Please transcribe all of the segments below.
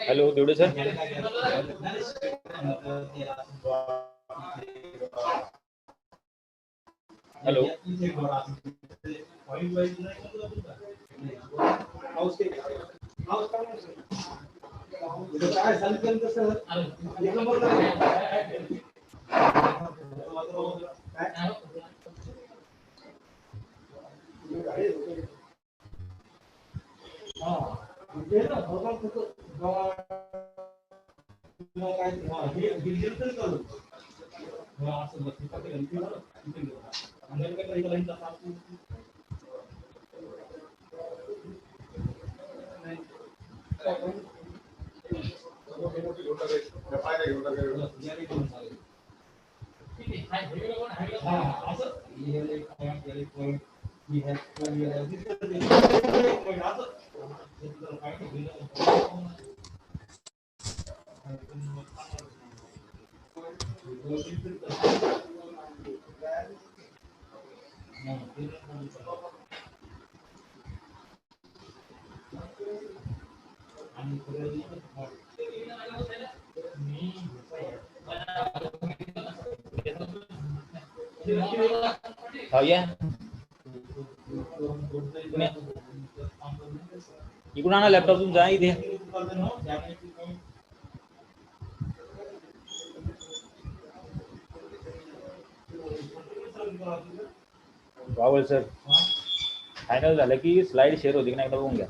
Hello Devde sir. Hello. या इकडून आणा लॅपटॉप तुमचा इथे. वावळ सर फायनल झालं की स्लाइड शेअर होती की नाही बघून घ्या.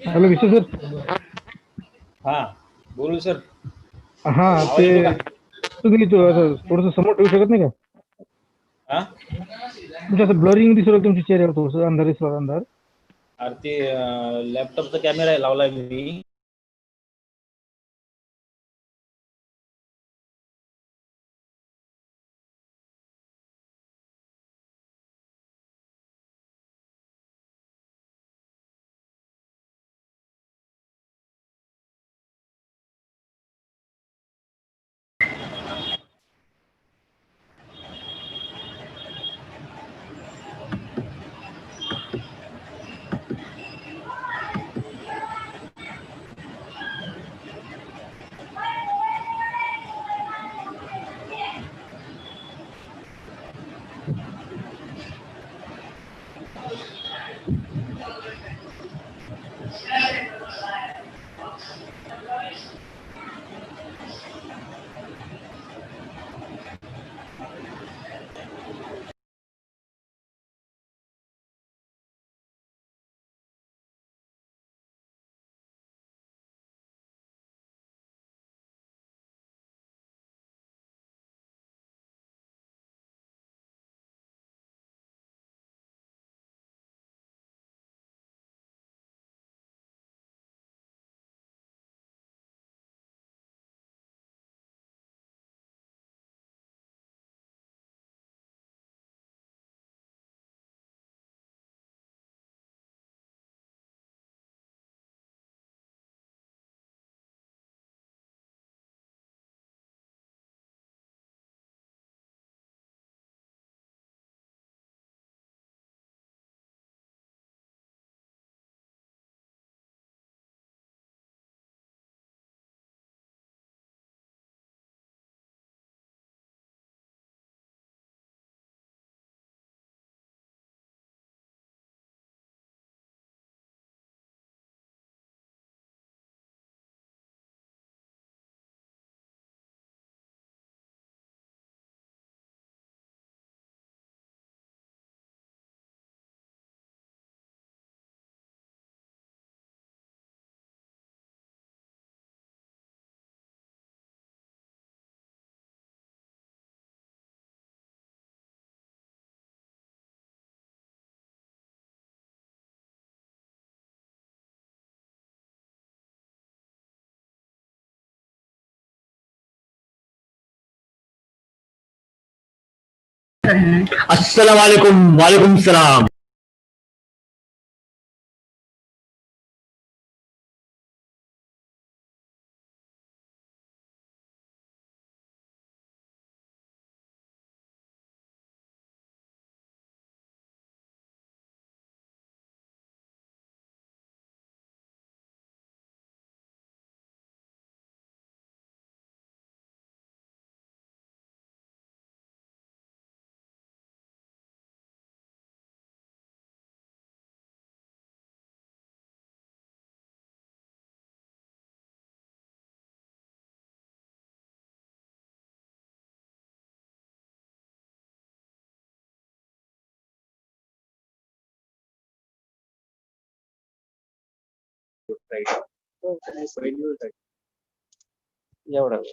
Hello Vishu sir. हा बोलू सर. हा ते तुम्ही थोडस समोर ठेवू शकत नाही का? म्हणजे असं ब्लरिंग दिसू लागलं तुमच्या चेहऱ्यावर, थोडंसं अंधार दिसला अंधार. अरे ते लॅपटॉपचा कॅमेरा लावलाय मी. अस्सलाम वालेकुम वालेकुम सलाम। एवढं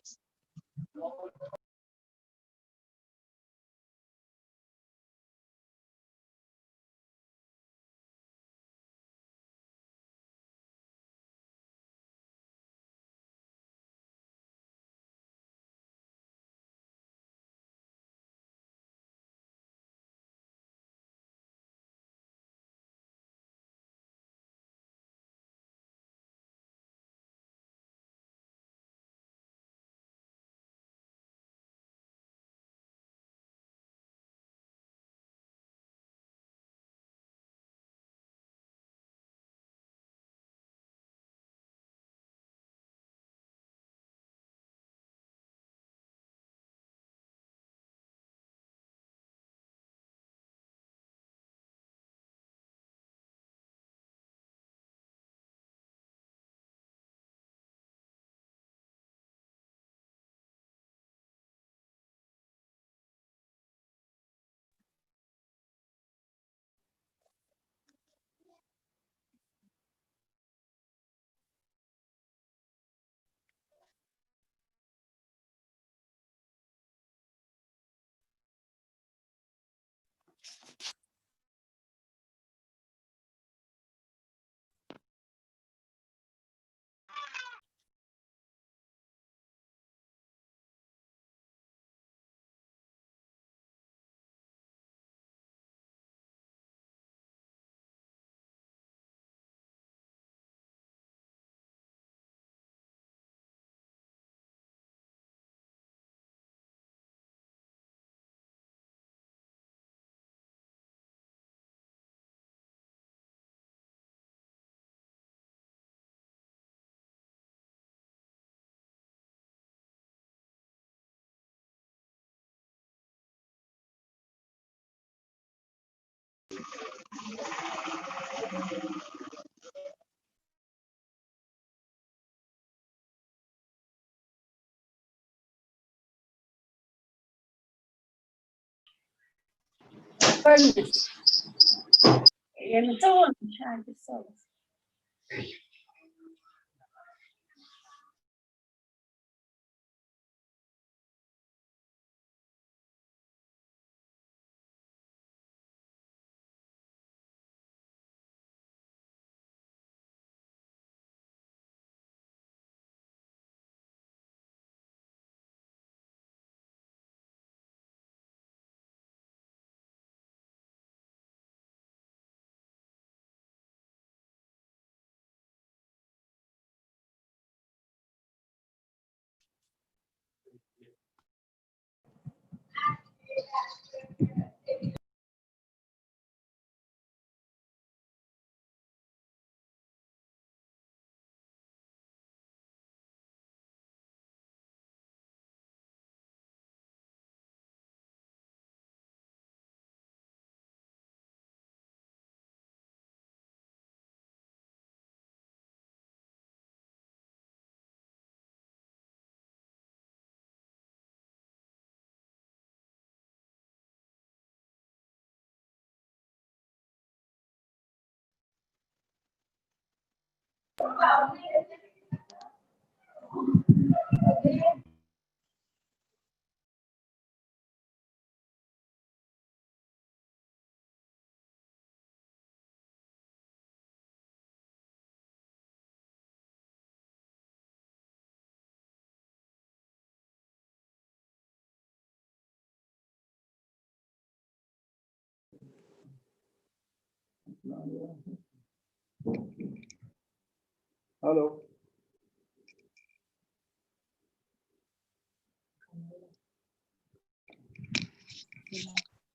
हॅलो.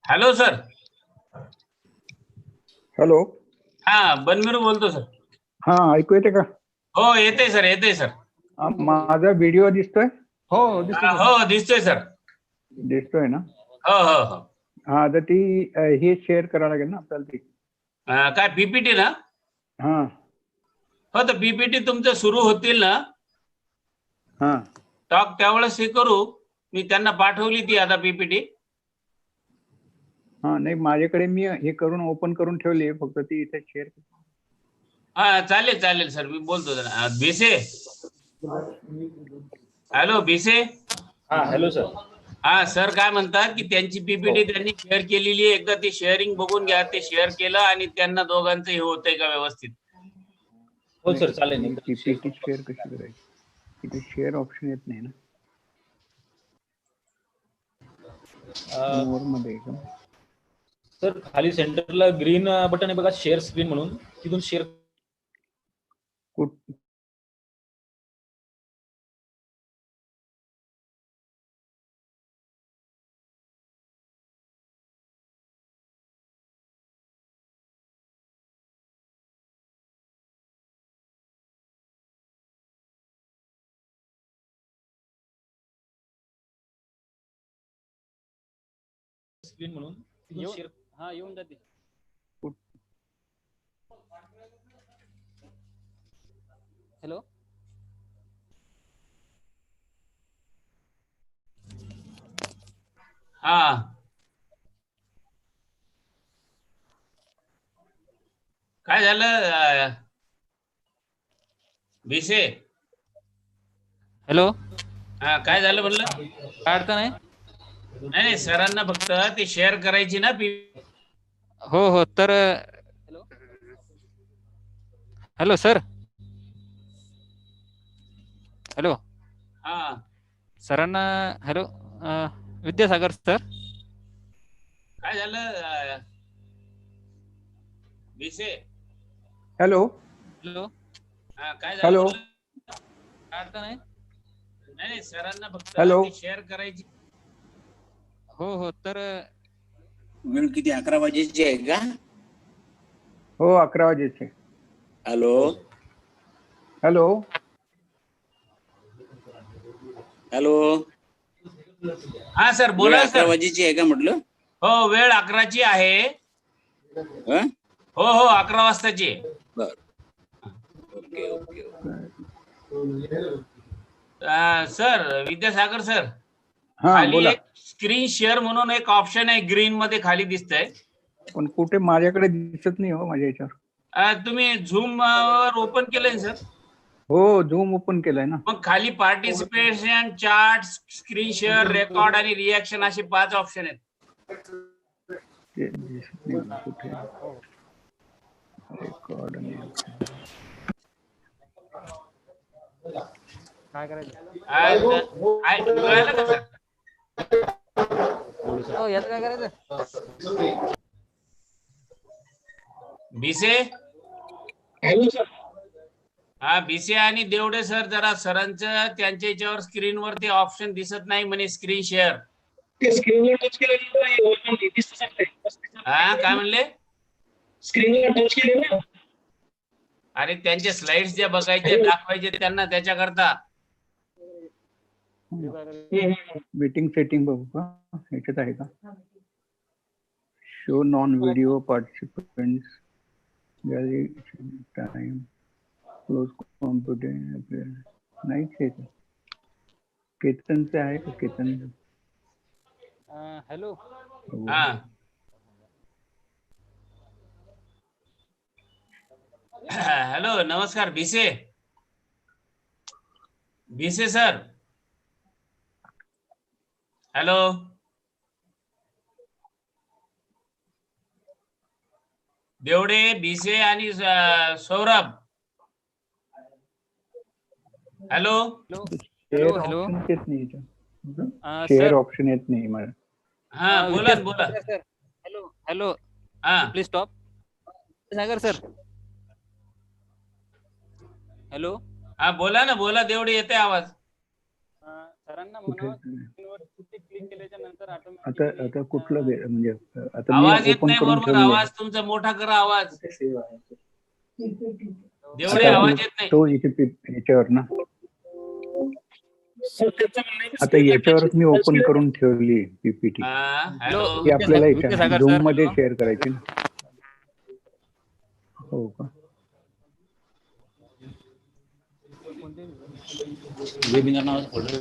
Hello sir. हॅलो. हा बनमिरू बोलतो सर. हा, ऐकू येते का? हो येते सर, येते सर. माझा व्हिडिओ दिसतोय? हो दिसतोय सर. हो दिसतोय सर. दिसतोय ना? हो हो हो. हा, तर ती हे शेअर करावं लागेल ना आपल्याला ती. काय पीपीटी ना? हा हो तर पीपीटी तुमचं सुरू होतील ना हा टॉक त्यावेळेस हे करू. मी त्यांना पाठवली ती आता पीपीटी. हा, नाही माझ्याकडे मी हे करून ओपन करून ठेवली आहे, फक्त ती इथे शेअर. हा चालेल चालेल सर, मी बोलतो जरा. भिसे. हॅलो भिसे. हा हॅलो सर. हा सर काय म्हणतात की त्यांची पीपीटी त्यांनी शेअर केलेली आहे. एकदा ते शेअरिंग बघून घ्या. ते शेअर केलं आणि त्यांना दोघांचं हे होतंय का व्यवस्थित. हो सर चालेल. पीपीटी शेअर कशी करायची? इथे शेअर ऑप्शन येत नाही ना मोर मध्ये का? सर खाली सेंटरला ग्रीन बटन आहे बघा, शेअर स्क्रीन म्हणून, तिथून शेअर. स्क्रीन म्हणून तिथून शेअर. हा येऊन जाते. हॅलो. हा काय झालं भिसे? हॅलो. हा काय झालं म्हणलं? काय अडचण आहे? नाही नाही सरांना फक्त ते शेअर करायची ना. हो हो. तर हॅलो सर. हॅलो. हा सरांना हॅलो. विद्यासागर सर. काय झालं भिसे? हॅलो. हॅलो. हा काय झालं हॅलो. म्हणलं? काय अडचण आहे? नाही नाही सरांना फक्त हॅलो. ते शेअर करायची. हो हो. तर वेळ किती 11 वाजेची आहे का? हो 11 वाजेचे. हॅलो. हॅलो. हॅलो. हा सर वेळ बोला 11 सर. वाजेची आहे का म्हटलं? हो वेळ 11ची आहे. हं? हो हो 11 वाजताची आहे. बर. Okay okay okay. Sir Vidyasagar sir, हा खाली बोला. एक स्क्रीन शेअर म्हणून एक ऑप्शन आहे, ग्रीन मध्ये खाली दिसतंय. पण कुठे माझ्याकडे दिसत नाही हो माझ्या याच्यावर. तुम्ही झूम वर ओपन केलंय सर? हो झूम ओपन केलंय ना. मग खाली participation, chart, screen share, record आणि रिॲक्शन असे 5 ऑप्शन आहेत. ते दिसत नाही मला कुठे. रेकॉर्ड आणि काय करायचं? मिळालं का सर? हो याचं काय करायचं? भिसे. Hello sir. हा भिसे आणि देवडे सर, जरा सरांचं त्यांच्या याच्यावर स्क्रीनवर ते ऑप्शन दिसत नाही म्हणे, स्क्रीन शेअर. ते स्क्रीनवर टच केलं दिसत. हा काय म्हणले? स्क्रीनवर टच केले ना. अरे त्यांचे स्लाइड्स ज्या बघायचे दाखवायचे त्यांना, त्याच्याकरता. मीटिंग सेटिंग बघू का? ह्याच्यात आहे का? Show non video participants gallery time close computer नाहीच आहे. केतनचं आहे का? केतन हॅलो. हा हॅलो नमस्कार भिसे. भिसे सर. हॅलो. देवडे, भिसे आणि सौरभ. हॅलो. शेअर ऑप्शन येत नाही याच्यात. शेअर ऑप्शन येत नाही मला. हा बोला ना बोला. Hello hello. हा please stop. Sagar sir. Hello. हा बोला ना, बोला. तेवढे येते आवाज. सरांना कुठे म्हणा स्क्रीनवर क्लिक केल्याच्या नंतर आता ऑटोमॅटिकली आता कुठलं म्हणजे आता मी आवाज येत ओपन नाही करून बरोबर. ठेवली आहे. आवाज तुमचा मोठा करा आवाज. तेवढे आता आवाज येत नाही. तो इथे याच्यावर ना, सर त्यांचं म्हणणं आहे की आता स्क्रीनला याच्यावरच मी टच ओपन करून ठेवली पीपीटी. हॅलो. ती आपल्याला विद्यासागर झूम सर. मध्ये हॅलो. शेअर करायची ना. हो का? वेबिनार नावाचं फोल्डर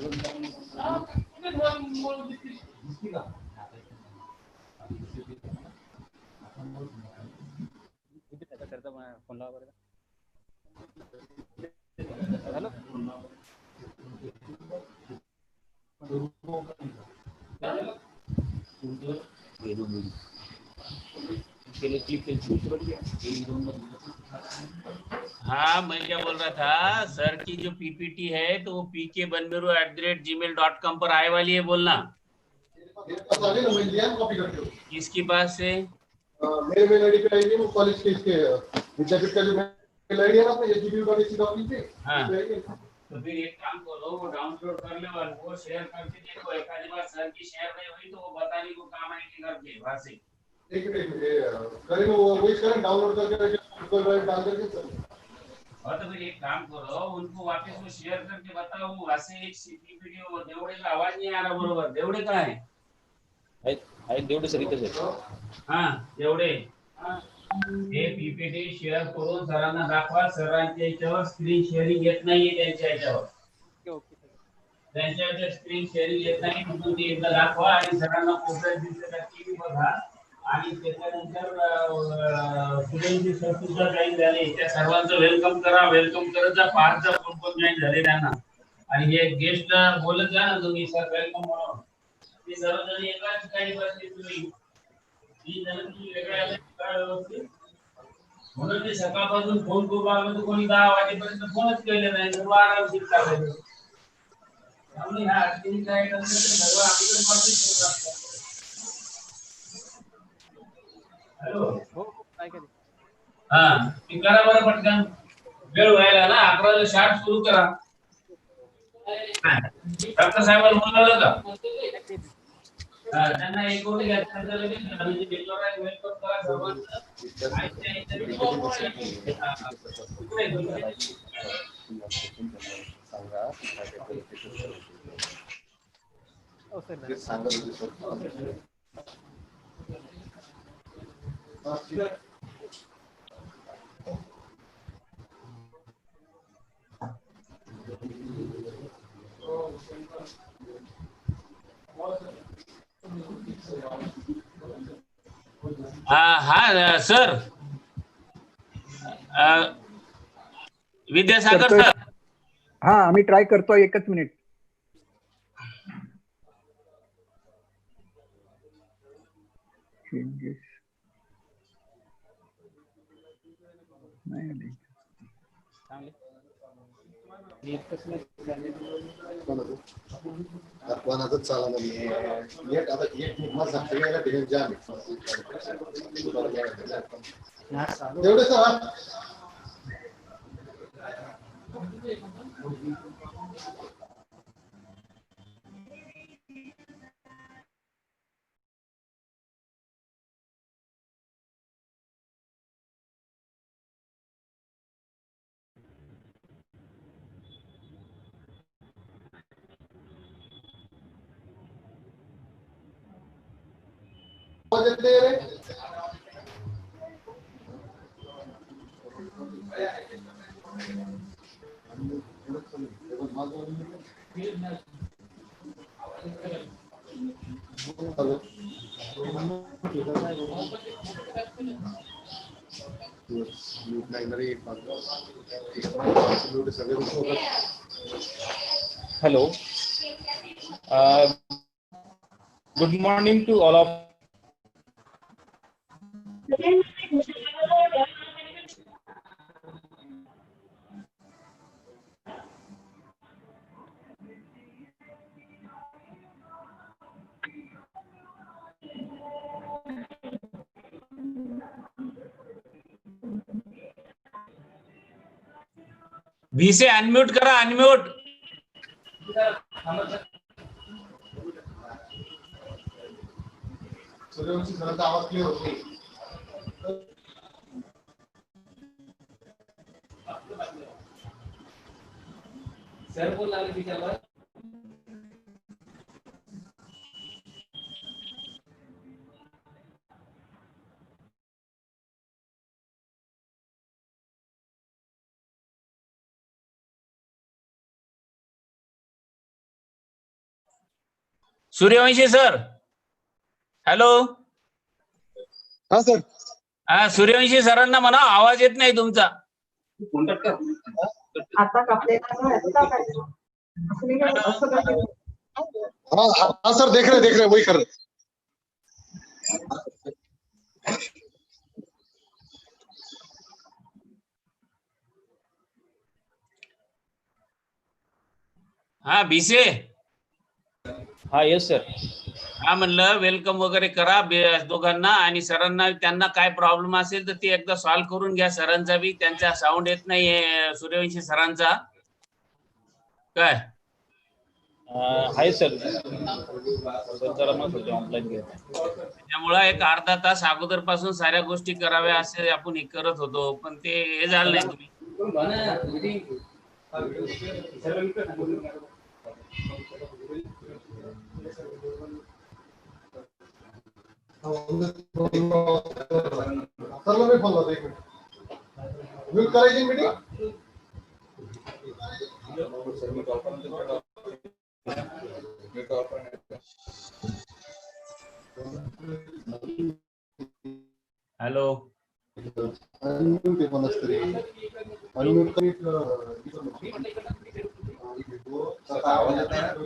फोन लावा बरं. हॅलो. हाँ, मैं क्या बोल रहा था सर की जो पीपीटी है तो वो pkbanberu@gmail.com पर आए वाली है बोलना. किसके पास से? मेरे मेल आईडी पे आएगी वो कॉलेज के इसके विद्यापीठ का जो मेल आईडी है ना अपने एचडीयू का किसी का नीचे. हाँ. तो फिर एक काम करो, वो डाउनलोड कर लो और वो शेयर करके देखो. एक आधी बार सर की शेयर नहीं हुई तो वो बताने को काम आएगी करके वहां से. एक मिनट करें वो वही करें डाउनलोड करके गूगल ड्राइव डाल करके सर. और तो फिर एक काम करो, उनको वापस वो शेयर करके बताओ. वहां से एक पीपीटी देवड़े का आवाज नहीं आ रहा बरोबर. देवड़े का है? देवढे सर इथेच आहे. हाँ देवड़े. हे पीपीटी शेअर करून सरांना दाखवा. सरांच्या याच्यावर स्क्रीन शेअरिंग येत नाहीये त्यांच्या याच्यावर. त्यांच्या याच्यावर स्क्रीन शेअरिंग येत नाही म्हणून ते एकदा दाखवा आणि सरांना कोपऱ्यात दिसत टीव्ही बघा. आणि त्याच्यानंतर स्टुडंटची सर सुद्धा जॉईन झाले. त्या सर्वांचं वेलकम करा. वेलकम करत जा. पाच जा कोण कोण जॉईन झाले त्यांना. आणि हे गेस्ट बोलत जा ना तुम्ही सर वेलकम म्हणून. ते सर्वजण एकाच ठिकाणी बसले तुम्ही. ही जण तुम्ही वेगळ्या व्यवस्थित. म्हणून ते सकाळपासून फोन करू लागलो तर कोणी 10 वाजेपर्यंत फोनच केले नाही. सर्व आरामशीर चालले. त्यामुळे ह्या अडचणी काय करतात सर्व आपल्याकडे कॉन्टॅक्ट होत असतात. हॅलो. हो हो काय केले. हा ती करा बरं पटकन. वेळ व्हायला ना 11 शाळा सुरू करा. डॉक्टर साहेबांना बोलावलं का? त्यांना एक कोटी घ्यायचं लगेच म्हणजे वेलकम करा सर्वांचं. आणि त्या हो सर. हा सर. विद्यासागर करतोय. सर. हा आम्ही ट्राय करतोय. एकच मिनिट. चेंजेस नाही आले. कोणाचंच चालला नाही. एक आता एक मला सांगतो याला ठिकाणी जाम आहे. तेवढे sir Hello. Good morning to all of. Bhise unmute करा, अनम्यूट. सूर्यवंशी सरांचा आवाज क्लिअर होत नाही. सर बोल लागले विचारलं. Suryavanshi sir, hello. हा सर. हा, सूर्यवंशी सरांना म्हणा आवाज येत नाही तुमचा. हाँ हाँ सर, देख रहे वही कर रहे. हा भिसे. हा येस सर. हा म्हणलं वेलकम वगैरे करा दोघांना, आणि सरांना त्यांना काय प्रॉब्लेम असेल तर ते एकदा सॉल्व्ह करून घ्या. सरांचा बी त्यांचा साऊंड येत नाही सूर्यवंशी सरांचा. काय आहे सर. जरा मग ऑनलाईन घ्या. त्यामुळे एक अर्धा तास अगोदर पासून साऱ्या गोष्टी कराव्या असे आपण हे करत होतो, पण ते हे झालं नाही. तुम्ही सरला मी फोन लावतो, एक मिनिट. म्यूट करायची मीटिंग. हॅलो. अनम्यूट आहे कोणाच तरी. अनम्यूट करी. आवाज येत आहे.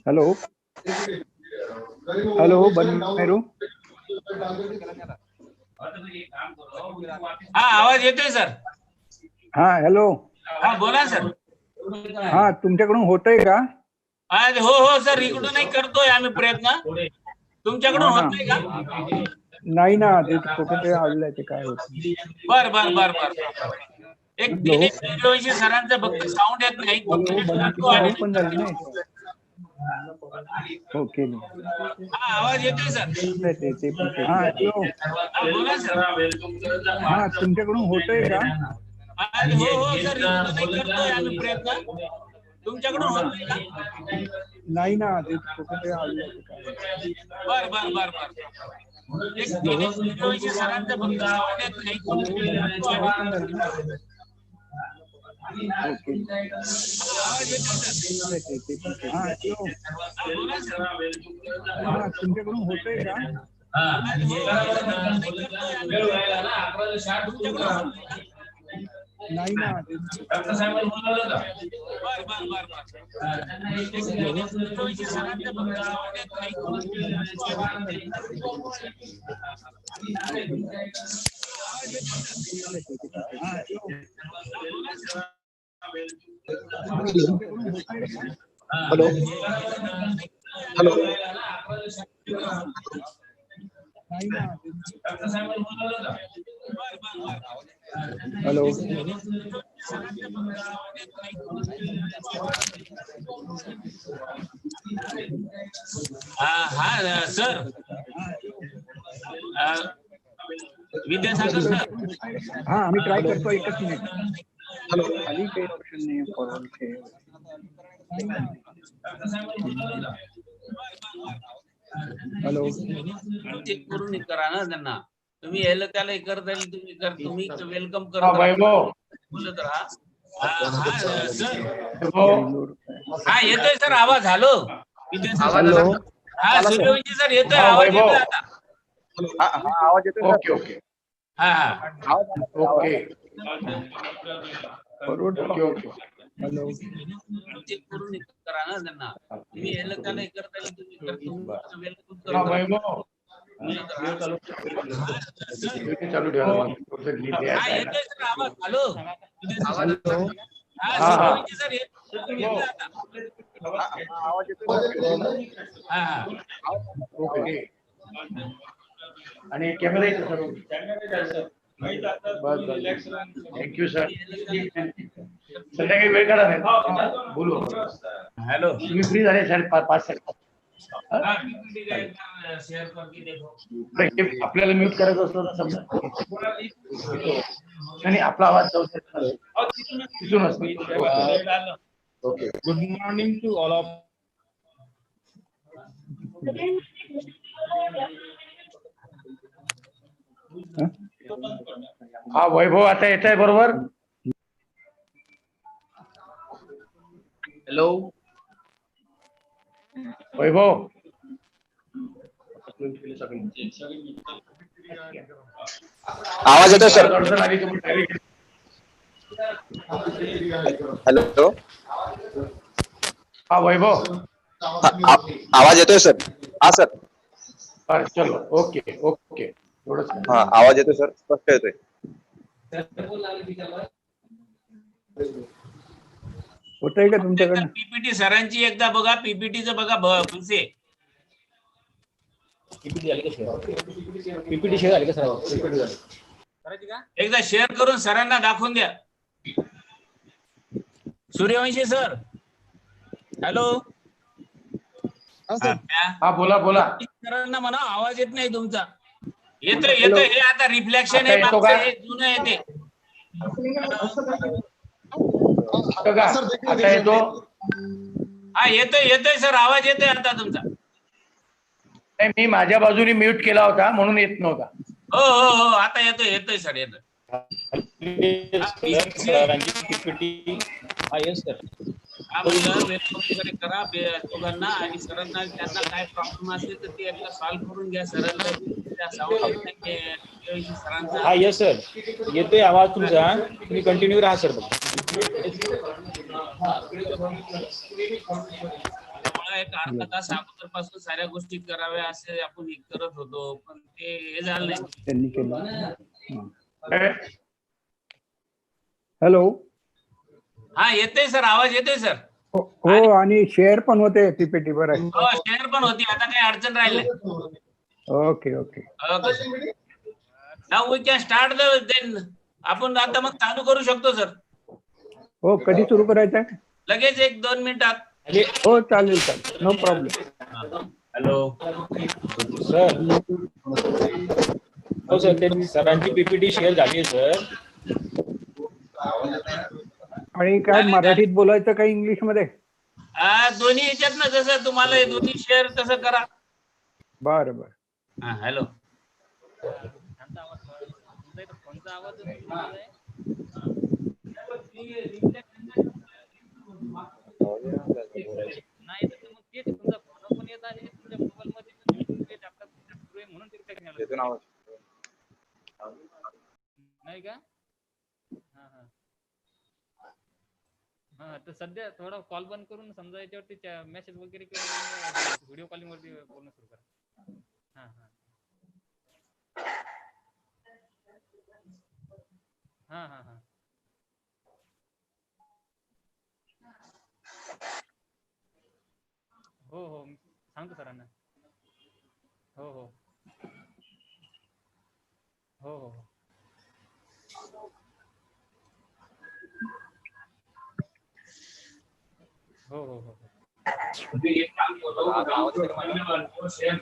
Hello hello Banmeru. हा आवाज येतोय सर. हा हॅलो. हा बोला सर. हा तुमच्याकडून होतंय का? हो हो सर, इकडूनही करतोय आम्ही प्रयत्न. तुमच्याकडून हा होत ना. नाही का? नाही ना, ते कुठे ते आडलंय, ते काय होत. बर बर बर बर. एक हॅलो दिनेश सूर्यवंशी सरांचा फक्त साऊंड येत नाही. हॅलो ओपन झालं नाही. ओके. हा आवाज येतोय सर. हा हॅलो. बोला सर. हा तुमच्याकडून होतंय का? हो हो सर, इकडूनही करतोय आम्ही प्रयत्न. तुमच्याकडून हा होत ना. नाही का? नाही ना, ते कुठे ते आडलंय, ते काय होत. बर बर बर बर. एक दिनेश सूर्यवंशी सरांचा फक्त साऊंड येत नाही. ओपन झालं ना. ओके. आवाज येतोय सर. हा हॅलो. बोला सर. हा तुमच्याकडून होतंय का? वेळ व्हायला ना 11:60 नाही ना, ते डॉक्टर साहेबांनी बोलावलं का? बर बर बर बर. दिनेश सूर्यवंशी सरांचा फक्त साऊंड येत नाही. हा हॅलो. Hello hello. डॉक्टर साहेबांनी बोलावलं का? हॅलो. हा सर, विद्यासागर सर. हा आम्ही ट्राय करतो, एकच मिनिट. हॅलो. खाली काही ऑप्शन नाही फॉरवर्ड चे. हॅलो. ते करून करा ना त्यांना. तुम्ही यायला त्याला करता येईल, तुम्ही वेलकम करत बोलत राहा. हा सर. हा येतोय सर आवाज. Hello hello. हा सूर्यवंशी सर येतोय आवाज. येतोय आता. आवाज येतोय. ओके ओके हा okay forward. Okay okay. Hello. ते करून करा ना त्यांना. तुम्ही यायला त्याला करता येईल, तुम्ही वेलकम हा करत वैभव चालू ठेवा. हा येतोय सर आवाज. Hello hello. हा सूर्यवंशी सर येतोय आता. आवाज येतोय. हा ओके. आणि कॅमेरा सर्व बस बस. Thank you sir. संध्याकाळी वेळ काढा नाही बोलू. हॅलो. तुम्ही फ्री झाले 5:30 शेअर करके देखो. आपल्याला म्यूट करायचं असतं तर समजा आणि आपला आवाज जाऊ शकतो तिथूनच. Okay. Good morning to all of. हा वैभव आता येत आहे बरोबर. हॅलो. वैभव आवाज येतोय सर. अडचण आली तुम्ही डायरेक्ट. हॅलो. हा वैभव आवाज येतोय सर. हा सर. चलो ओके ओके. थोडंच हा आवाज येतोय सर. स्पष्ट येतोय. होतंय का तुमच्याकडनं? पीपीटी सरांची एकदा बघा. पीपीटीचं बघा पुढचे. पीपीटी झाली का शेअर? पीपीटी शेअर झाली का सर? एकदा शेअर करून सरांना दाखवून द्या. सूर्यवंशी सर. हॅलो. हा बोला बोला. सरांना म्हणा आवाज येत नाही तुमचा. येतोय. हे आता रिफ्लेक्शन आता आहे येतो मागचं, का? हे जुनं आहे ते. आता येतो. हा येतोय सर. आवाज येतोय आता तुमचा. नाही मी माझ्या बाजूने म्यूट केला होता म्हणून येत नव्हता. हो आता येतोय सर. येतोय. सरांची पीपीटी. हा येस सर. हा म्हणलं वेलकम वगैरे करा दोघांना, आणि सरांना त्यांना काय प्रॉब्लेम असेल तर ते एकदा सॉल्व्ह करून घ्या. सरांचा आवाज येत नाही सरांचा. हा येस सर. येतोय आवाज तुमचा. तुम्ही कंटिन्यू राहा सर. त्यामुळे एक अर्धा तास अगोदर पासून साऱ्या गोष्टी कराव्या असे आपण करत होतो, पण ते हे झालं नाही. त्यांनी केलं. हॅलो. हा येतोय सर. आवाज येतोय सर. हो आणि शेअर पण होते पीपीटी. बरं. हो शेअर पण होती. आता काही अडचण राहिली नाही. Okay okay. Now we can start then. आपण आता मग चालू करू शकतो सर. हो कधी सुरू करायचं आहे? लगेच 1-2 मिनिटात. हो चालेल. No problem. Hello sir. हो सर. ते सरांची पीपीटी शेअर झाली सर. आणि काय मराठीत बोलायचं का इंग्लिश मध्ये? दोन्ही ह्याच्यात ना, जसं तुम्हाला दोन्ही शेअर तसं करा. बरं. हा हॅलो. फोनचा आवाज आहे. नाही तर मग ते तुमचा फोन पण येत आहे, तुमच्या मोबाईल मध्ये म्हणून येतो आवाज. नाही का? हा तर सध्या थोडा कॉल बंद करून समजा याच्यावरती मेसेज वगैरे किंवा व्हिडिओ कॉलिंग वरती बोलणं सुरू करा. हा. हो सांगतो सरांना. हो. हो हो हो हो हो तुम्ही एक काम करतो, share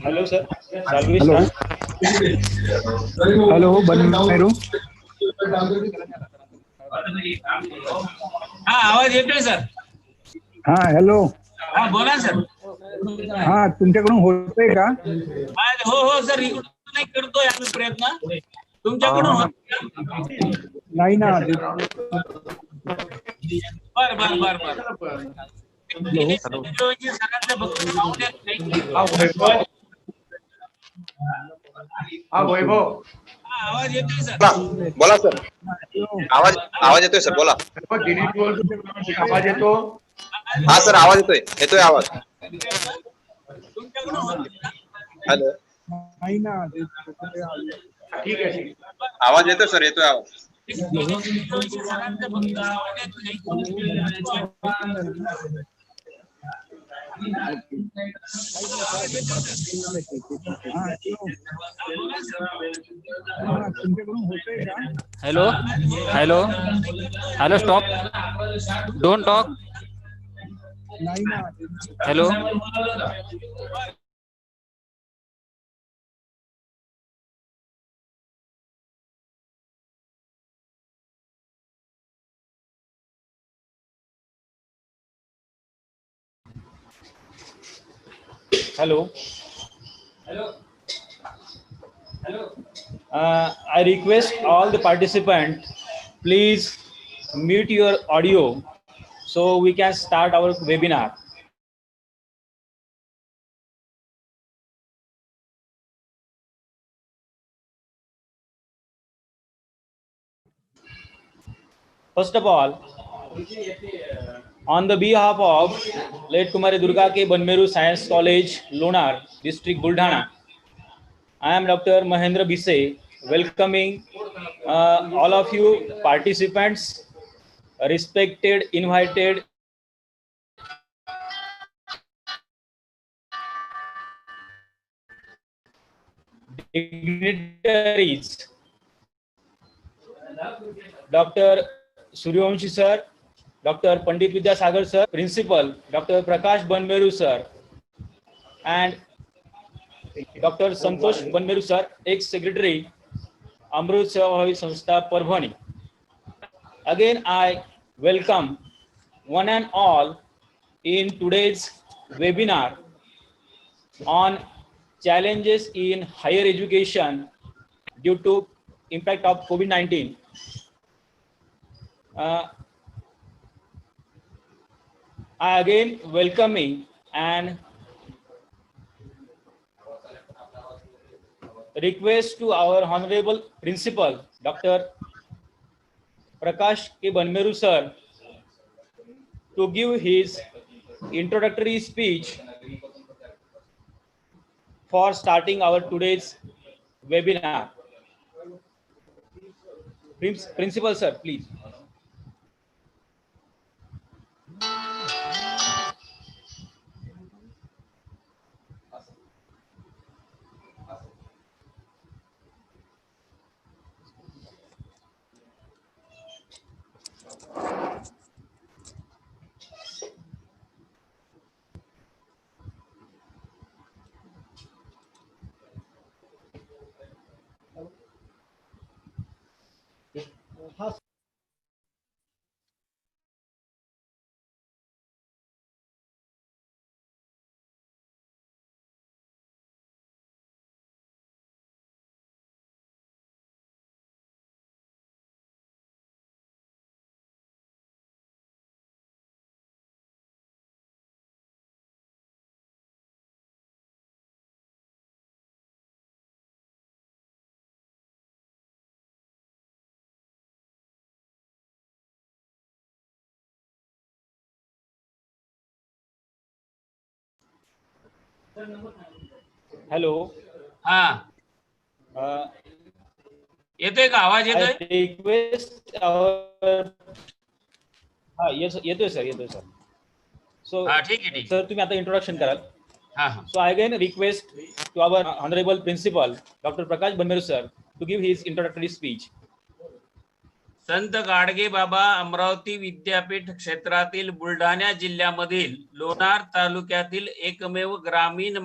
hello sir, shall we hello start? Hello Banmeru हा आवाज येतोय सर. हाँ हेलो हा बोला सर. हाँ तुमच्याकडून होतंय का? हो हो सर, इकडून नाही करतोय आम्ही प्रयत्न. तुमच्याकडून हाँ, होत. नाही ना बर बर बर बर. हेलो सगळ्यांचं फक्त पाहून येत नाही. हा वैभव. हा, आवाज येतोय सर. बोला बोला सर. आवाज आवाज येतोय सर, बोला. दिनेश बोलतो, आवाज येतो. हा सर, आवाज येतोय, येतोय आवाज. तुमच्याकडून होत का? हॅलो, नाही ना ठीक आहे ठीक. आवाज येतोय सर, येतोय आवाज. सगळ्यांचं फक्त पाहून येत नाही. हाँ तुमच्याकडून होतंय का? Hello hello hello stop don't talk नाही ना hello Hello. I request all the participants, please mute your audio so we can start our webinar. First of all, on the behalf of Late Kumari Durga Ke Banmeru Science College, Lonar, District Buldhana, I am Dr. Mahendra Bise, welcoming all of you participants, respected, invited dignitaries, Dr. Suryavanshi sir, Dr. Pandit Vidyasagar sir, Principal, Dr. Prakash Banmeru sir, and Dr. Santosh Banmeru sir, ex-secretary, Amrut Seva Sanstha Parvani. Again, I welcome one and all in today's webinar on challenges in higher education due to impact of COVID-19. I again welcoming and request to our honorable principal, Dr. Prakash K. Banmeru sir, to give his introductory speech for starting our today's webinar. Principal sir, please. Hello. हा येतोय का आवाज I येतोय? request our yes, येतोय sir. So हा ठीक आहे ठीक. सर तुम्ही आता इंट्रोडक्शन कराल. So I again request to our honorable principal, Dr. Prakash Banmeru sir, to give his introductory speech. संत गाडगे बाबा अमरावती विद्यापीठ क्षेत्रातील बुलढाणा जिल्ह्यामधील लोणार तालुक्यातील एकमेव ग्रामीण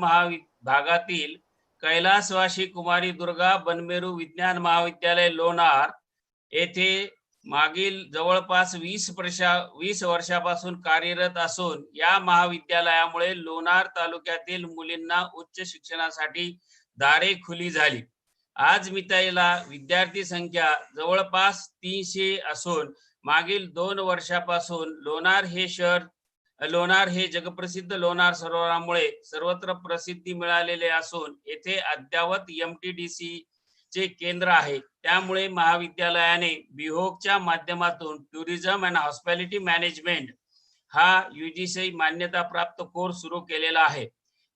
भागातील कैलासवासी कुमारी दुर्गा बनमेरू विज्ञान महाविद्यालय लोणार येथे मागील जवळपास 20 वर्षापासून कार्यरत असून या महाविद्यालयामुळे लोणार तालुक्यातील मुलींना उच्च शिक्षणासाठी दारे खुली झाली. आज मिताईला विद्यार्थी संख्या जवळपास 300 असून मागील 2 वर्षापासून लोणार हे जगप्रसिद्ध लोणार सरोवरामुळे सर्वत्र प्रसिद्धी मिळालेले असून येथे अद्यावत MTDC चे केंद्र आहे. त्यामुळे महाविद्यालयाने बिहोकच्या माध्यमातून टुरिझम अँड हॉस्पिटॅलिटी मॅनेजमेंट हा UGC मान्यता प्राप्त कोर्स सुरू केलेला आहे.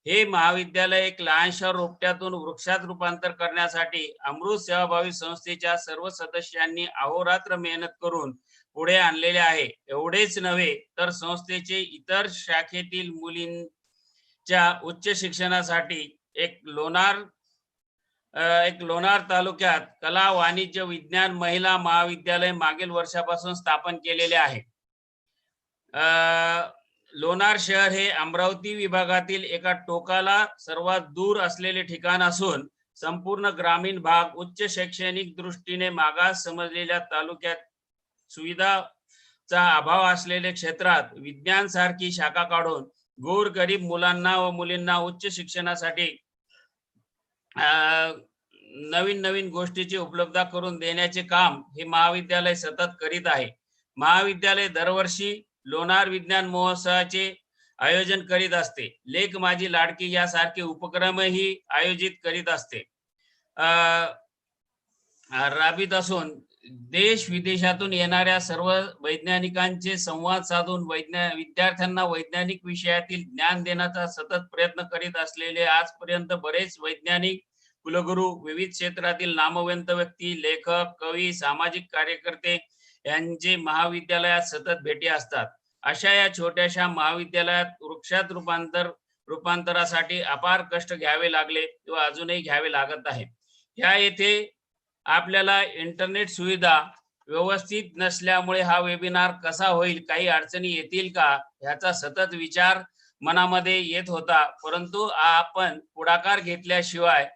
हे महाविद्यालय एक लहानशा रोपट्यातून वृक्षात रूपांतर करण्यासाठी अमृत सेवाभावी संस्थेच्या सर्व सदस्यांनी अहोरात्र मेहनत करून पुढे आणलेले आहे. एवढेच नव्हे तर संस्थेचे इतर शाखेतील मुलींच्या उच्च शिक्षणासाठी एक लोणार तालुक्यात कला वाणिज्य विज्ञान महिला महाविद्यालय मागील वर्षापासून स्थापन केलेले आहे. लोणार शहर हे अमरावती विभागातील एका टोकाला सर्वात दूर असलेले ठिकाण असून संपूर्ण ग्रामीण भाग उच्च शैक्षणिक दृष्टीने मागास समजलेल्या तालुक्यात सुविधाचा अभाव असलेल्या क्षेत्रात विज्ञान सारखी शाखा काढून गोरगरीब मुलांना व मुलींना उच्च शिक्षणासाठी नवीन गोष्टीची उपलब्ध करून देण्याचे काम हे महाविद्यालय सतत करीत आहे. महाविद्यालय दरवर्षी लोणार विज्ञान महोत्सवाचे आयोजन करीत असते. लेख माझी लाडकी यासारखे उपक्रमही आयोजित करीत असते राबीत असून देश विदेशातून येणाऱ्या सर्व वैज्ञानिकांचे संवाद साधून विद्यार्थ्यांना वैज्ञानिक विषयातील ज्ञान देण्याचा सतत प्रयत्न करीत असलेले आजपर्यंत बरेच वैज्ञानिक कुलगुरू, विविध क्षेत्रातील नामवंत व्यक्ती, लेखक, कवी, सामाजिक कार्यकर्ते यांचे महाविद्यालयात सतत भेटी असतात. अशा या छोट्याशा महाविद्यालयात वृक्षात रूपांतरासाठी अपार कष्ट घ्यावे लागले किंवा अजूनही घ्यावे लागत आहे. या येथे आपल्याला इंटरनेट सुविधा व्यवस्थित नसल्यामुळे हा वेबिनार कसा होईल, काही अडचणी येतील का ह्याचा सतत विचार मनामध्ये येत होता. परंतु आपण पुढाकार घेतल्याशिवाय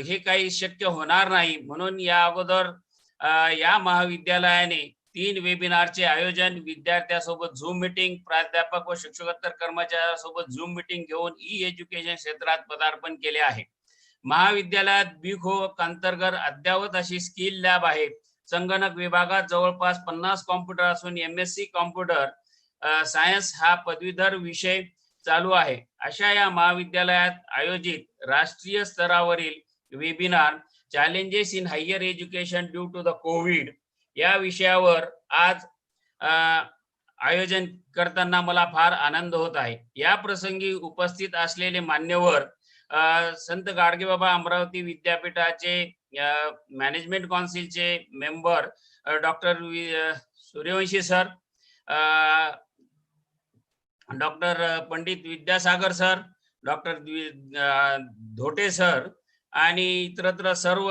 हे काही शक्य होणार नाही. म्हणून या अगोदर या महाविद्यालयाने 3 वेबिनारचे आयोजन, विद्यार्थ्यांसोबत झूम मीटिंग, प्राध्यापक व शिक्षकोत्तर कर्मचाऱ्यांसोबत झूम मीटिंग घेऊन एज्युकेशन क्षेत्रात पदार्पण केले आहे. महाविद्यालयात बिहोक अंतर्गत अद्यावत अशी स्किल लॅब आहे. संगणक विभागात जवळपास 50 कॉम्प्युटर असून MSc कॉम्प्युटर सायन्स हा पदवीधर विषय चालू आहे. अशा या महाविद्यालयात आयोजित राष्ट्रीय स्तरावरील webinar challenges in higher education due to the COVID या विषयावर आज आयोजन करताना मला फार आनंद होत आहे. या प्रसंगी उपस्थित असलेले मान्यवर संत गाडगेबाबा अमरावती विद्यापीठाचे मॅनेजमेंट काउन्सिलचे member doctor Suryavanshi sir, doctor Pandit Vidyasagar sir, doctor Dhote sir आणि इतरत्र सर्व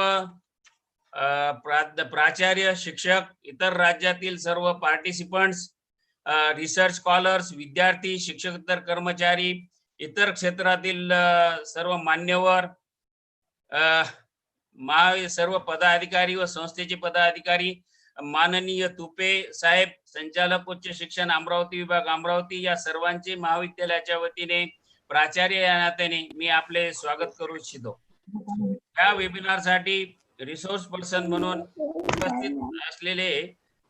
प्राचार्य, शिक्षक, इतर राज्यातील सर्व पार्टिसिपंट्स, रिसर्च स्कॉलर्स, विद्यार्थी, शिक्षकोत्तर कर्मचारी, इतर क्षेत्रातील सर्व मान्यवर, सर्व पदाधिकारी व संस्थेचे पदाधिकारी, माननीय तुपे साहेब, संचालक उच्च शिक्षण अमरावती विभाग अमरावती, या सर्वांचे महाविद्यालयाच्या वतीने प्राचार्य या नात्याने मी आपले स्वागत करू इच्छितो. या वेबिनार साठी रिसोर्स पर्सन म्हणून उपस्थित असलेले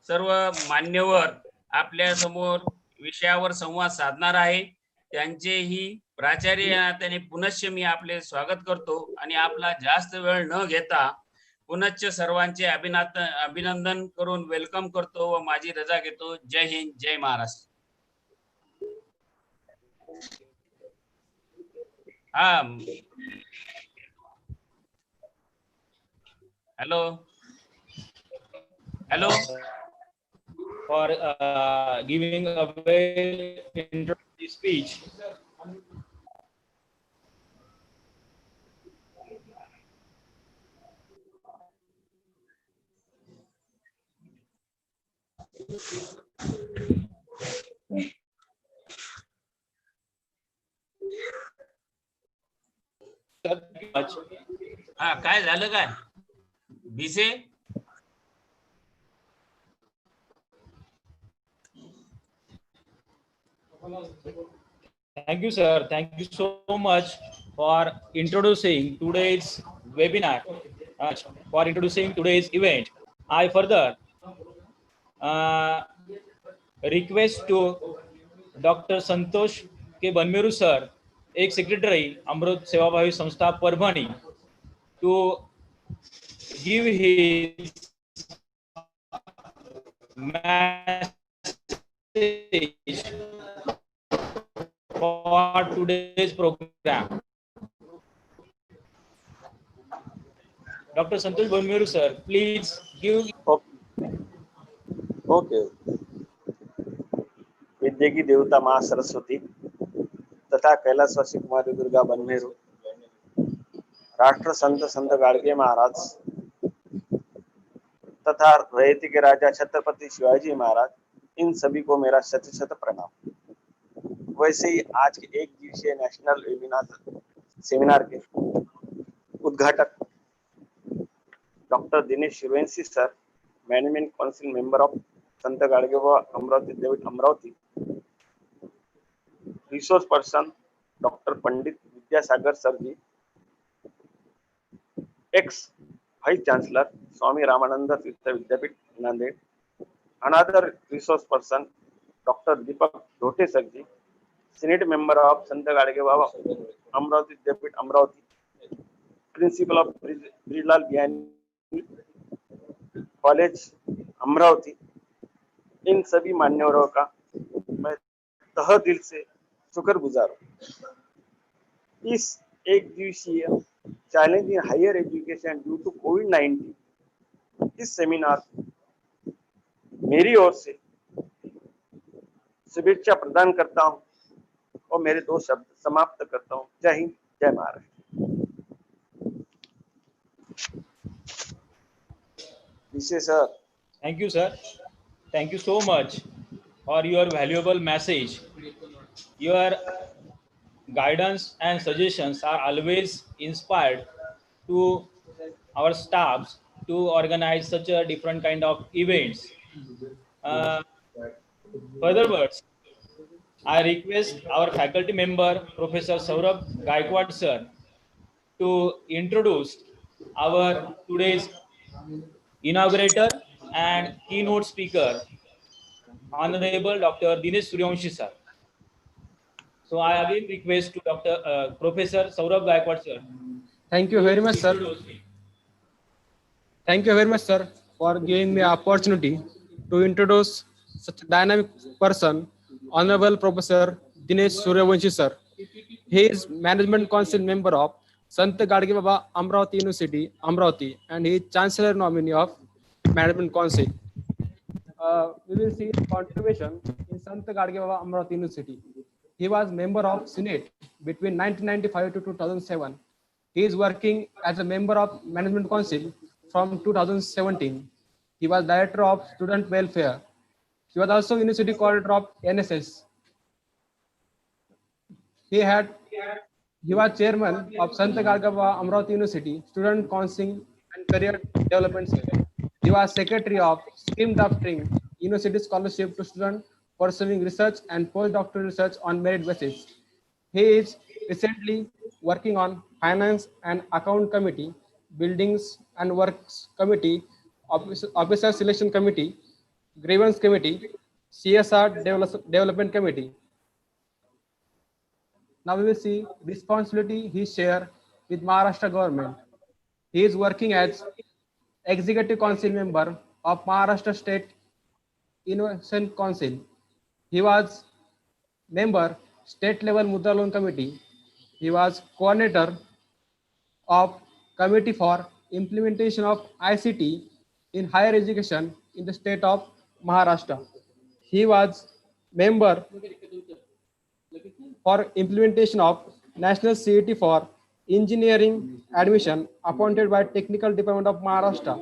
सर्व मान्यवर आपल्या समोर विषयावर संवाद साधणार आहे. त्यांचेही प्राचार्य या नात्याने पुनश्च मी आपले स्वागत करतो आणि आपला जास्त वेळ न घेता पुनश्च सर्वांचे अभिनंदन करून वेलकम करतो व माझी रजा घेतो. जय हिंद, जय Maharashtra. Hello. For giving a very introductory speech. हा काय झालं काय Bhise Thank you, sir. Thank you so much for introducing today's webinar, for introducing today's event. I further uh, request to Dr. Santosh K. Banmeru, sir, एक secretary, Amrut Sevaभावी Samstha Parbhani, to give his message for today's program. Dr. Santosh Banmeru, sir, please give. Okay विद्या की देवता माँ सरस्वती तथा कैलाशवासी कुमारी दुर्गा बनमेरु, राष्ट्र संत संत गाडगे महाराज तथा रैयती के राजा छत्रपति शिवाजी महाराज, इन सभी को मेरा शत शत प्रणाम। वैसे ही आज के एक दिवसीय नेशनल वेबिनार सेमिनार के उद्घाटक doctor Dinesh Suryavanshi sir, management council member of Sant Gadgebaba Amravati डेविड Amravati, resource person doctor Pandit Vidyasagar sir ji, ex vice chancellor Swami Ramanand Tirth विद्यापीठ Nanded, another resource person doctor Deepak Dhote sir ji, senate member of Sant Gadgebaba Amravati विद्यापीठ Amravati, principal of Brijlal Biyani college Amravati, इन सभी मान्यवरों का मैं तहे दिल से शुक्रगुजार हूँ। इस एक दिवसीय challenge in higher education due to कोविड-19 इस सेमिनार मेरी ओर से शुभेच्छा प्रदान करता हूँ और मेरे दो शब्द समाप्त करता हूँ। जय हिंद, जय Maharashtra. Sir, Thank you, sir. Thank you so much for your valuable message. Your guidance and suggestions are always inspired to our staffs to organize such a different kind of events. Furtherwards, I request our faculty member, Professor Saurabh Gaikwad sir, to introduce our today's inaugurator and keynote speaker, Honorable Dr. Dinesh Suryavanshi sir. So I again request to Professor Saurabh Gaikwad sir. Thank you very much, sir. Thank you very much, sir, for giving me opportunity to introduce such a dynamic person, Honorable Professor Dinesh Suryavanshi, sir. He is Management Council member of Sant Gadge Baba Amravati University, Amravati, and he is Chancellor nominee of Management Council. We will see his contribution in Sant Gadge Baba Amravati University. He was member of Senate between 1995 to 2007. He is working as a member of Management Council from 2017. He was Director of Student Welfare. He was also University Coordinator of NSS. He was Chairman of Sant Gadge Baba Amravati University Student Counseling and Career Development Center. He was Secretary of Scheme Drafting University Scholarship to Students pursuing research and postdoctoral research on merit basis. He is recently working on Finance and Account Committee, Buildings and Works Committee, Officer Selection Committee, Grievance Committee, CSR Development Committee. Now we will see responsibility he shares with Maharashtra government. He is working as Executive Council member of Maharashtra State Innovation Council. He was member State Level Mudra Loan Committee. He was coordinator of Committee for Implementation of ICT in Higher Education in the state of Maharashtra. He was member for implementation of National CET for Engineering Admission appointed by Technical Department of Maharashtra.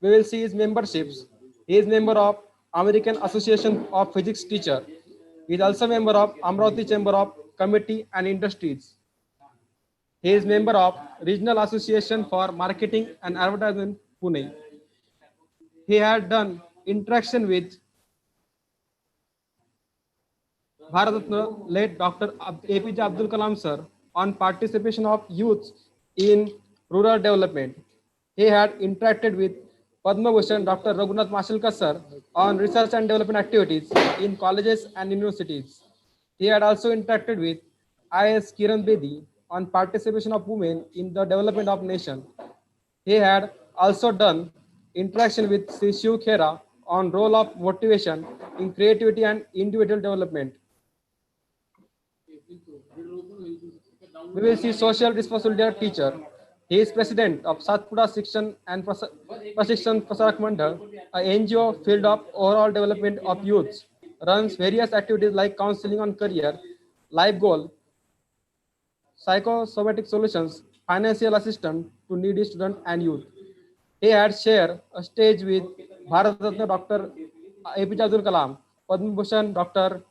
We will see his memberships. He is member of American Association of Physics Teacher. He is also member of Amravati Chamber of Committee and Industries. He is member of Regional Association for Marketing and Advertising, Pune. He had done interaction with Bharat Ratna late Dr. APJ Abdul Kalam sir on participation of youth in rural development. He had interacted with Padma Bhushan Dr. Raghunath Mashalkar sir on research and development activities in colleges and universities. He had also interacted with IS Kiran Bedi on participation of women in the development of nation. He had also done interaction with Sri Shiv Khera on role of motivation in creativity and individual development. We will see social responsibility of teacher. He is president of Satpura Shikshan and Prashikshan Prasarak Mandal, a NGO field of overall development of youth. Runs various activities like counseling on career, life goal, psychosomatic solutions, financial assistance to needy students and youth. He had shared a stage with Bharat Ratna Dr. APJ Abdul Kalam, Padma Bhushan Dr.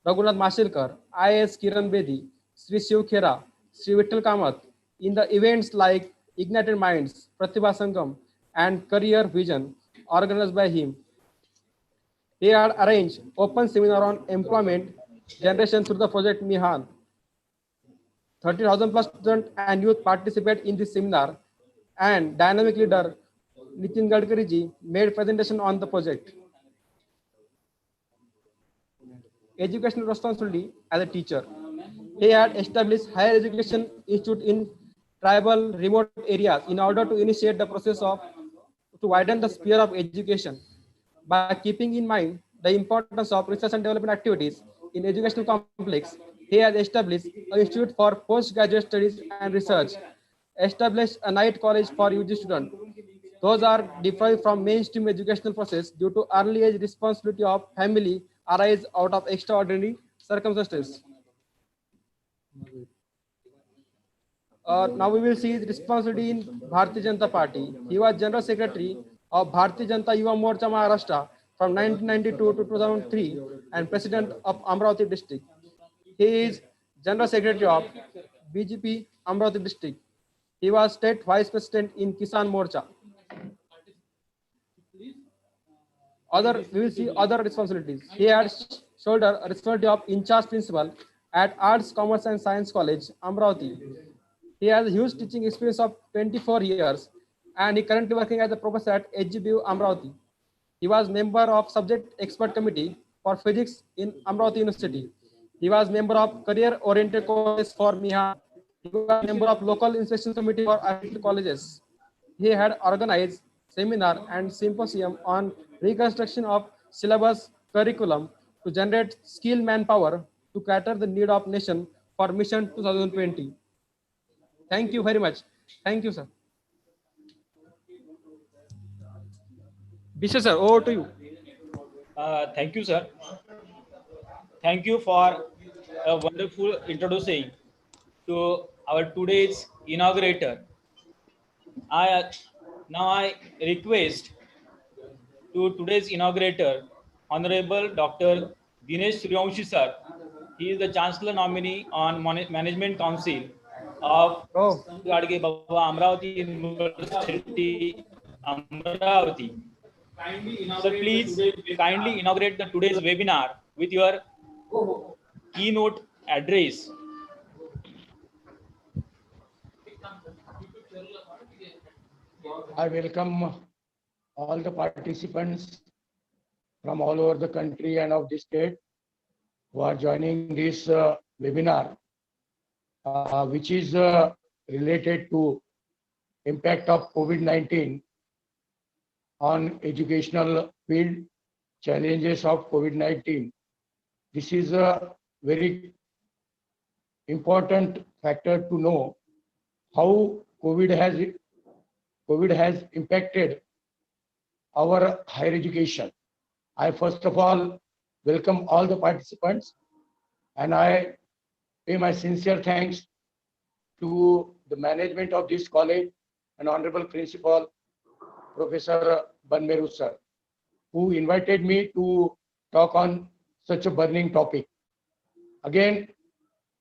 Raghunath Mashilkar, IS Kiran Bedi, Sri Shiv Khera, Sri Vittal Kamath in the events like Ignited Minds, Pratibha Sangam, and Career Vision organized by him. He had arranged open seminar on employment generation through the project Mihan. 30,000 plus students and youth participate in this seminar, and dynamic leader Nitin Gadkari ji made presentation on the project. Educational responsibility as a teacher. He had established higher education institute in tribal remote areas in order to initiate the process of to widen the sphere of education by keeping in mind the importance of research and development activities in educational complex. He has established an institute for postgraduate studies and research, established a night college for UG students. Those are deprived from mainstream educational process due to early age responsibility of family arise out of extraordinary circumstances. Now we will see his responsibility in Bharatiya Janata Party. He was General Secretary of Bharatiya Janata Yuva Morcha Maharashtra from 1992 to 2003 and President of Amravati District. He is General Secretary of BJP Amravati District. He was State Vice President in Kisan Morcha. We will see other responsibilities. He had shouldered a responsibility of in-charge principal at Arts, Commerce and Science College, Amravati. He has a huge teaching experience of 24 years and he currently working as a professor at HGBU Amravati. He was member of subject expert committee for physics in Amravati University. He was member of career oriented colleges for Miha. He was member of local inspection committee for affiliated colleges. He had organized seminar and symposium on reconstruction of syllabus curriculum to generate skilled manpower to cater the need of nation for mission 2020. Thank you very much. Thank you, sir. Bisha sir, over to you. Thank you, sir. Thank you for a wonderful introducing to our today's inaugurator. Now I request to today's inaugurator, Honorable Dr. Dinesh Suryavanshi sir. He is the Chancellor nominee on Management Council of Gadge Baba Amravati University, Amravati. Sir, please kindly inaugurate the today's webinar with your keynote address. I welcome all the participants from all over the country and of the state who are joining this webinar, which is related to impact of COVID-19 on educational field, challenges of COVID-19. This is a very important factor to know how COVID has impacted our higher education. I first of all welcome all the participants and I pay my sincere thanks to the management of this college and Honorable Principal Professor Banmeru sir. who invited me to talk on such a burning topic. Again,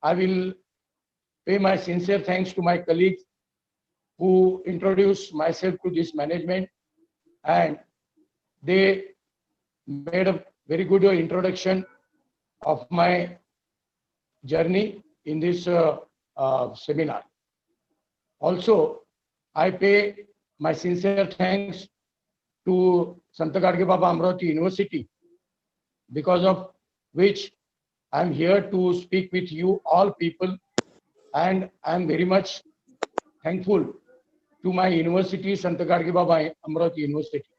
I will pay my sincere thanks to my colleagues who introduced myself to this management, and they made a very good introduction of my journey in this seminar. Also, I pay my sincere thanks to Sant Gadge Baba Amravati University, because of which I am here to speak with you all people, and I am very much thankful to my university, Sant Gadge Baba Amravati University.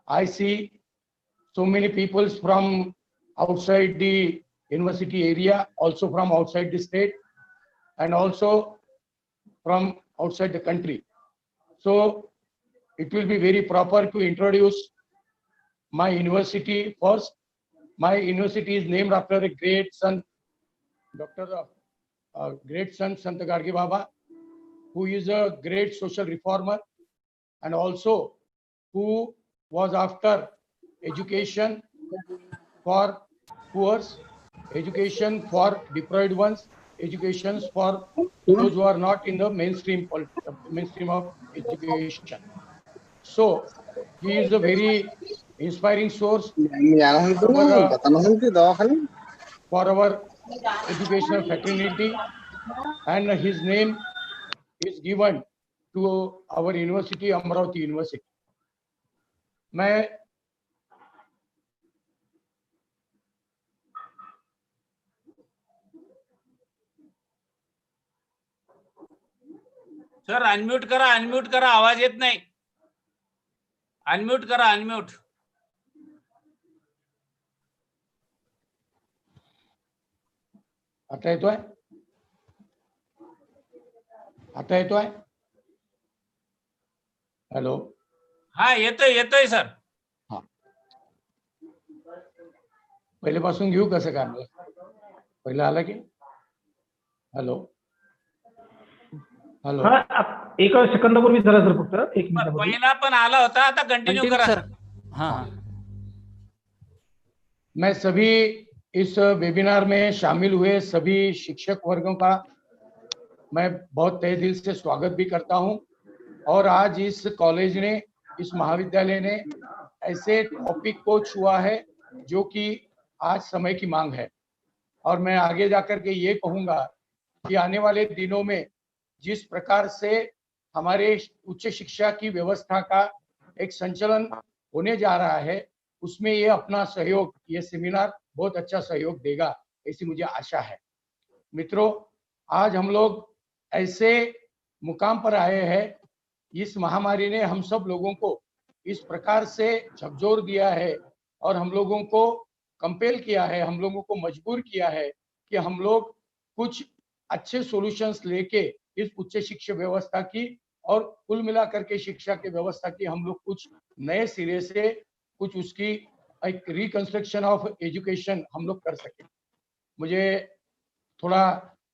I see so many people from outside the university area, also from outside the state, and also from outside the country. So it will be very proper to introduce my university first. My university is named after a great son, great son Sant Gadge Baba, who is a great social reformer, and also who was after education for poor, education for deprived ones, educations for those who are not in the mainstream of education. So he is a very inspiring source for our educational fraternity, and his name is given to our university, Amravati University. मैं sir unmute करा आवाज येत नाही. Unmute करा unmute. आता येतोय? आता येतोय? हॅलो. हा येतोय सर. हा, पहिल्यापासून घेऊ कसं काय? पहिलं आला की? Hello hello. एका सेकंदापूर्वी झाला सर, फक्त एक मिनिट. पहिला पण आला होता, आता कंटिन्यू करा सर. हाँ मैं सभी इस वेबिनार में शामिल हुए सभी शिक्षक वर्गों का मैं बहुत तहे दिल से स्वागत भी करता हूं। और आज इस कॉलेज ने, इस महाविद्यालय ने ऐसे टॉपिक को छुआ है जो कि आज समय की मांग है। और मैं आगे जाकर के ये कहूंगा कि आने वाले दिनों में जिस प्रकार से हमारे उच्च शिक्षा की व्यवस्था का एक संचलन होने जा रहा है, उसमें ये अपना सहयोग, ये सेमिनार बहुत अच्छा सहयोग देगा, ऐसी मुझे आशा है। मित्रों, आज हम लोग ऐसे मुकाम पर आए हैं, इस महामारी ने हम सब लोगों को इस प्रकार से झकझोर दिया है और हम लोगों को कंपेल किया है, हम लोगों को मजबूर किया है कि हम लोग कुछ अच्छे सॉल्यूशंस लेके इस उच्च शिक्षा व्यवस्था की और कुल मिलाकर के शिक्षा की व्यवस्था की हम लोग कुछ नए सिरे से कुछ उसकी एक रिकंस्ट्रक्शन ऑफ एजुकेशन हम लोग कर सके। मुझे थोड़ा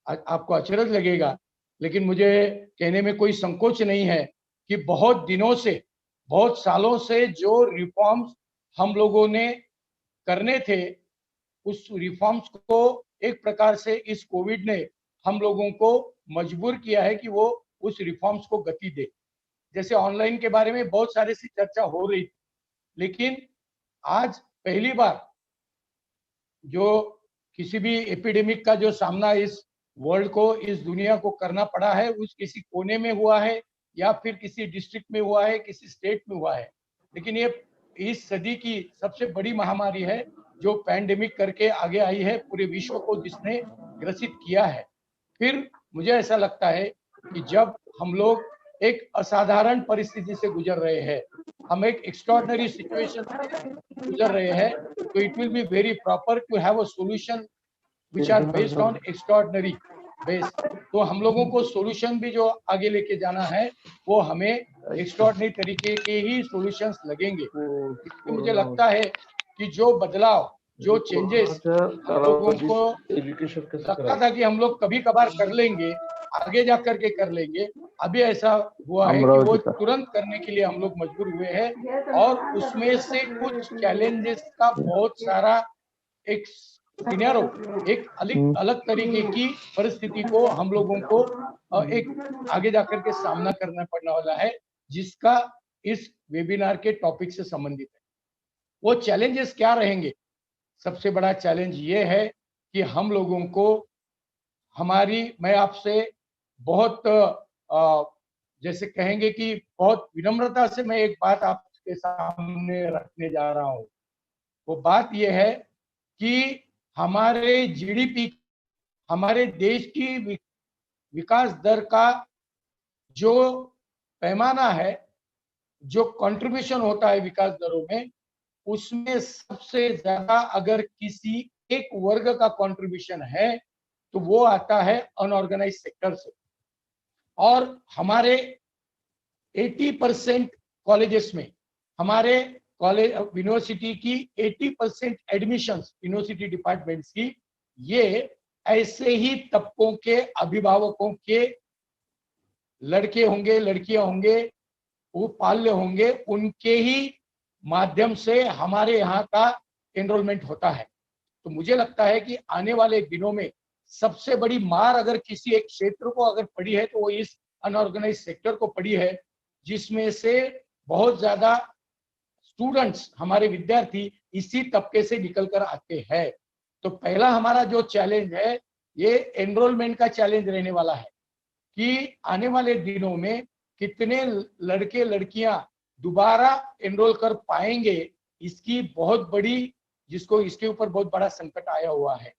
आपको अचरज लगेगा, लेकिन मुझे कहने में कोई संकोच नहीं है कि बहुत दिनों से, बहुत सालों से जो रिफॉर्म्स हम लोगों ने करने थे, उस रिफॉर्म्स को एक प्रकार से इस कोविड ने हम लोगों को मजबूर किया है कि वो उस रिफॉर्म्स को गति दे। जैसे ऑनलाइन के बारे में बहुत सारे सी चर्चा हो रही थी, लेकिन आज पहली बार जो किसी भी एपिडेमिक का जो सामना इस वर्ल्ड को, इस दुनिया को करना पड़ा है, उस किसी कोने में हुआ है या फिर किसी डिस्ट्रिक्ट में हुआ है, किसी स्टेट में हुआ है, लेकिन ये इस सदी की सबसे बड़ी महामारी है जो पैंडेमिक करके आगे आई है, पूरे विश्व को जिसने ग्रसित किया है। फिर मुझे ऐसा लगता है कि जब हम लोग एक असाधारण परिस्थिति से गुजर रहे हैं, हम एक एक्स्ट्राऑर्डिनरी सिचुएशन से गुजर रहे हैं, तो it will be very proper to have a solution which are based on extraordinary base. तो हम लोगों को सॉल्यूशन भी जो आगे लेके जाना है, वो हमें एक्स्ट्राऑर्डिनरी तरीके के ही सॉल्यूशंस लगेंगे। तो मुझे लगता है कि जो बदलाव, जो चेंजेस हम लोगों को लगता था कि हम लोग कभी कभार कर लेंगे, आगे जा करके कर लेंगे। अभी ऐसा हुआ है कि वो तुरंत करने के लिए हम लोग मजबूर हुए हैं और उसमें से कुछ चैलेंजेस का बहुत सारा एक सिनेरियो, एक अलग अलग तरीके की परिस्थिति को हम लोगों को एक आगे जाकर के सामना करना पड़ने वाला है, जिसका इस वेबिनार के टॉपिक से संबंधित है। वो चैलेंजेस क्या रहेंगे? सबसे बड़ा चैलेंज ये है कि हम लोगों को मैं आपसे बहुत जैसे कहेंगे कि बहुत विनम्रता से मैं एक बात आपके सामने रखने जा रहा हूं। वो बात ये है कि हमारे जीडीपी, हमारे देश की विकास दर का जो पैमाना है, जो कंट्रीब्यूशन होता है विकास दरों में, उसमें सबसे ज्यादा अगर किसी एक वर्ग का कंट्रीब्यूशन है तो वो आता है अनऑर्गेनाइज सेक्टर से। और हमारे 80% कॉलेजेस में, हमारे कॉलेज यूनिवर्सिटी की 80% एडमिशंस यूनिवर्सिटी डिपार्टमेंट्स की, ये ऐसे ही तबकों के अभिभावकों के लड़के होंगे, लड़कियां होंगे, वो पाल्य होंगे, उनके ही माध्यम से हमारे यहाँ का एनरोलमेंट होता है। तो मुझे लगता है कि आने वाले दिनों में सबसे बड़ी मार अगर किसी एक क्षेत्र को अगर पड़ी है तो वो इस अनऑर्गेनाइज सेक्टर को पड़ी है, जिसमें से बहुत ज्यादा स्टूडेंट्स, हमारे विद्यार्थी इसी तबके से निकल कर आते हैं। तो पहला हमारा जो चैलेंज है, ये एनरोलमेंट का चैलेंज रहने वाला है कि आने वाले दिनों में कितने लड़के लड़कियां दोबारा एनरोल कर पाएंगे, इसकी बहुत बड़ी, जिसको इसके ऊपर बहुत बड़ा संकट आया हुआ है।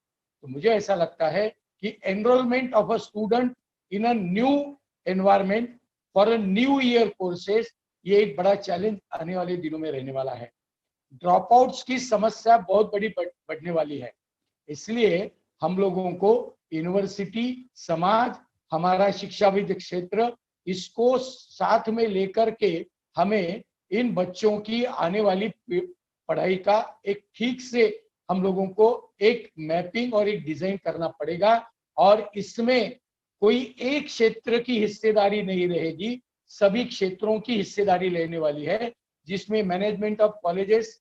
तो मुझे ऐसा लगता है कि enrolment of a student in a new environment for a new year courses, ये एक बड़ा चैलेंज आने वाले दिनों में रहने वाला है। ड्रॉप आउट्स की समस्या बहुत बड़ी बढ़ने वाली है। इसलिए हम लोगों को यूनिवर्सिटी, समाज, हमारा शिक्षाविद क्षेत्र, इसको साथ में लेकर के हमें इन बच्चों की आने वाली पढ़ाई का एक ठीक से हम लोगों को एक मैपिंग और एक डिजाइन करना पड़ेगा। और इसमें कोई एक क्षेत्र की हिस्सेदारी नहीं रहेगी, सभी क्षेत्रों की हिस्सेदारी लेने वाली है, जिसमें मैनेजमेंट ऑफ कॉलेजेस,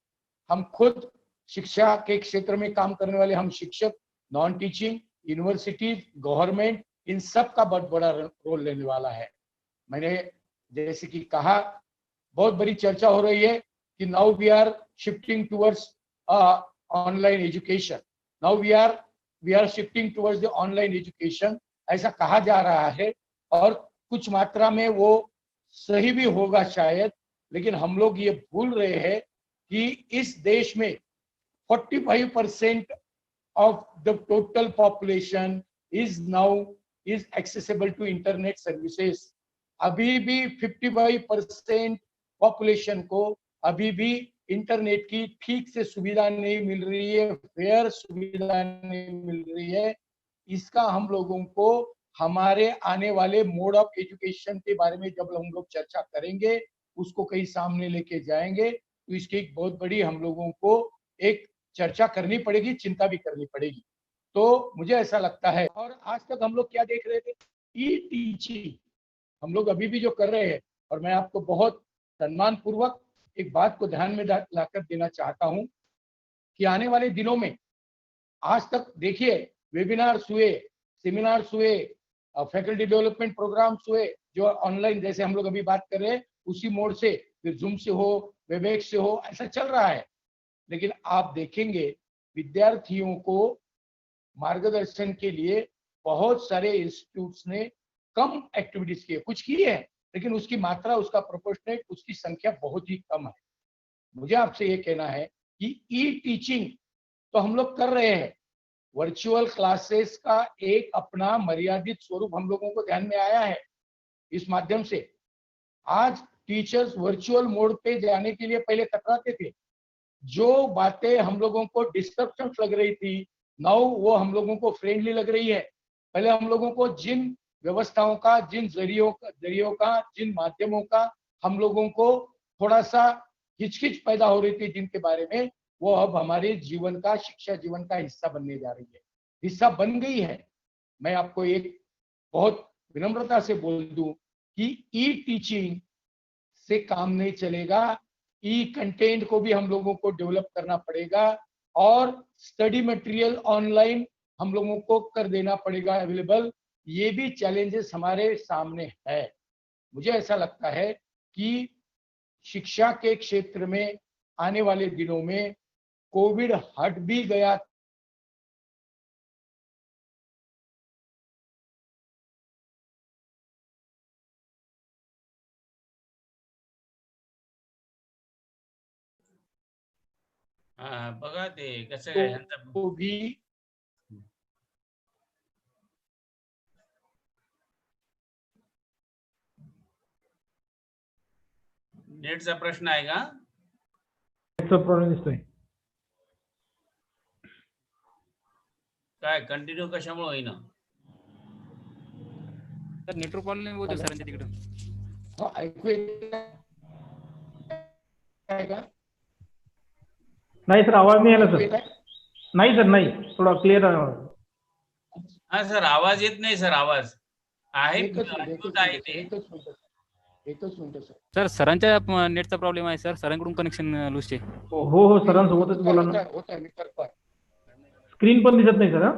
हम खुद शिक्षा के क्षेत्र में काम करने वाले हम शिक्षक, नॉन टीचिंग, यूनिवर्सिटीज, गवर्नमेंट, इन सब का बहुत बड़ा रोल लेने वाला है। मैंने जैसे कि कहा, बहुत बड़ी चर्चा हो रही है कि now we are shifting towards online education, now we are shifting towards the online education, ऐसा कहा जा रहा है। और कुछ मात्रा में वो सही भी होगा शायद, लेकिन हम लोग ये भूल रहे हैं कि इस देश में 45% of the total population is accessible to internet services. अभी भी 55% पॉपुलेशन को अभी भी इंटरनेट की ठीक से सुविधा नहीं मिल रही है, फेयर सुविधा नहीं मिल रही है। इसका हम लोगों को हमारे आने वाले मोड ऑफ एजुकेशन के बारे में जब हम लोग चर्चा करेंगे, उसको कहीं सामने लेके जाएंगे, तो इसकी एक बहुत बड़ी हम लोगों को एक चर्चा करनी पड़ेगी, चिंता भी करनी पड़ेगी। तो मुझे ऐसा लगता है, और आज तक हम लोग क्या देख रहे थे, ई टीचिंग हम लोग अभी भी जो कर रहे हैं, और मैं आपको बहुत सम्मान पूर्वक एक बात को ध्यान में लाकर देना चाहता हूं कि आने वाले दिनों में, आज तक देखिए वेबिनार्स हुए, सेमिनार्स हुए, फैकल्टी डेवलपमेंट प्रोग्राम्स हुए, जो ऑनलाइन जैसे हम लोग अभी बात कर रहे हैं उसी मोड से, फिर जूम से हो, वेबएक्स से हो, ऐसा चल रहा है। लेकिन आप देखेंगे विद्यार्थियों को मार्गदर्शन के लिए बहुत सारे इंस्टीट्यूट्स ने कम एक्टिविटीज किए, कुछ किए हैं, लेकिन उसकी मात्रा, उसका प्रोपोर्शनेट, उसकी संख्या बहुत ही कम है। मुझे आपसे ये कहना है कि ई टीचिंग तो हम लोग कर रहे हैं, वर्चुअल क्लासेस का एक अपना मर्यादित स्वरूप हम लोगों को ध्यान में आया है। इस माध्यम से आज टीचर्स वर्चुअल मोड पे जाने के लिए पहले कतराते थे, जो बातें हम लोगों को डिस्ट्रप्शन लग रही थी, नाउ वो हम लोगों को फ्रेंडली लग रही है। पहले हम लोगों को जिन व्यवस्थाओं का, जिन जरियों का, जिन माध्यमों का हम लोगों को थोड़ा सा हिचकिच पैदा हो रही थी, जिनके बारे में, वो अब हमारे जीवन का, शिक्षा जीवन का हिस्सा बनने जा रही है, हिस्सा बन गई है। मैं आपको एक बहुत विनम्रता से बोल दूं कि ई टीचिंग से काम नहीं चलेगा, ई कंटेंट को भी हम लोगों को डेवलप करना पड़ेगा और स्टडी मटेरियल ऑनलाइन हम लोगों को कर देना पड़ेगा अवेलेबल। ये भी चैलेंजेस हमारे सामने है। मुझे ऐसा लगता है कि शिक्षा के क्षेत्र में आने वाले दिनों में कोविड हट भी गया बघा ते कसं काय ह्यांचा तो भी नेटचा प्रश्न आहे का? प्रॉब्लेम दिसतोय. काय कंटिन्यू कशामुळे होईना? सर नेटवर्क प्रॉब्लेम होतो सरांच्या तिकडं. ऐकू येत आहे का? नाही सर, आवाज नाही आला ऐकू सर. येत आहे? नाही सर, नाही. थोडा क्लिअर आवाज. हा सर, आवाज येत नाही सर. आवाज आहे, एकच ऐकूत आहे ते. एकच मिनिट सर. सर सरांच्या नेटचा प्रॉब्लेम आहे सर. सरांकडून कनेक्शन लूज आहे. हो सरांसोबतच बोला ना. होत आहे मी करतोय. स्क्रीन पण दिसत नाही सर.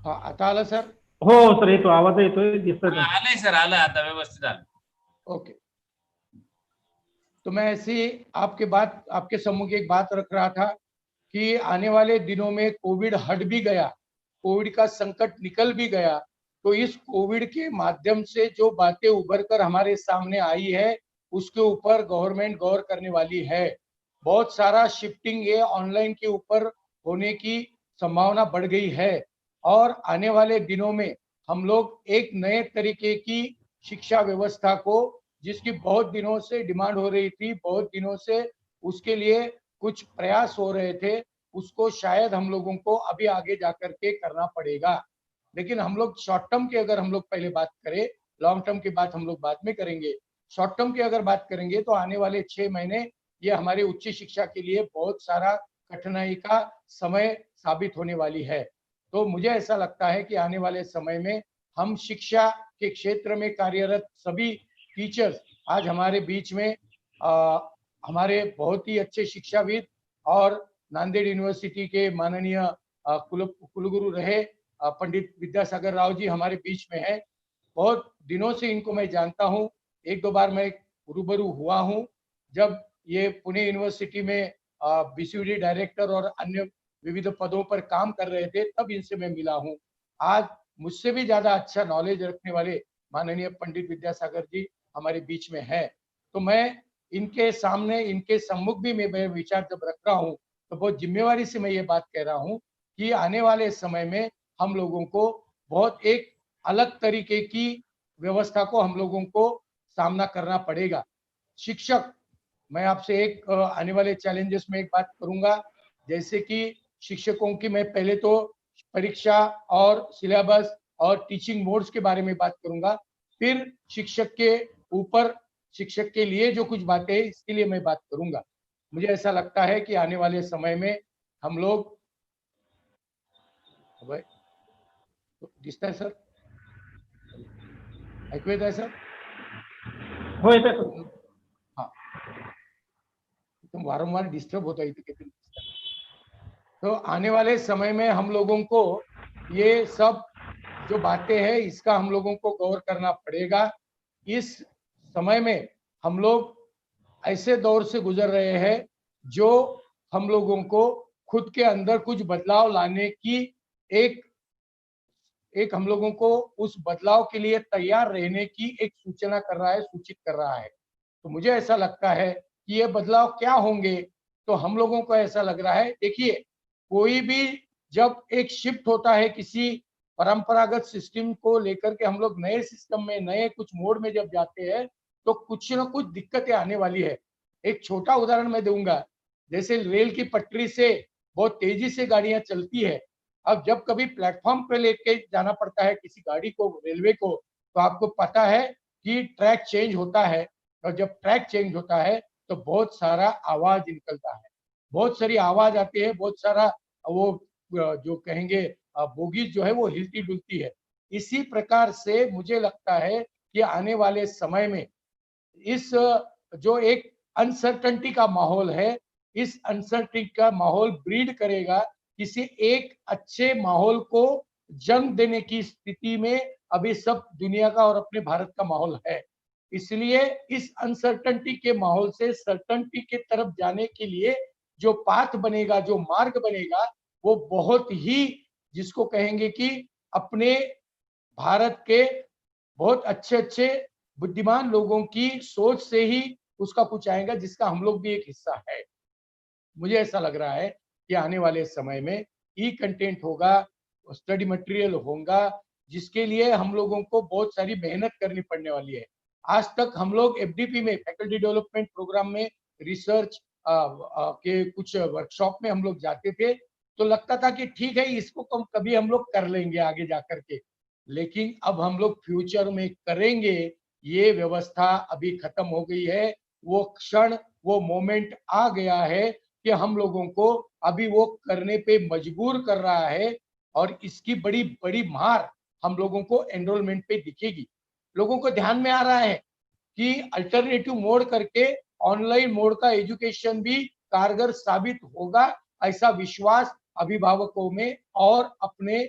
हा आता आलं सर? हो सर, येतो आवाज, येतोय, दिसतोय. आलंय सर, आलं आता व्यवस्थित आलं. ओके, तो मैं ऐसी आपके सम्मुख एक बात रख रहा था कि आने वाले दिनों में कोविड हट भी गया, कोविड का संकट निकल भी गया, तो इस कोविड के माध्यम से जो बातें उभर कर हमारे सामने आई है उसके ऊपर गवर्नमेंट गौर करने वाली है। बहुत सारा शिफ्टिंग ये ऑनलाइन के ऊपर होने की संभावना बढ़ गई है और आने वाले दिनों में हम लोग एक नए तरीके की शिक्षा व्यवस्था को, जिसकी बहुत दिनों से डिमांड हो रही थी, बहुत दिनों से उसके लिए कुछ प्रयास हो रहे थे, उसको शायद हम लोगों को अभी आगे जाकर के करना पड़ेगा। लेकिन हम लोग शॉर्ट टर्म की अगर हम लोग पहले बात करें, लॉन्ग टर्म की बात हम लोग बाद में करेंगे। शॉर्ट टर्म की अगर बात करेंगे तो आने वाले 6 महीने ये हमारी उच्च शिक्षा के लिए बहुत सारा कठिनाई का समय साबित होने वाली है। तो मुझे ऐसा लगता है कि आने वाले समय में हम शिक्षा के क्षेत्र में कार्यरत सभी टीचर्स, आज हमारे बीच में हमारे बहुत ही अच्छे शिक्षाविद और नांदेड़ यूनिवर्सिटी के माननीय कुलगुरु रहे पंडित विद्यासागर राव जी हमारे बीच में है। बहुत दिनों से इनको मैं जानता हूँ, एक दो बार मैं रूबरू हुआ हूँ जब ये पुणे यूनिवर्सिटी में बीसीडी डायरेक्टर और अन्य विविध पदों पर काम कर रहे थे, तब इनसे मैं मिला हूँ। आज मुझसे भी ज्यादा अच्छा नॉलेज रखने वाले माननीय पंडित विद्यासागर जी हमारे बीच में है। तो मैं इनके सामने, इनके सम्मुख भी मैं विचार जब रख रहा हूँ तो बहुत जिम्मेवारी से मैं ये बात कह रहा हूँ कि आने वाले समय में हम लोगों को बहुत एक अलग तरीके की व्यवस्था को हम लोगों को सामना करना पड़ेगा। शिक्षक, मैं आपसे एक आने वाले चैलेंजेस में एक बात करूंगा, जैसे कि शिक्षकों की मैं पहले तो परीक्षा और सिलेबस और टीचिंग मोड्स के बारे में बात करूंगा, फिर शिक्षक के ऊपर, शिक्षक के लिए जो कुछ बातें हैं इसके लिए मैं बात करूंगा। मुझे ऐसा लगता है कि आने वाले समय में हम लोग, दिसत आहे सर, ऐकू येत आहे सर? हो येत आहे. हाँ, तुम वारंवार डिस्टर्ब होता है इतने। तो आने वाले समय में हम लोगों को ये सब जो बातें हैं इसका हम लोगों को गौर करना पड़ेगा। इस समय में हम लोग ऐसे दौर से गुजर रहे हैं जो हम लोगों को खुद के अंदर कुछ बदलाव लाने की एक हम लोगों को उस बदलाव के लिए तैयार रहने की एक सूचना कर रहा है, सूचित कर रहा है। तो मुझे ऐसा लगता है कि ये बदलाव क्या होंगे, तो हम लोगों को ऐसा लग रहा है, देखिए कोई भी जब एक शिफ्ट होता है किसी परंपरागत सिस्टम को लेकर के हम लोग नए सिस्टम में, नए कुछ मोड में जब जाते हैं तो कुछ ना कुछ दिक्कतें आने वाली है। एक छोटा उदाहरण मैं दूंगा, जैसे रेल की पटरी से बहुत तेजी से गाड़ियां चलती है, अब जब कभी प्लेटफॉर्म पे लेके जाना पड़ता है किसी गाड़ी को, रेलवे को, तो आपको पता है कि ट्रैक चेंज होता है, और जब ट्रैक चेंज होता है तो बहुत सारा आवाज निकलता है, बहुत सारी आवाज आती है, बहुत सारा वो जो कहेंगे बोगीज जो है वो हिलती डुलती है। इसी प्रकार से मुझे लगता है कि आने वाले समय में इस जो एक अनसर्टनिटी का माहौल है, इस अनसर्टनिटी का माहौल ब्रीड करेगा किसी एक अच्छे माहौल को जन्म देने की स्थिति में अभी सब दुनिया का और अपने भारत का माहौल है। इसलिए इस अनसर्टनिटी के माहौल से सर्टनिटी के तरफ जाने के लिए जो पाथ बनेगा, जो मार्ग बनेगा, वो बहुत ही, जिसको कहेंगे कि अपने भारत के बहुत अच्छे अच्छे बुद्धिमान लोगों की सोच से ही उसका कुछ आएगा, जिसका हम लोग भी एक हिस्सा है। मुझे ऐसा लग रहा है कि आने वाले समय में ई कंटेंट होगा, स्टडी मटेरियल होगा, जिसके लिए हम लोगों को बहुत सारी मेहनत करनी पड़ने वाली है। आज तक हम लोग एफडीपी में, फैकल्टी डेवलपमेंट प्रोग्राम में, रिसर्च के कुछ वर्कशॉप में हम लोग जाते थे, तो लगता था कि ठीक है, इसको कभी हम लोग कर लेंगे आगे जाकर के, लेकिन अब हम लोग फ्यूचर में करेंगे। ये व्यवस्था अभी खत्म हो गई है, वो क्षण, वो मोमेंट आ गया है कि हम लोगों को अभी वो करने पे मजबूर कर रहा है, और इसकी बड़ी बड़ी मार हम लोगों को एनरोलमेंट पे दिखेगी। लोगों को ध्यान में आ रहा है कि अल्टरनेटिव मोड करके ऑनलाइन मोड का एजुकेशन भी कारगर साबित होगा, ऐसा विश्वास अभिभावकों में और अपने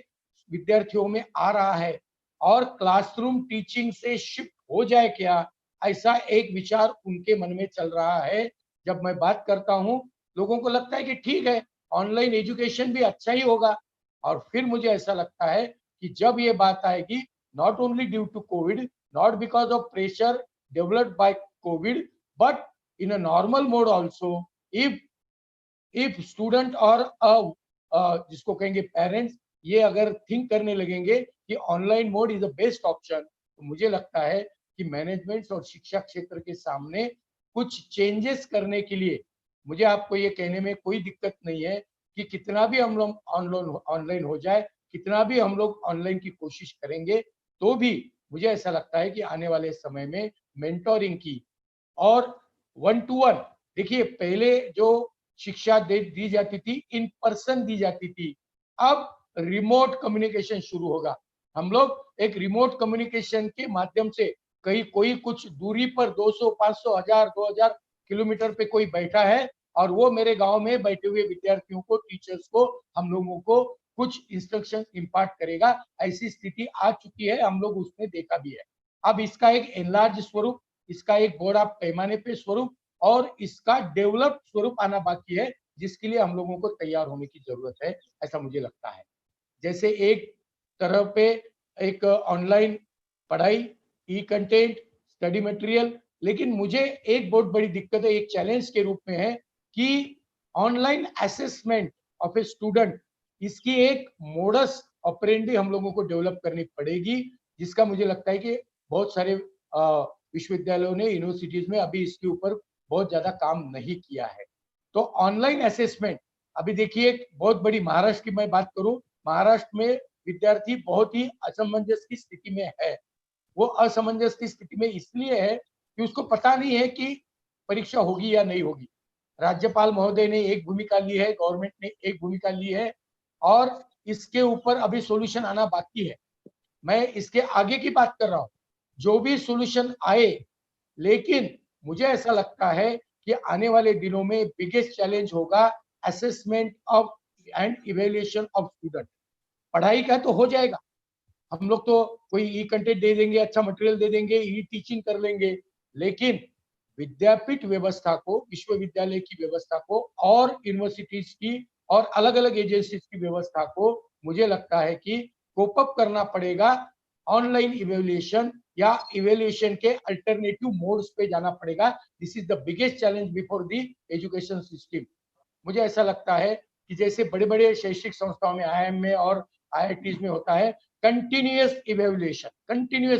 विद्यार्थियों में आ रहा है। और क्लासरूम टीचिंग से शिफ्ट हो जाए क्या, ऐसा एक विचार उनके मन में चल रहा है। जब मैं बात करता हूं, लोगों को लगता है कि ठीक है, ऑनलाइन एजुकेशन भी अच्छा ही होगा। और फिर मुझे ऐसा लगता है कि जब ये बात आएगी, not only due to COVID, not because of pressure developed by COVID, but in a normal mode also, if student और जिसको कहेंगे पेरेंट्स, ये अगर थिंक करने लगेंगे कि online mode is the best option, तो मुझे लगता है कि मैनेजमेंट और शिक्षा क्षेत्र के सामने कुछ चेंजेस करने के लिए, मुझे आपको ये कहने में कोई दिक्कत नहीं है कि कितना भी हम लोग ऑनलाइन हो जाए, कितना भी हम लोग ऑनलाइन की कोशिश करेंगे, तो भी मुझे ऐसा लगता है कि आने वाले समय में मेंटोरिंग की और वन टू वन, देखिए पहले जो शिक्षा दी जाती थी, इन पर्सन दी जाती थी, अब रिमोट कम्युनिकेशन शुरू होगा। हम लोग एक रिमोट कम्युनिकेशन के माध्यम से, कहीं कोई कुछ दूरी पर 200, 500, 1000, 2000 किलोमीटर पे कोई बैठा है, और वो मेरे गांव में बैठे हुए विद्यार्थियों को, टीचर्स को, हम लोगों को कुछ इंस्ट्रक्शन इम्पार्ट करेगा। ऐसी स्थिति आ चुकी है, हम लोग उसमें देखा भी है। अब इसका एक एनलार्ज स्वरूप, इसका एक बड़ा पैमाने पे स्वरूप और इसका डेवलप स्वरूप आना बाकी है, जिसके लिए हम लोगों को तैयार होने की जरूरत है, ऐसा मुझे लगता है। जैसे एक तरह पे एक ऑनलाइन पढ़ाई, ई कंटेंट, स्टडी मटेरियल, लेकिन मुझे एक बहुत बड़ी दिक्कत है, एक चैलेंज के रूप में है कि online assessment of a student, इसकी एक मोडस ऑपरेंडी हम लोगों को डेवलप करनी पड़ेगी, जिसका मुझे लगता है कि बहुत सारे विश्वविद्यालयों ने, यूनिवर्सिटीज में अभी इसके ऊपर बहुत ज्यादा काम नहीं किया है। तो ऑनलाइन असेसमेंट, अभी देखिए बहुत बड़ी, महाराष्ट्र की मैं बात करूं, महाराष्ट्र में विद्यार्थी बहुत ही असमंजस की स्थिति में है। वो असमंजस की स्थिति में इसलिए है कि उसको पता नहीं है कि परीक्षा होगी या नहीं होगी। राज्यपाल महोदय ने एक भूमिका ली है, गवर्नमेंट ने एक भूमिका ली है, और इसके ऊपर अभी सॉल्यूशन आना बाकी है। मैं इसके आगे की बात कर रहा हूं, जो भी सॉल्यूशन आए, लेकिन मुझे ऐसा लगता है कि आने वाले दिनों में बिगेस्ट चैलेंज होगा assessment of and evaluation of student. पढ़ाई का तो हो जाएगा, हम लोग तो कोई ई कंटेंट दे देंगे, अच्छा मटेरियल दे देंगे, ई टीचिंग कर लेंगे, लेकिन विद्यापीठ व्यवस्था को, विश्वविद्यालय की व्यवस्था को और यूनिवर्सिटीज की और अलग अलग एजेंसीज की व्यवस्था को मुझे लगता है कि कोप अप करना पड़ेगा। ऑनलाइन इवेल्युएशन या इवेल्युएशन के अल्टरनेटिव मोड्स पे जाना पड़ेगा। This is the biggest challenge before the education system. मुझे ऐसा लगता है कि जैसे बड़े बड़े शैक्षिक संस्थाओं में, आईआईएम में और आईआईटीज में होता है कंटिन्यूअस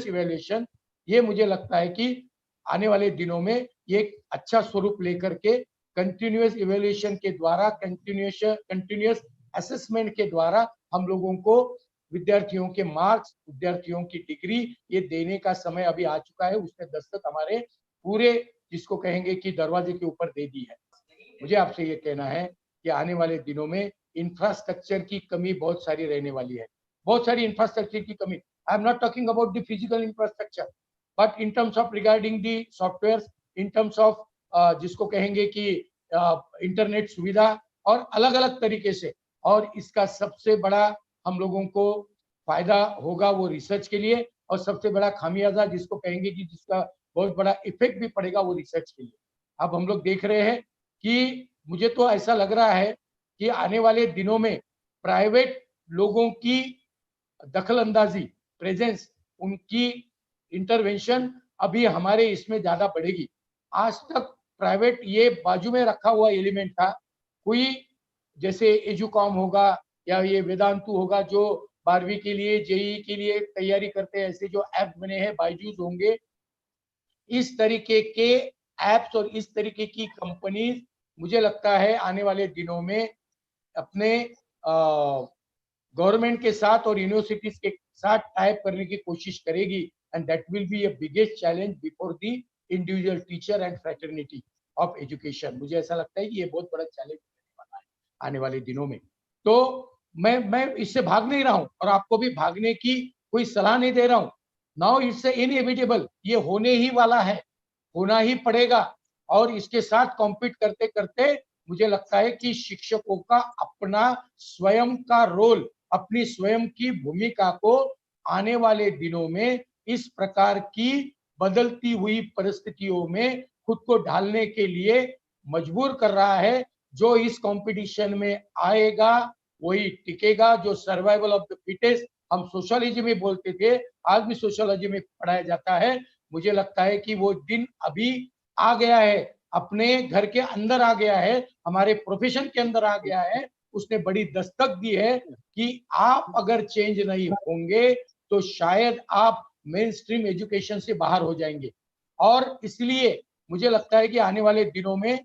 इवेल्युएशन, ये मुझे लगता है कि आने वाले दिनों में ये एक अच्छा स्वरूप लेकर के कंटिन्यूअस इवेल्युएशन के द्वारा, कंटिन्यूअस असेसमेंट के द्वारा हम लोगों को विद्यार्थियों के मार्क्स, विद्यार्थियों की डिग्री ये देने का समय अभी आ चुका है। उसने दस्तक हमारे पूरे जिसको कहेंगे कि दरवाजे के ऊपर दे दी है। मुझे आपसे ये कहना है कि आने वाले दिनों में इंफ्रास्ट्रक्चर की कमी बहुत सारी रहने वाली है, बहुत सारी इंफ्रास्ट्रक्चर की कमी। आई am not talking about the physical infrastructure, but in terms of regarding the software, in terms of जिसको कहेंगे कि इंटरनेट सुविधा और अलग अलग तरीके से। और इसका सबसे बड़ा हम लोगों को फायदा होगा वो रिसर्च के लिए, और सबसे बड़ा खामियाजा जिसको कहेंगे कि जिसका बहुत बड़ा इफेक्ट भी पड़ेगा वो रिसर्च के लिए। अब हम लोग देख रहे हैं कि मुझे तो ऐसा लग रहा है कि आने वाले दिनों में प्राइवेट लोगों की दखल अंदाजी, प्रेजेंस, उनकी इंटरवेंशन अभी हमारे इसमें ज्यादा बढ़ेगी। आज तक प्राइवेट ये बाजू में रखा हुआ एलिमेंट था, कोई जैसे एजुकॉम होगा या ये वेदांतु होगा जो 12वीं के लिए, जेई के लिए तैयारी करते हैं, ऐसे जो ऐप बने हैं, बायजूस होंगे, इस तरीके के एप्स और इस तरीके की कंपनीज मुझे लगता है आने वाले दिनों में अपने गवर्नमेंट के साथ और यूनिवर्सिटीज के साथ टाइप करने की कोशिश करेगी, and that will be a biggest challenge before the individual teacher and fraternity of education. मुझे ऐसा लगता है कि ये बहुत बड़ा चैलेंज होने वाला है आने वाले दिनों में। तो मैं इससे भाग नहीं रहा हूं और आपको भी भागने की कोई सलाह नहीं दे रहा हूं। नाउ इट्स इनएविटेबल, ये होने ही वाला है, होना ही पड़ेगा। और इसके साथ कॉम्पीट करते करते मुझे लगता है कि शिक्षकों का अपना स्वयं का रोल, अपनी स्वयं की भूमिका को आने वाले दिनों में इस प्रकार की बदलती हुई परिस्थितियों में खुद को ढालने के लिए मजबूर कर रहा है। जो इस कंपटीशन में आएगा वही टिकेगा, जो सर्वाइवल ऑफ द फिटेस्ट हम सोशियोलॉजी में बोलते थे, आज भी सोशियोलॉजी में पढ़ाया जाता है। मुझे लगता है कि वो दिन अभी आ गया है, अपने घर के अंदर आ गया है, हमारे प्रोफेशन के अंदर आ गया है। उसने बड़ी दस्तक दी है कि आप अगर चेंज नहीं होंगे तो शायद आप मेन स्ट्रीम एजुकेशन से बाहर हो जाएंगे। और इसलिए मुझे लगता है कि आने वाले दिनों में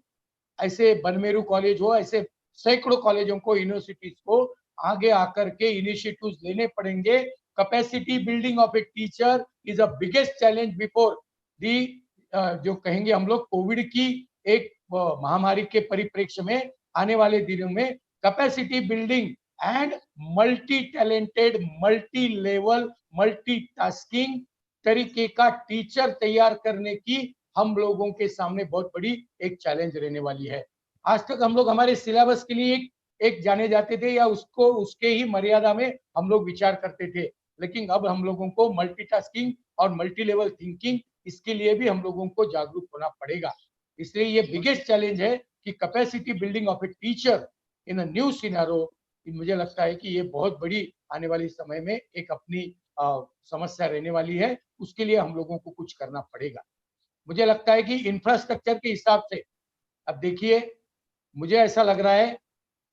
ऐसे बनमेरू कॉलेज हो, ऐसे सैकड़ों कॉलेजों को, यूनिवर्सिटीज को आगे आकर के इनिशिएटिव्स लेने पड़ेंगे। Capacity building of a teacher is a biggest challenge before the जो कहेंगे हम लोग कोविड की एक महामारी के परिप्रेक्ष्य में आने वाले दिनों में capacity building and multi talented, multi level, multitasking तरीके का टीचर तैयार करने की हम लोगों के सामने बहुत बड़ी एक चैलेंज रहने वाली है। आज तक हम लोग हमारे सिलेबस के लिए एक जाने जाते थे या उसको उसके ही मर्यादा में हम लोग विचार करते थे, लेकिन अब हम लोगों को मल्टीटास्किंग और मल्टी लेवल थिंकिंग, इसके लिए भी हम लोगों को जागरूक होना पड़ेगा। इसलिए ये बिगेस्ट चैलेंज है कि capacity building of a teacher in a new scenario, मुझे लगता है कि ये बहुत बड़ी आने वाले समय में एक अपनी समस्या रहने वाली है। उसके लिए हम लोगों को कुछ करना पड़ेगा। मुझे लगता है कि इंफ्रास्ट्रक्चर के हिसाब से, अब देखिए मुझे ऐसा लग रहा है,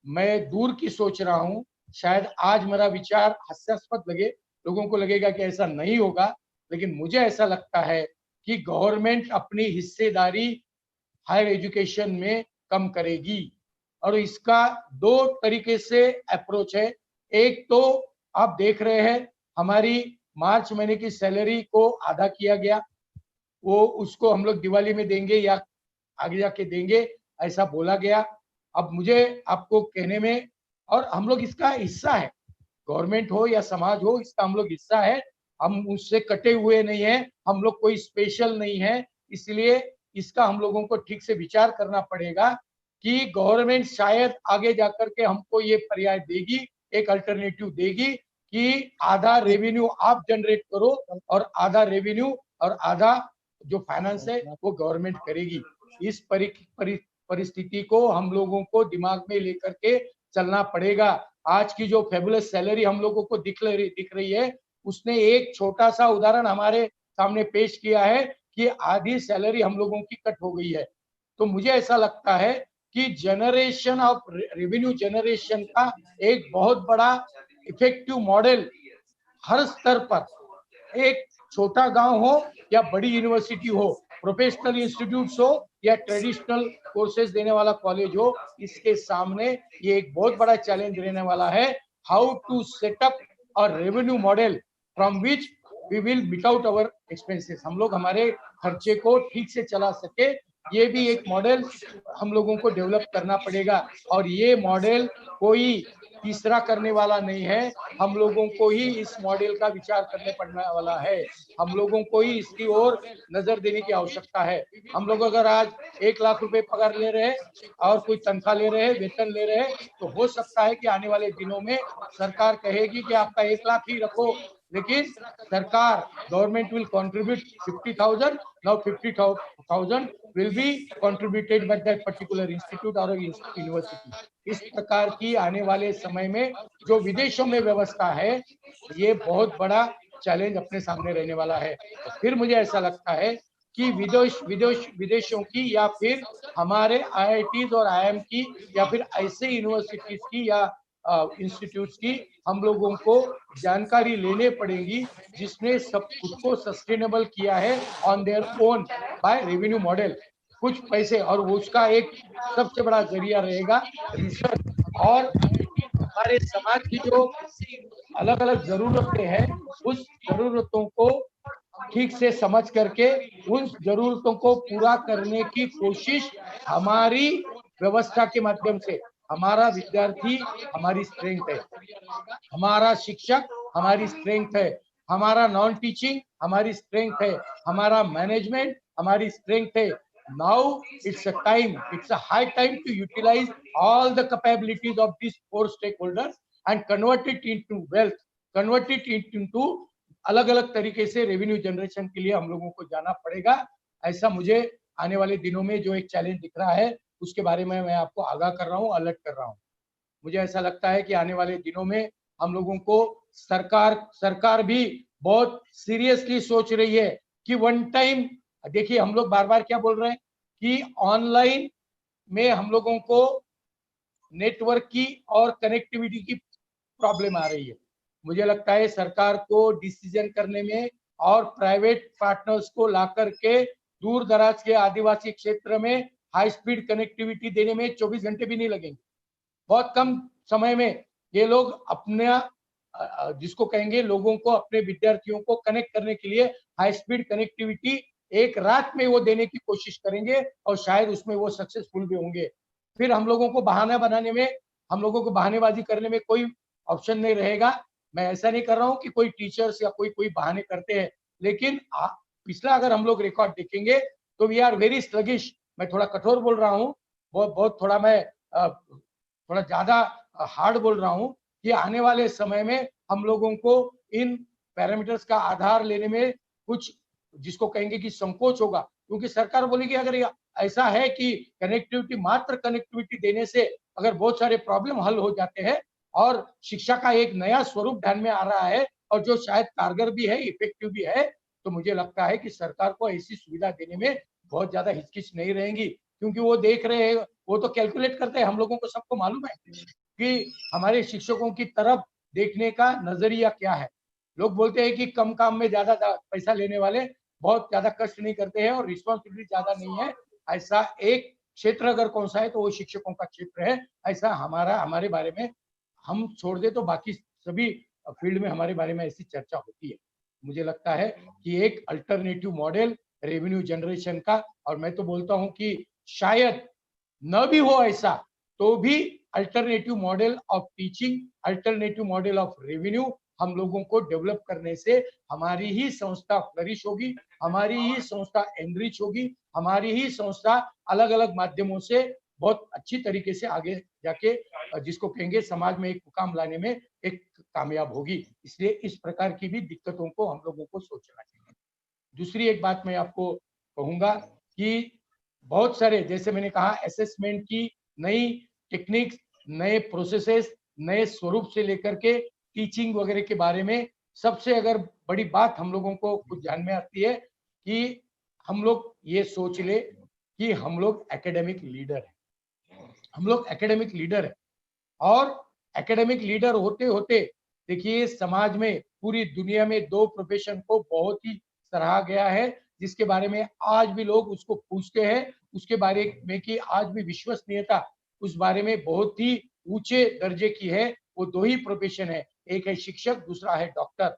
मैं दूर की सोच रहा हूं, शायद आज मेरा विचार हास्यास्पद लगे, लोगों को लगेगा कि ऐसा नहीं होगा, लेकिन मुझे ऐसा लगता है कि गवर्नमेंट अपनी हिस्सेदारी हायर एजुकेशन में कम करेगी। और इसका दो तरीके से अप्रोच है। एक तो आप देख रहे हैं हमारी मार्च महीने की सैलरी को आधा किया गया, वो उसको हम लोग दिवाली में देंगे या आगे जाके देंगे, ऐसा बोला गया। अब मुझे आपको कहने में, और हम लोग इसका हिस्सा है, गवर्नमेंट हो या समाज हो, इसका हम लोग हिस्सा है, हम उससे कटे हुए नहीं है, हम लोग कोई स्पेशल नहीं है। इसलिए इसका हम लोगों को ठीक से विचार करना पड़ेगा कि गवर्नमेंट शायद आगे जाकर के हमको ये पर्याय देगी, एक अल्टरनेटिव देगी कि आधा रेवेन्यू आप जनरेट करो और आधा रेवेन्यू और आधा जो फाइनेंस है वो गवर्नमेंट करेगी। इस परिस्थिति को हम लोगों को दिमाग में लेकर के चलना पड़ेगा। आज की जो फेबुलस सैलरी हम लोगों को दिख रही है, उसने एक छोटा सा उदाहरण हमारे सामने पेश किया है कि आधी सैलरी हम लोगों की कट हो गई है। तो मुझे ऐसा लगता है कि जनरेशन ऑफ रेवेन्यू जनरेशन का एक बहुत बड़ा इफेक्टिव मॉडल हर स्तर पर, एक छोटा गांव हो या बड़ी यूनिवर्सिटी हो, प्रोफेशनल इंस्टीट्यूट्स हो या ट्रेडिशनल कोर्सेज देने वाला कॉलेज हो, इसके सामने ये एक बहुत बड़ा चैलेंज रहने वाला है। how to set up a revenue model from which we will meet out our expenses. हम लोग हमारे खर्चे को ठीक से चला सके, ये भी एक मॉडल हम लोगों को डेवलप करना पड़ेगा। और ये मॉडल कोई तीसरा करने वाला नहीं है, हम लोगों को ही इस मॉडल का विचार करने पड़ने वाला है, हम लोगों को ही इसकी ओर नजर देने की आवश्यकता है। हम लोग अगर आज 1 लाख रुपए पगार ले रहे हैं और कोई तनख्वाह ले रहे हैं, वेतन ले रहे हैं, तो हो सकता है कि आने वाले दिनों में सरकार कहेगी कि आपका 1 लाख ही रखो, लेकिन सरकार government will contribute 50,000, now 50,000 will be contributed by that particular institute or university। इस प्रकार की आने वाले समय में जो विदेशों में व्यवस्था है, ये बहुत बड़ा चैलेंज अपने सामने रहने वाला है। तो फिर मुझे ऐसा लगता है कि विदेशों की या फिर हमारे IITs और IIM की या फिर ऐसे यूनिवर्सिटीज की या इंस्टीट्यूट्स की हम लोगों को जानकारी लेने पड़ेगी जिसने सब खुद को सस्टेनेबल किया है on their own by revenue model. कुछ पैसे, और उसका एक सबसे बड़ा जरिया रहेगा रिसर्च, और हमारे समाज की जो अलग अलग जरूरतें हैं, उस जरूरतों को ठीक से समझ करके उन जरूरतों को पूरा करने की कोशिश हमारी व्यवस्था के माध्यम से। हमारा विद्यार्थी हमारी स्ट्रेंथ है, हमारा शिक्षक हमारी स्ट्रेंथ है, हमारा नॉन टीचिंग हमारी स्ट्रेंथ है, हमारा मैनेजमेंट हमारी स्ट्रेंथ है। Now it's a high time to utilize all the capabilities of these 4 stakeholders and convert it into wealth, convert it into अलग अलग तरीके से रेवेन्यू जनरेशन के लिए हम लोगों को जाना पड़ेगा। ऐसा मुझे आने वाले दिनों में जो एक चैलेंज दिख रहा है, उसके बारे में मैं आपको आगाह कर रहा हूँ, अलर्ट कर रहा हूँ। मुझे ऐसा लगता है कि आने वाले दिनों में हम लोगों को सरकार भी बहुत सीरियसली सोच रही है कि वन टाइम, देखिए हम लोग बार बार क्या बोल रहे हैं कि ऑनलाइन में हम लोगों को नेटवर्क की और कनेक्टिविटी की प्रॉब्लम आ रही है। मुझे लगता है सरकार को डिसीजन करने में और प्राइवेट पार्टनर्स को ला करके दूर दराज के आदिवासी क्षेत्र में हाई स्पीड कनेक्टिविटी देने में 24 घंटे भी नहीं लगेंगे। बहुत कम समय में ये लोग अपना जिसको कहेंगे लोगों को, अपने विद्यार्थियों को कनेक्ट करने के लिए हाई स्पीड कनेक्टिविटी एक रात में वो देने की कोशिश करेंगे और शायद उसमें वो सक्सेसफुल भी होंगे। फिर हम लोगों को बहाना बनाने में, हम लोगों को बहानेबाजी करने में कोई ऑप्शन नहीं रहेगा। मैं ऐसा नहीं कर रहा हूं कि कोई टीचर्स या कोई बहाने करते हैं, लेकिन पिछला अगर हम लोग रिकॉर्ड देखेंगे तो वी आर वेरी स्लगिश। मैं थोड़ा कठोर बोल रहा हूँ, बहुत थोड़ा मैं थोड़ा ज्यादा हार्ड बोल रहा हूँ कि आने वाले समय में हम लोगों को इन पैरामीटर्स का आधार लेने में कुछ जिसको कहेंगे कि संकोच होगा, क्योंकि सरकार बोलेगी अगर ऐसा है कि कनेक्टिविटी, मात्र कनेक्टिविटी देने से अगर बहुत सारे प्रॉब्लम हल हो जाते हैं और शिक्षा का एक नया स्वरूप ध्यान में आ रहा है और जो शायद कारगर भी है, इफेक्टिव भी है, तो मुझे लगता है कि सरकार को ऐसी सुविधा देने में बहुत ज्यादा हिचकिच नहीं रहेंगी, क्योंकि वो देख रहे हैं, वो तो कैलकुलेट करते हैं। हम लोगों को सबको मालूम है कि हमारे शिक्षकों की तरफ देखने का नजरिया क्या है। लोग बोलते हैं कि कम काम में ज्यादा पैसा लेने वाले बहुत ज्यादा कष्ट नहीं करते हैं और रिस्पॉन्सिबिलिटी ज्यादा नहीं है। ऐसा एक क्षेत्र अगर कौन सा है तो वो शिक्षकों का क्षेत्र है। ऐसा हमारे बारे में हम छोड़ दे तो बाकी सभी फील्ड में हमारे बारे में ऐसी चर्चा होती है। मुझे लगता है कि एक अल्टरनेटिव मॉडल रेवेन्यू जनरेशन का, और मैं तो बोलता हूं कि शायद न भी हो ऐसा तो भी alternative model of teaching, alternative model of revenue हम लोगों को डेवलप करने से हमारी ही संस्था फ्लरिश होगी, हमारी ही संस्था एनरिच होगी, हमारी ही संस्था अलग अलग माध्यमों से बहुत अच्छी तरीके से आगे जाके जिसको कहेंगे समाज में एक मुकाम लाने में एक कामयाब होगी। इसलिए इस प्रकार की भी दिक्कतों को हम लोगों को सोचना चाहिए। दूसरी एक बात मैं आपको कहूंगा कि बहुत सारे, जैसे मैंने कहा, असेसमेंट की नई टेक्निक्स, नए प्रोसेसेस, नए स्वरूप से लेकर के टीचिंग वगैरह के बारे में सबसे अगर बड़ी बात हम लोगों को कुछ ध्यान में आती है कि हम लोग ये सोच ले कि हम लोग एकेडमिक लीडर हैं, हम लोग एकेडमिक लीडर हैं। और एकेडमिक लीडर होते होते देखिए समाज में, पूरी दुनिया में 2 प्रोफेशन को बहुत ही सराहा गया है, जिसके बारे में आज भी लोग उसको पूछते हैं, उसके बारे में कि आज भी विश्वसनीयता उस बारे में बहुत ही ऊंचे दर्जे की है। वो दो ही प्रोफेशन है, एक है शिक्षक, दूसरा है डॉक्टर।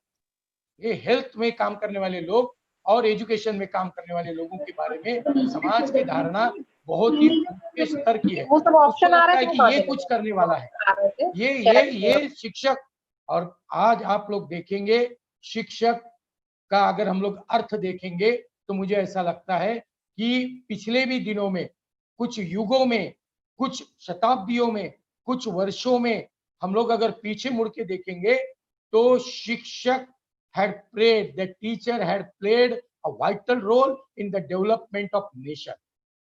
ये हेल्थ में काम करने वाले लोग और एजुकेशन में काम करने वाले लोगों के बारे में समाज की धारणा बहुत ही ऊंचे स्तर की है। वो सब उसको ऑप्शन आ लगता रहे है थे कि वहां ये पे कुछ करने वाला है, आ रहे थे ये शिक्षक। और आज आप लोग देखेंगे शिक्षक का अगर हम लोग अर्थ देखेंगे तो मुझे ऐसा लगता है कि पिछले भी दिनों में, कुछ युगों में, कुछ शताब्दियों में, कुछ वर्षों में हम लोग अगर पीछे मुड़ के देखेंगे तो शिक्षक had played, the teacher had played a vital role in the development of nation.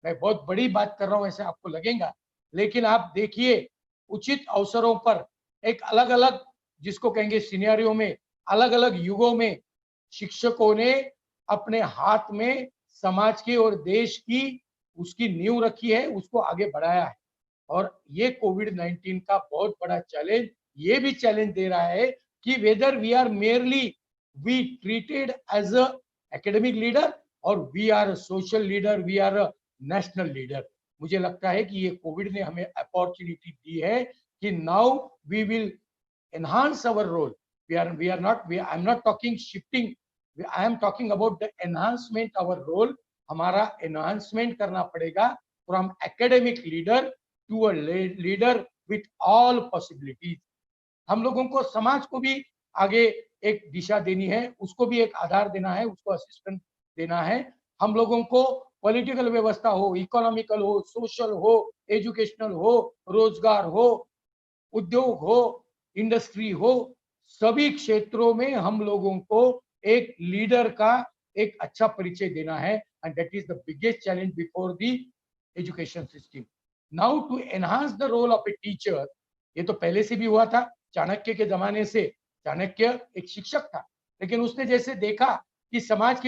मैं बहुत बड़ी बात कर रहा हूं ऐसे आपको लगेगा, लेकिन आप देखिए उचित अवसरों पर एक अलग अलग, जिसको कहेंगे सिनेरियो में, अलग अलग युगों में शिक्षकों ने अपने हाथ में समाज की और देश की उसकी नींव रखी है, उसको आगे बढ़ाया है। और ये कोविड-19 का बहुत बड़ा चैलेंज ये भी चैलेंज दे रहा है कि whether we are merely we treated as a academic leader और we are social leader, we are a national leader. मुझे लगता है कि ये कोविड ने हमें अपॉर्चुनिटी दी है कि now we will enhance our role. We are not, I'm not talking shifting, I am talking about the enhancement our role. हमारा enhancement करना पड़ेगा from academic leader to a leader with all possibilities. हम लोगों को समाज को भी आगे एक दिशा देनी है, उसको भी एक आधार देना है, उसको असिस्टेंस देना है। हम लोगों को पॉलिटिकल व्यवस्था हो, इकोनॉमिकल हो, सोशल हो, एजुकेशनल हो, रोजगार हो, उद्योग हो, इंडस्ट्री हो, सभी क्षेत्रों में हम लोगों को एक लीडर का एक अच्छा परिचय देना है। And that is the biggest challenge before the education system. Now to enhance the role of a teacher, ये तो पहले से भी हुआ था, चाणक्य के जमाने से। चाणक्य एक शिक्षक था, लेकिन उसने जैसे देखा कि समाज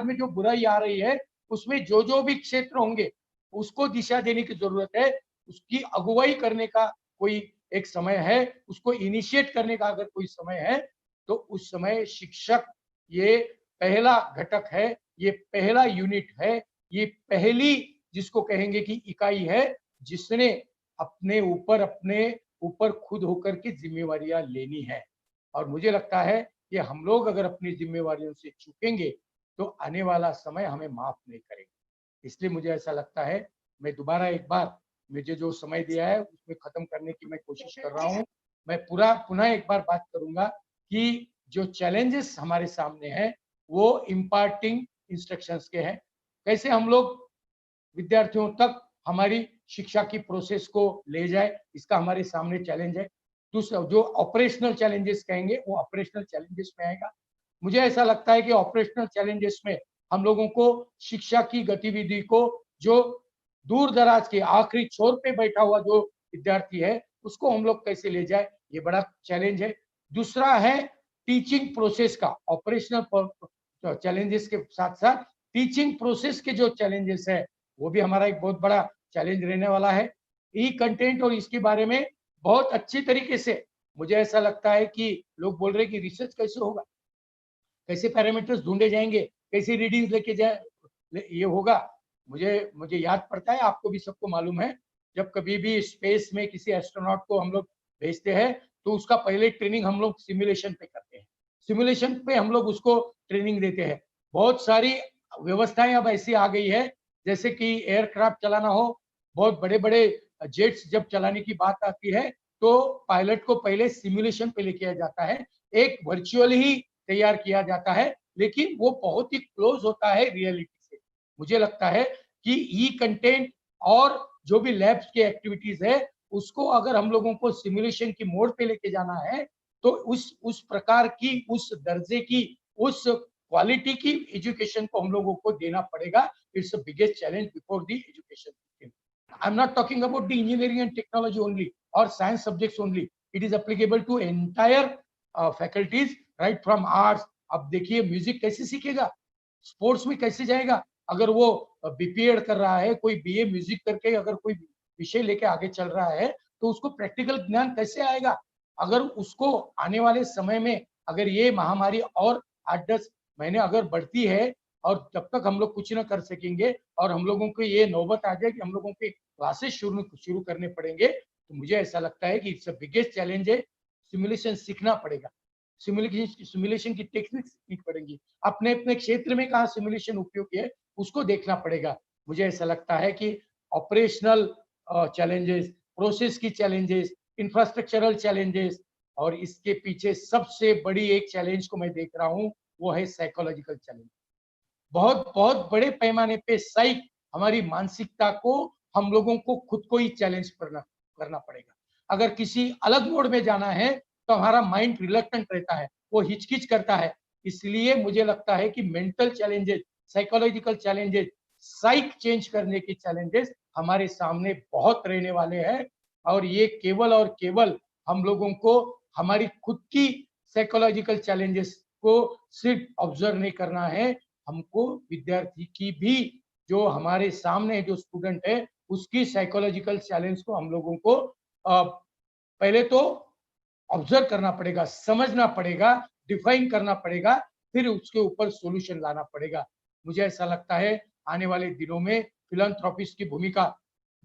में जो बुराई आ रही है, उसमें जो भी क्षेत्र होंगे उसको दिशा देने की जरूरत है, उसकी अगुवाई करने का कोई एक समय है, उसको इनिशिएट करने का अगर कोई समय है तो उस समय शिक्षक ये पहला घटक है, ये पहला यूनिट है, ये पहली जिसको कहेंगे कि इकाई है जिसने अपने ऊपर खुद होकर के जिम्मेवारियां लेनी है। और मुझे लगता है कि हम लोग अगर अपनी जिम्मेवारियों से चूकेंगे तो आने वाला समय हमें माफ नहीं करेगा। इसलिए मुझे ऐसा लगता है, मैं दोबारा एक बार मुझे जो समय दिया है उसमें खत्म करने की मैं कोशिश कर रहा हूं। मैं पुनः एक बार बात करूंगा कि जो चैलेंजेस हमारे सामने हैं वो इम्पार्टिंग इंस्ट्रक्शंस के हैं, कैसे हम लोग विद्यार्थियों तक हमारी शिक्षा की प्रोसेस को ले जाए, इसका हमारे सामने चैलेंज है। दूसरा जो ऑपरेशनल चैलेंजेस कहेंगे वो ऑपरेशनल चैलेंजेस में आएगा। मुझे ऐसा लगता है कि ऑपरेशनल चैलेंजेस में हम लोगों को शिक्षा की गतिविधि को, जो दूर दराज के आखिरी छोर पे बैठा हुआ जो विद्यार्थी है उसको हम लोग कैसे ले जाए, ये बड़ा चैलेंज है। दूसरा है टीचिंग प्रोसेस का, ऑपरेशनल चैलेंजेस के साथ साथ टीचिंग प्रोसेस के जो चैलेंजेस है वो भी हमारा एक बहुत बड़ा चैलेंज रहने वाला है। ई कंटेंट और इसके बारे में बहुत अच्छी तरीके से मुझे ऐसा लगता है कि लोग बोल रहे हैं कि रिसर्च कैसे होगा, कैसे पैरामीटर्स ढूंढे जाएंगे, कैसे रीडिंग्स लेके जाए ये होगा। मुझे याद पड़ता है, आपको भी सबको मालूम है, जब कभी भी स्पेस में किसी एस्ट्रोनॉट को हम लोग भेजते हैं तो उसका पहले ट्रेनिंग हम लोग सिमुलेशन पे करते हैं। सिमुलेशन पे हम लोग उसको ट्रेनिंग देते हैं। बहुत सारी व्यवस्थाएं अब ऐसी आ गई है, जैसे कि एयरक्राफ्ट चलाना हो, बहुत बड़े बड़े जेट्स जब चलाने की बात आती है तो पायलट को पहले सिमुलेशन पे लेके जाता है, एक वर्चुअल ही तैयार किया जाता है, लेकिन वो बहुत ही क्लोज होता है रियलिटी से। मुझे लगता है कि ई कंटेंट और जो भी लैब्स की एक्टिविटीज है उसको अगर हम लोगों को सिमुलेशन की मोड पे लेके जाना है तो उस प्रकार की, उस दर्जे की, उस क्वालिटी की एजुकेशन को हम लोगों को देना पड़ेगा। It's the biggest challenge before the education system. I am not talking about the engineering and technology only और science subjects only, it is applicable to entire faculties right from arts. अब देखिए music कैसे सीखेगा, sports में कैसे जाएगा, अगर वो बीपीएड कर रहा है, कोई बीए म्यूजिक करके अगर कोई विषय लेके आगे चल रहा है तो उसको प्रैक्टिकल ज्ञान कैसे आएगा। अगर उसको आने वाले समय में अगर ये महामारी और 8-10 महीने अगर बढ़ती है और जब तक हम लोग कुछ न कर सकेंगे और हम लोगों को ये नौबत आ जाए कि हम लोगों के क्लासेस शुरू करने पड़ेंगे, तो मुझे ऐसा लगता है कि इट्स बिगेस्ट चैलेंज है। सिमुलेशन सीखना पड़ेगा, सिमुलेशन की टेक्निक सीखनी पड़ेगी, अपने अपने क्षेत्र में कहाँ सिमुलेशन उपयोगी है उसको देखना पड़ेगा। मुझे ऐसा लगता है कि ऑपरेशनल चैलेंजेस, प्रोसेस की चैलेंजेस, इंफ्रास्ट्रक्चरल चैलेंजेस, और इसके पीछे सबसे बड़ी एक चैलेंज को मैं देख रहा हूँ, वो है साइकोलॉजिकल चैलेंज। बहुत बहुत बड़े पैमाने पे साइक, हमारी मानसिकता को हम लोगों को खुद को ही चैलेंज करना पड़ेगा। अगर किसी अलग मोड में जाना है तो हमारा माइंड रिलक्टेंट रहता है, वो हिचकिच करता है। इसलिए मुझे लगता है कि मेंटल चैलेंजेस, साइकोलॉजिकल चैलेंजेस, साइक चेंज करने के चैलेंजेस हमारे सामने बहुत रहने वाले हैं। और ये केवल और केवल हम लोगों को हमारी खुद की साइकोलॉजिकल चैलेंजेस को सिर्फ ऑब्जर्व नहीं करना है, हमको विद्यार्थी की भी, जो हमारे सामने जो स्टूडेंट है उसकी साइकोलॉजिकल चैलेंज को हम लोगों को पहले तो ऑब्जर्व करना पड़ेगा, समझना पड़ेगा, डिफाइन करना पड़ेगा, फिर उसके ऊपर सॉल्यूशन लाना पड़ेगा। मुझे ऐसा लगता है आने वाले दिनों में फिलैंथ्रोपिस्ट की भूमिका,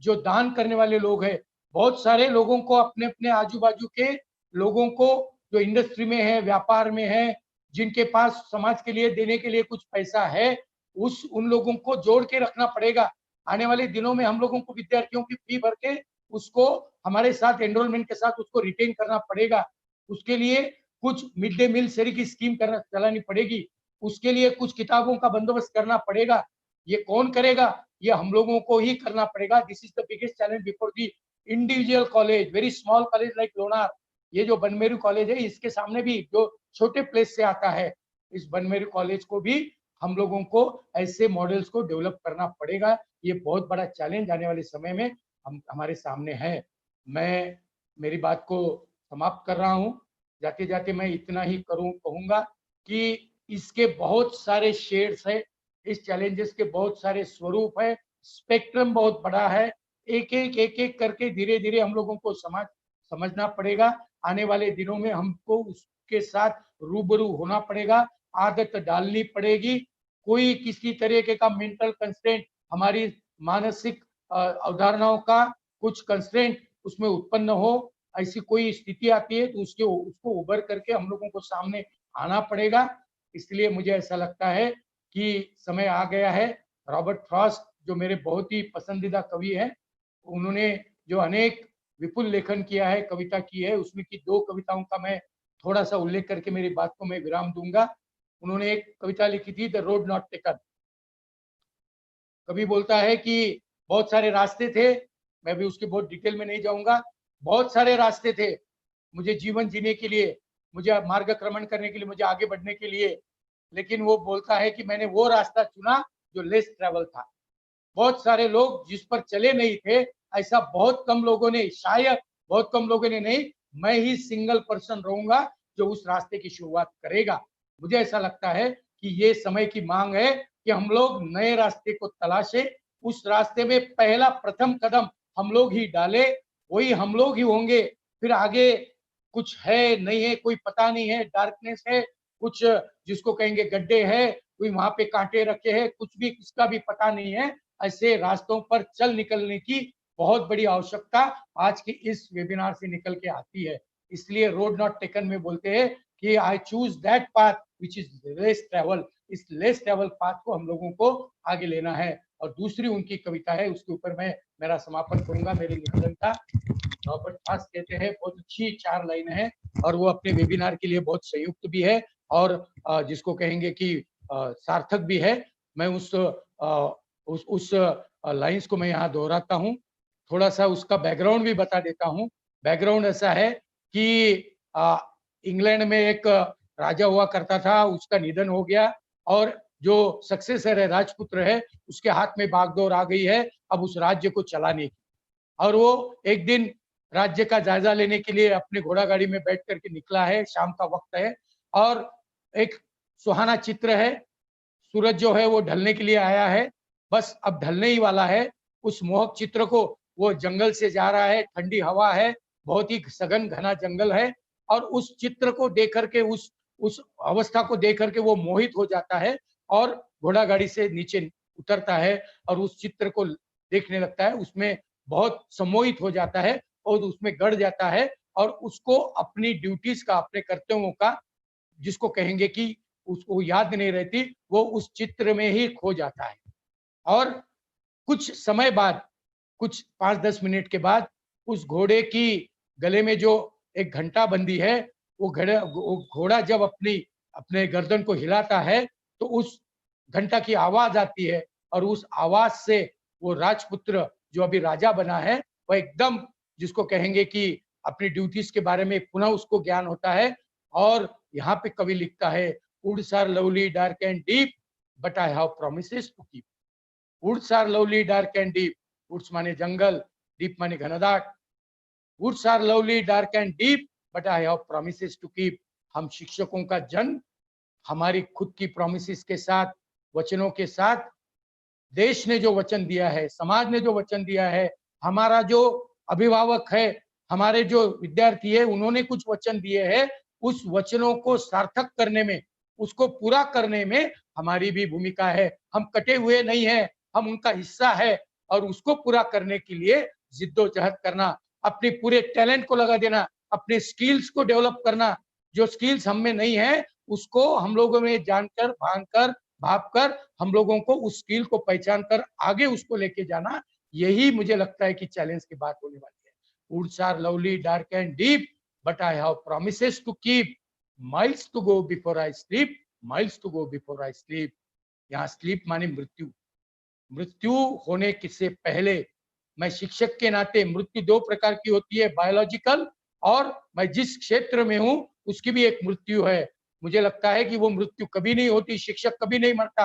जो दान करने वाले लोग हैं, बहुत सारे लोगों को, अपने अपने आजू बाजू के लोगों को, जो इंडस्ट्री में है, व्यापार में है, जिनके पास समाज के लिए देने के लिए कुछ पैसा है, उन लोगों को जोड़ के रखना पड़ेगा। आने वाले दिनों में हम लोगों को विद्यार्थियों की फी भर के उसको हमारे साथ एनरोलमेंट के साथ उसको रिटेन करना पड़ेगा। उसके लिए कुछ मिड डे मील सेरी की स्कीम चलानी पड़ेगी, उसके लिए कुछ किताबों का बंदोबस्त करना पड़ेगा। ये कौन करेगा? ये हम लोगों को ही करना पड़ेगा। This is the biggest challenge before the individual college, very small college like Lonar. ये जो बनमेरू कॉलेज है, इसके सामने भी जो छोटे प्लेस से आता है, इस बनमेरू कॉलेज को भी हम लोगों को ऐसे मॉडल्स को डेवलप करना पड़ेगा। ये बहुत बड़ा चैलेंज आने वाले समय में हमारे सामने है। मैं मेरी बात को समाप्त कर रहा हूँ। जाते जाते मैं इतना ही कहूंगा कि इसके बहुत सारे शेड्स है, इस चैलेंजेस के बहुत सारे स्वरूप है, स्पेक्ट्रम बहुत बड़ा है। एक एक करके धीरे धीरे हम लोगों को समझना पड़ेगा। आने वाले दिनों में हमको उसके साथ रूबरू होना पड़ेगा, आदत डालनी पड़ेगी। कोई किसी तरीके का मेंटल कंस्ट्रेंट, हमारी मानसिक अवधारणाओं का कुछ कंस्ट्रेंट उसमें उत्पन्न हो, ऐसी कोई स्थिति आती है तो उसको उभर करके हम लोगों को सामने आना पड़ेगा। इसलिए मुझे ऐसा लगता है कि समय आ गया है। रॉबर्ट फ्रॉस्ट, जो मेरे बहुत ही पसंदीदा कवि हैं, उन्होंने जो अनेक विपुल लेखन किया है, कविता की है, उसमें की 2 कविताओं का मैं थोड़ा सा उल्लेख करके मेरी बात को मैं विराम दूंगा। उन्होंने एक कविता लिखी थी, द रोड नॉट टेकन। कवि बोलता है कि बहुत सारे रास्ते थे, मैं भी उसके बहुत डिटेल में नहीं जाऊंगा, बहुत सारे रास्ते थे मुझे जीवन जीने के लिए, मुझे मार्गक्रमण करने के लिए, मुझे आगे बढ़ने के लिए, लेकिन वो बोलता है कि मैंने वो रास्ता चुना जो लेस ट्रैवल था। बहुत सारे लोग जिस पर चले नहीं थे, ऐसा बहुत कम लोगों ने, शायद बहुत कम लोगों ने नहीं, मैं ही सिंगल पर्सन रहूंगा जो उस रास्ते की शुरुआत करेगा। मुझे ऐसा लगता है कि ये समय की मांग है कि हम लोग नए रास्ते को तलाशे, उस रास्ते में पहला प्रथम कदम हम लोग ही डाले, वही हम लोग ही होंगे। फिर आगे कुछ है नहीं है कोई पता नहीं है, डार्कनेस है, कुछ जिसको कहेंगे गड्ढे है, कोई वहां पे कांटे रखे हैं, कुछ भी किसका भी पता नहीं है। ऐसे रास्तों पर चल निकलने की बहुत बड़ी आवश्यकता आज के इस वेबिनार से निकल के आती है। इसलिए रोड नॉट टेकन में बोलते हैं कि I choose that path which is less travel. इस लेस ट्रेवल पाथ को हम लोगों को आगे लेना है। और दूसरी उनकी कविता है, उसके ऊपर मैं मेरा समापन करूंगा मेरे निवेदन का। रॉबर्ट फ्रॉस्ट कहते हैं, बहुत अच्छी 4 लाइन है और वो अपने वेबिनार के लिए बहुत संयुक्त भी है और जिसको कहेंगे कि सार्थक भी है। मैं उस लाइंस को मैं यहाँ दोहराता हूँ, थोड़ा सा उसका बैकग्राउंड भी बता देता हूँ। बैकग्राउंड ऐसा है कि इंग्लैंड में एक राजा हुआ करता था, उसका निधन हो गया और जो सक्सेसर है, राजपुत्र है, उसके हाथ में बागडोर आ गई है अब उस राज्य को चलाने की। और वो एक दिन राज्य का जायजा लेने के लिए अपने घोड़ा गाड़ी में बैठ करके निकला है, शाम का वक्त है और एक सुहाना चित्र है, सूरज जो है वो ढलने के लिए आया है, बस अब ढलने ही वाला है। उस मोहक चित्र को, वो जंगल से जा रहा है, ठंडी हवा है, बहुत ही सघन घना जंगल है और उस चित्र को देख करके, उस अवस्था को देख करके वो मोहित हो जाता है और घोड़ा गाड़ी से नीचे उतरता है और उस चित्र को देखने लगता है, उसमें बहुत सम्मोहित हो जाता है और उसमें गड़ जाता है और उसको अपनी ड्यूटीज का, अपने कर्तव्यों का, जिसको कहेंगे कि उसको याद नहीं रहती, वो उस चित्र में ही खो जाता है। और कुछ समय बाद, कुछ 5-10 मिनट के बाद उस घोड़े की गले में जो एक घंटा बंदी है, वो घोड़ा जब अपने गर्दन को हिलाता है तो उस घंटा की आवाज आती है और उस आवाज से वो राजपुत्र जो अभी राजा बना है वह एकदम, जिसको कहेंगे कि अपनी ड्यूटीज के बारे में पुनः उसको ज्ञान होता है। और यहाँ पे कवि लिखता है, woods are lovely dark and deep but I have promises to keep. Woods are lovely dark and deep, woods माने जंगल, डीप माने घनदाट। Woods are lovely dark and deep but I have promises to keep. हम शिक्षकों का जन्म हमारी खुद की प्रोमिसेस के साथ, वचनों के साथ, देश ने जो वचन दिया है, समाज ने जो वचन दिया है, हमारा जो अभिभावक है, हमारे जो विद्यार्थी है, उन्होंने कुछ वचन दिए हैं, उस वचनों को सार्थक करने में, उसको पूरा करने में हमारी भी भूमिका है। हम कटे हुए नहीं है, हम उनका हिस्सा है और उसको पूरा करने के लिए जिद्दोजहद करना, अपने पूरे टैलेंट को लगा देना, अपने स्किल्स को डेवलप करना। जो स्किल्स हम में नहीं है उसको हम लोगों में जानकर, भांकर, भापकर हम लोगों को उस स्किल को पहचान कर आगे उसको लेके जाना, यही मुझे लगता है कि चैलेंज की बात होने वाली है। Woods are lovely dark and deep but I have promises to keep, miles to go before I sleep, miles to go before I sleep. यहाँ स्लीप माने मृत्यु, मृत्यु होने से पहले मैं शिक्षक के नाते, मृत्यु 2 प्रकार की होती है, बायोलॉजिकल, और मैं जिस क्षेत्र में हूँ उसकी भी एक मृत्यु है। मुझे लगता है कि वो मृत्यु कभी नहीं होती, शिक्षक कभी नहीं मरता,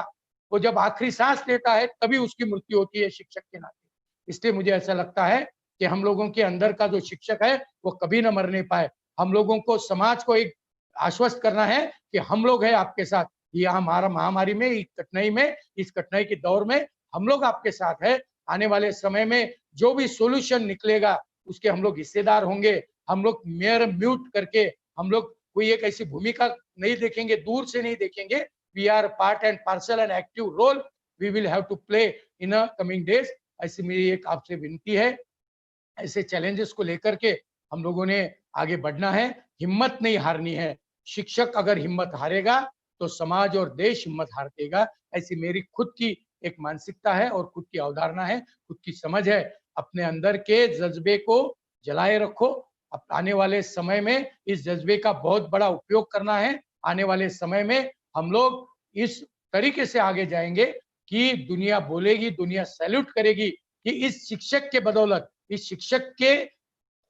वो जब आखिरी सांस लेता है तभी उसकी मृत्यु होती है शिक्षक के नाते। इसलिए मुझे ऐसा लगता है कि हम लोगों के अंदर का जो शिक्षक है वो कभी ना मरने पाए। हम लोगों को, समाज को एक आश्वस्त करना है कि हम लोग हैं आपके साथ, ये हमारा महामारी में, इस कठिनाई के दौर में हम लोग आपके साथ है। आने वाले समय में जो भी सॉल्यूशन निकलेगा उसके हम लोग हिस्सेदार होंगे। हम लोग मेयर म्यूट करके हम लोग कोई एक ऐसी भूमिका नहीं देखेंगे, दूर से नहीं देखेंगे। We are part and parcel and active role we will have to play in a coming days. ऐसी मेरी एक आपसे विनती है। ऐसे चैलेंजेस को लेकर के हम लोगों ने आगे बढ़ना है, हिम्मत नहीं हारनी है। शिक्षक अगर हिम्मत हारेगा तो समाज और देश हिम्मत हार देगा। ऐसी मेरी खुद की एक मानसिकता है और खुद की अवधारणा है, खुद की समझ है। अपने अंदर के जज्बे को जलाए रखो। अब आने वाले समय में इस जज्बे का बहुत बड़ा उपयोग करना है। आने वाले समय में हम लोग इस तरीके से आगे जाएंगे कि दुनिया बोलेगी, दुनिया सैल्यूट करेगी कि इस शिक्षक के बदौलत, इस शिक्षक के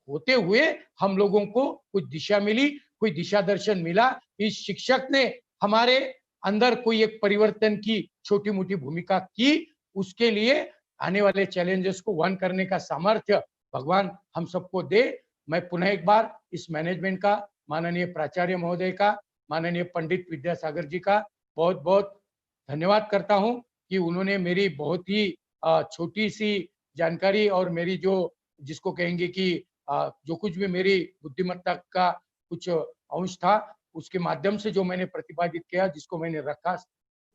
होते हुए हम लोगों को कुछ दिशा मिली, कोई दिशा दर्शन मिला। इस शिक्षक ने हमारे अंदर कोई एक परिवर्तन की छोटी मोटी भूमिका की। उसके लिए आने वाले चैलेंजेस को वहन करने का सामर्थ्य भगवान हम सबको दे। मैं पुनः एक बार इस मैनेजमेंट का, माननीय प्राचार्य महोदय का, माननीय पंडित विद्यासागर जी का बहुत बहुत धन्यवाद करता हूं कि उन्होंने मेरी बहुत ही छोटी सी जानकारी और मेरी जो, जिसको कहेंगे कि जो कुछ भी मेरी बुद्धिमत्ता का कुछ अंश था उसके माध्यम से जो मैंने प्रतिपादित किया, जिसको मैंने रखा,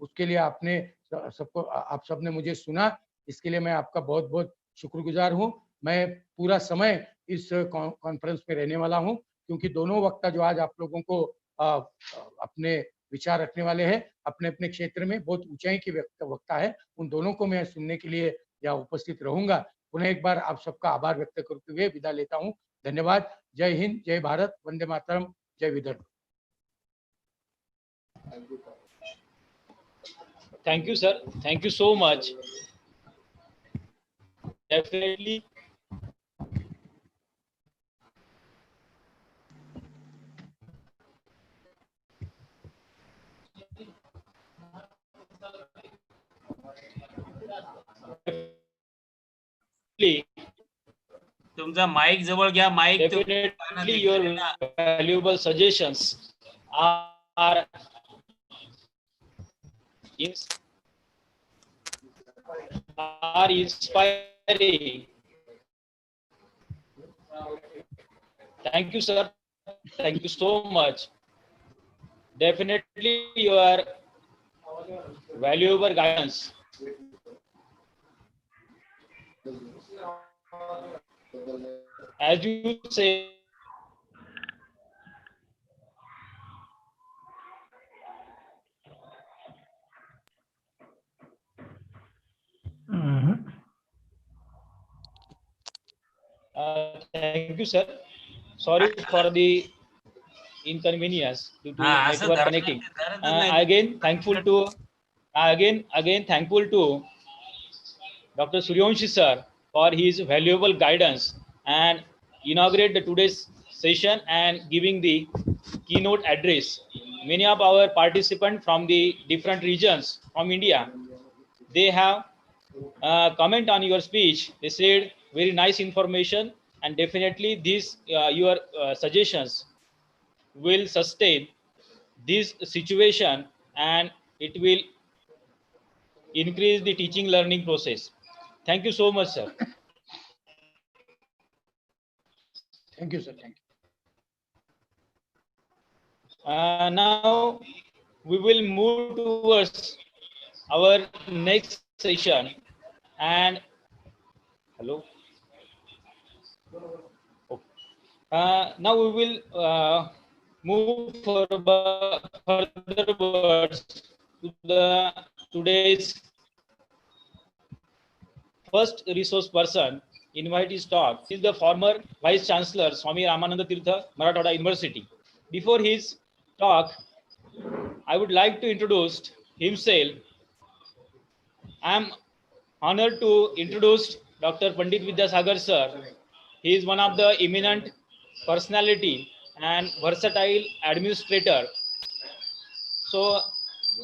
उसके लिए आपने सबको, आप सबने मुझे सुना, इसके लिए मैं आपका बहुत बहुत शुक्रगुजार हूं। मैं पूरा समय इस कॉन्फ्रेंस में रहने वाला हूं क्योंकि दोनों वक्ता जो आज आप लोगों को अपने विचार रखने वाले हैं, अपने अपने क्षेत्र में बहुत ऊंचाई के वक्ता है, उन दोनों को मैं सुनने के लिए यहाँ उपस्थित रहूंगा। पुनः एक बार आप सबका आभार व्यक्त करते हुए विदा लेता हूँ। धन्यवाद। जय हिंद, जय भारत, वंदे मातरम, जय Vidarbha. Thank you, sir. Thank you so much. Definitely. तुमचा माईक जवळ घ्या, mike Definitely, your valuable suggestions are inspiring. Thank you, sir. Thank you so much. Definitely, your valuable guidance. as you say, thank you, sir. Sorry for the inconvenience due to हा असं network धरायला connecting. धरतच नाही. Again, thankful to again thankful to Dr. Suryavanshi sir for his valuable guidance and inaugurate the today's session and giving the keynote address. Many of our participants from the different regions from India, they have comment on your speech. They said very nice information, and definitely these your suggestions will sustain this situation, and it will increase the teaching learning process. Thank you so much, sir. Thank you, sir. Thank you. Now we will move towards our next session, and hello. Now we will move furtherwards to the today's first resource person. Invite his talk. He is the former Vice Chancellor Swami Ramananda Tirtha Marathwada University. Before his talk, I would like to introduce himself. I am honored to introduce Dr. Pandit Vidyasagar sir. He is one of the eminent personality and versatile administrator. So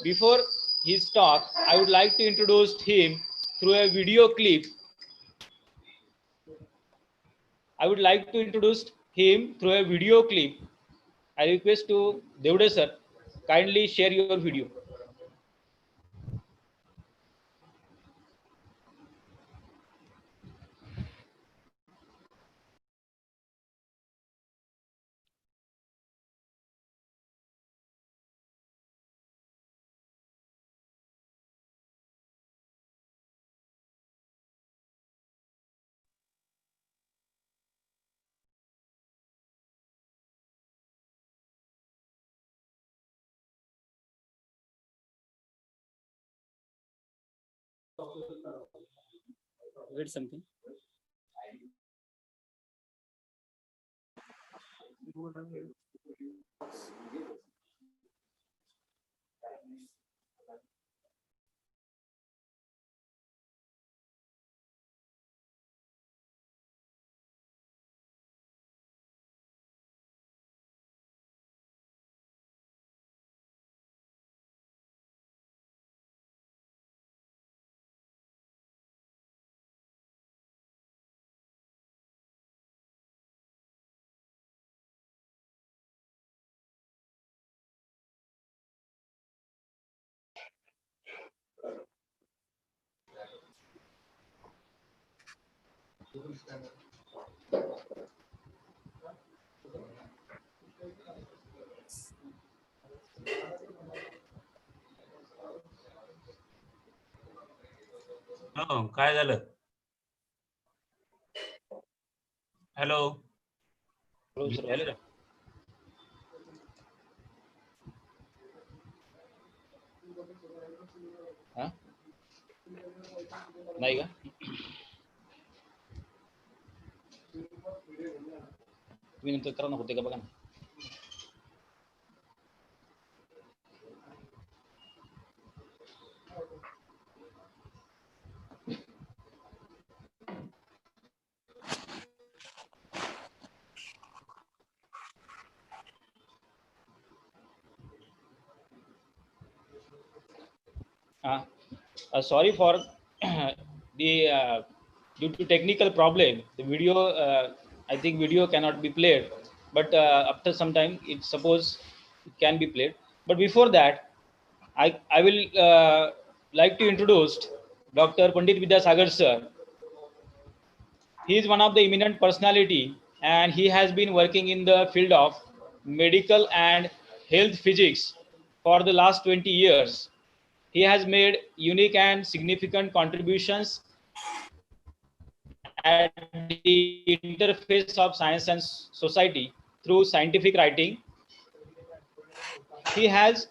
before his talk, I would like to introduce him through a video clip. I would like to introduce him through a video clip. I request to Devde sir, kindly share your video. Wait something. हो काय झालं? Hello. Hello, sir. झाले का? हा? नाही का? तुम्ही नंतर करा ना, होते का बघा ना. Sorry for the due to technical problem, the video I think video cannot be played, but after some time it suppose it can be played. But before that, I will like to introduce Dr. Pandit Vidyasagar sir. He is one of the eminent personality, and he has been working in the field of medical and health physics for the last 20 years. He has made unique and significant contributions at the interface of science and society through scientific writing. He has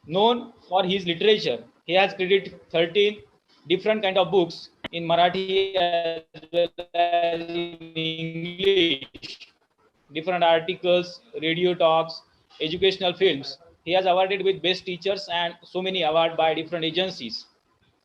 known for his literature. He has created 13 different kind of books in Marathi as well as in English, different articles, radio talks, educational films. He has awarded with best teachers and so many awards by different agencies.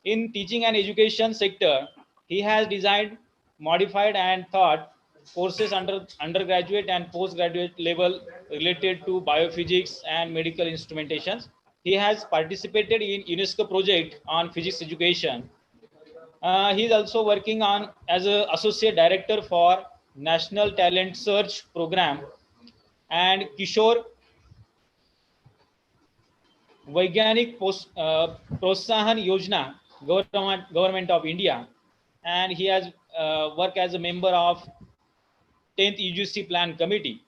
In teaching and education sector, he has designed, modified and taught courses under undergraduate and postgraduate level related to biophysics and medical instrumentations. He has participated in UNESCO project on physics education. He is also working on as an associate director for National Talent Search Program and Kishore वैज्ञानिक प्रोत्साहन योजना government of India, and he has worked as a member of 10th UGC plan committee.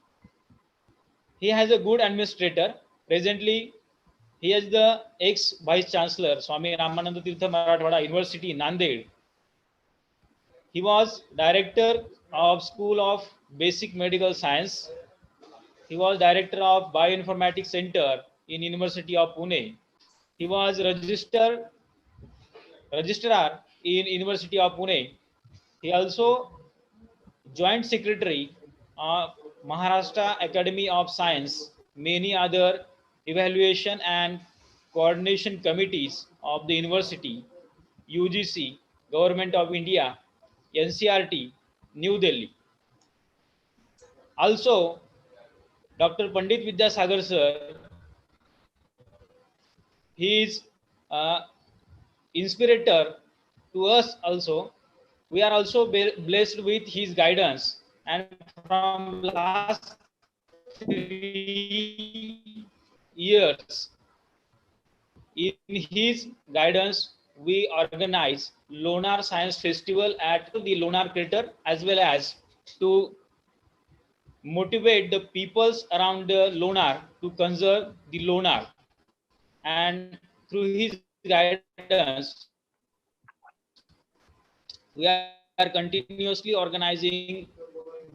He has a good administrator. Presently he is the ex vice chancellor Swami Ramananda Tirtha Marathwada University Nanded. He was director of School of Basic Medical Science. He was director of Bioinformatics Center in University of Pune. He was registrar in University of Pune. He also joint secretary of Maharashtra Academy of Science, many other evaluation and coordination committees of the university, UGC, Government of India, NCRT, New Delhi. Also, Dr. Pandit Vidyasagar sir, he is inspirator to us also. We are also blessed with his guidance, and from last 3 years in his guidance we organize Lonar Science Festival at the Lonar crater, as well as to motivate the peoples around the Lonar to conserve the Lonar. And through his guidance we are continuously organizing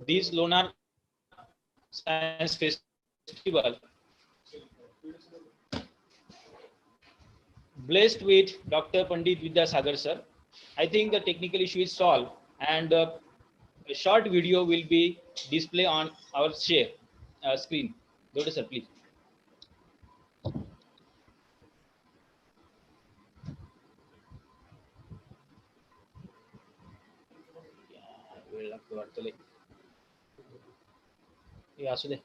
this Lonar Science Festival. Blessed with Dr. Pandit Vidyasagar sir. I think the technical issue is solved, and a short video will be displayed on our share screen. Go to sir, please. वेळ लागतो वाटतं लय. हे असू दे.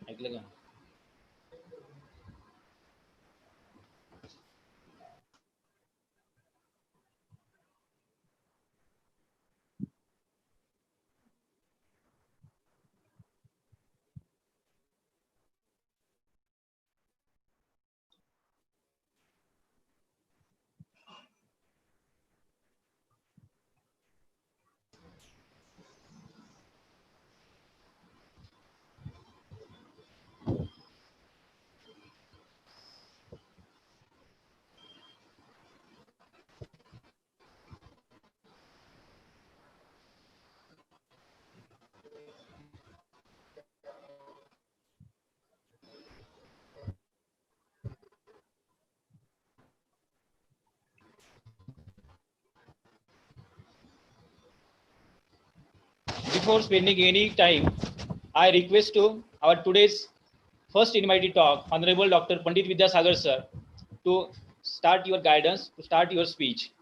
ऐकलं का? Before spending any time, I request to our today's first invited talk, Honorable Dr. Pandit Vidyasagar sir, to start your guidance, to start your speech.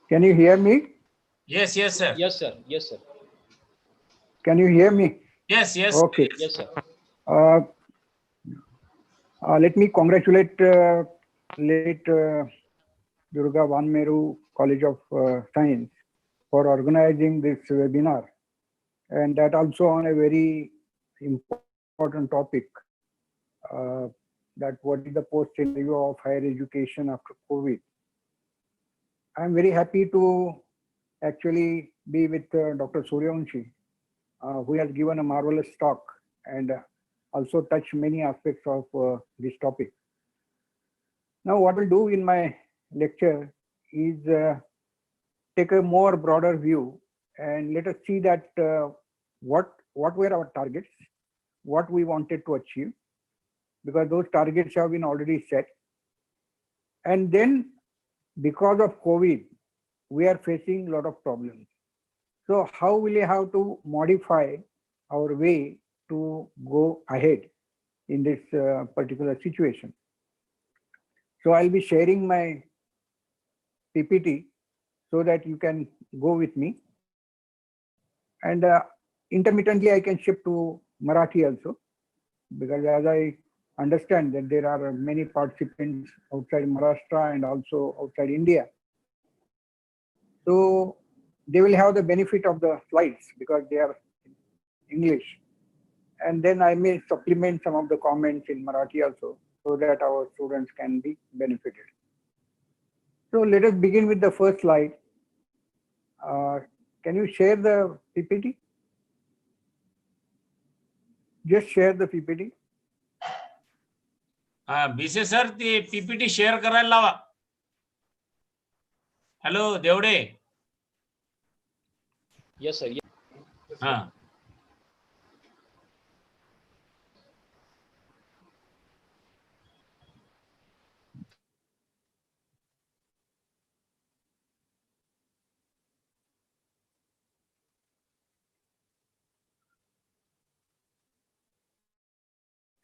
Can you hear me? Yes, sir. Yes, sir. Yes, sir. Can you hear me? Yes. Okay. Yes, sir. Let me congratulate late Durga Vanmeru College of Science for organizing this webinar, and that also on a very important topic, that what is the post-scenario of higher education after COVID. I'm very happy to actually be with Dr. Suryavanshi, who has given a marvelous talk, and also touch many aspects of this topic. Now, what we'll do in my lecture is take a more broader view and let us see that what were our targets, what we wanted to achieve, because those targets have been already set. And then because of COVID, we are facing a lot of problems. So how will we have to modify our way to go ahead in this particular situation? So I'll be sharing my PPT so that you can go with me. And intermittently, I can shift to Marathi also, because as I understand that there are many participants outside Maharashtra and also outside India. So they will have the benefit of the slides because they are English. And then I may supplement some of the comments in Marathi also so that our students can be benefited. So let us begin with the first slide. Can you share the PPT? Just share the PPT. Bhise sir ते PPT share करायला लावा. Hello Devde. Yes, sir. हा.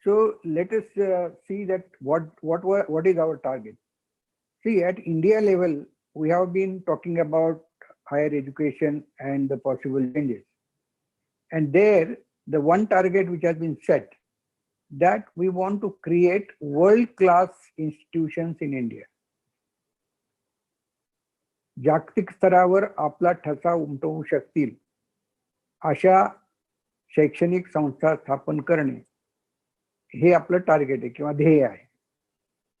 So let us see that what is our target. See, at India level, we have been talking about higher education and the possible changes. And there, the one target which has been set, that we want to create world-class institutions in India. जागतिक स्तरावर आपला ठसा उमटवू शकतील अशा शैक्षणिक संस्था स्थापन करणे हे आपलं टार्गेट आहे किंवा ध्येय आहे.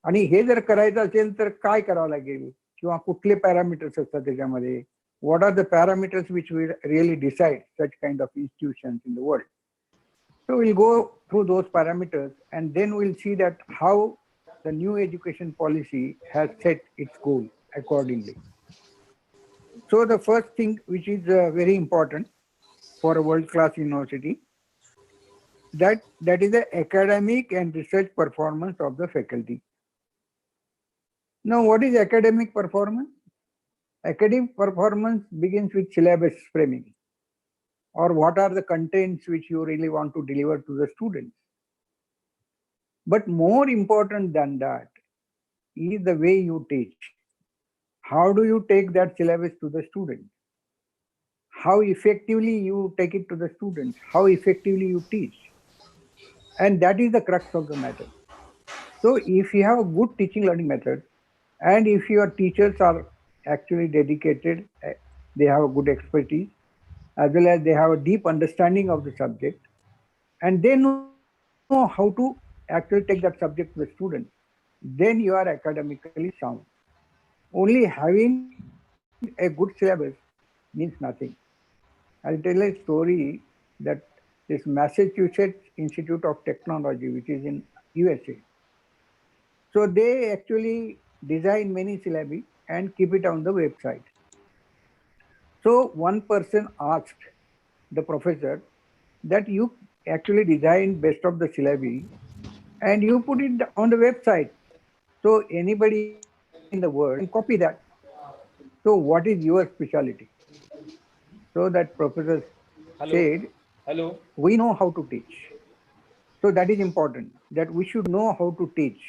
आणि हे जर करायचं असेल तर काय करावं लागेल किंवा कुठले पॅरामीटर्स असतात त्याच्यामध्ये, what are the parameters which will really decide such kind of institutions in the world. So we'll go through those parameters and then we'll see that how the new education policy has set its goal accordingly. So the first thing which is very important for a world-class university, that is the academic and research performance of the faculty. Now, what is academic performance? Academic performance begins with syllabus framing, or what are the contents which you really want to deliver to the students. But more important than that is the way you teach. How do you take that syllabus to the student? How effectively you take it to the students? How effectively you teach? And that is the crux of the matter. So if you have a good teaching learning method, and if your teachers are actually dedicated, they have a good expertise, as well as they have a deep understanding of the subject, and they know how to actually take that subject to the student, then you are academically sound. Only having a good syllabus means nothing. I'll tell a story that this Massachusetts Institute of Technology, which is in USA, so they actually design many syllabi and keep it on the website. So one person asked the professor that you actually design best of the syllabi and you put it on the website, so anybody in the world can copy that. So what is your specialty? So that professor said, Hello. we know how to teach. So that is important, that we should know how to teach,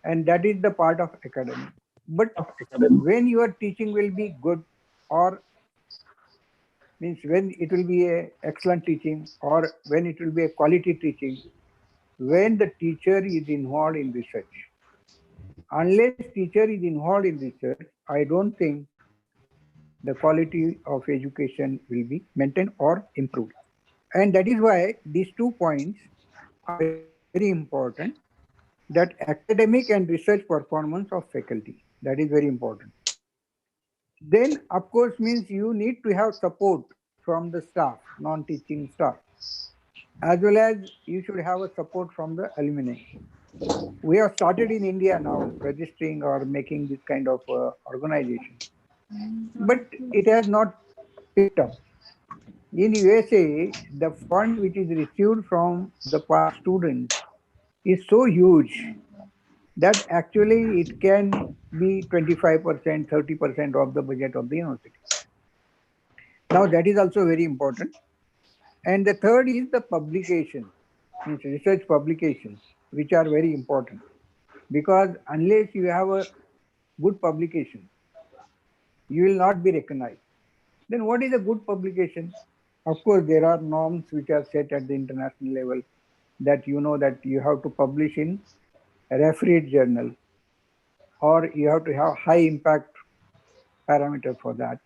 and that is the part of academy. But when your teaching will be good, or means when it will be a excellent teaching, or when it will be a quality teaching, when the teacher is involved in research. Unless teacher is involved in research, I don't think the quality of education will be maintained or improved. And that is why these 2 points are very important, that academic and research performance of faculty, that is very important. Then of course means you need to have support from the staff, non-teaching staff. as well as you should have a support from the alumni. We have started in India now registering or making this kind of organization, but it has not picked up. In USA, the fund which is received from the past students is so huge that actually it can be 25%, 30% of the budget of the university. Now that is also very important. And the third is the publication, means research publications, which are very important. Because unless you have a good publication, you will not be recognized. Then what is a good publication? Of course, there are norms which are set at the international level that you know that you have to publish in a refereed journal, or you have to have high impact parameter for that,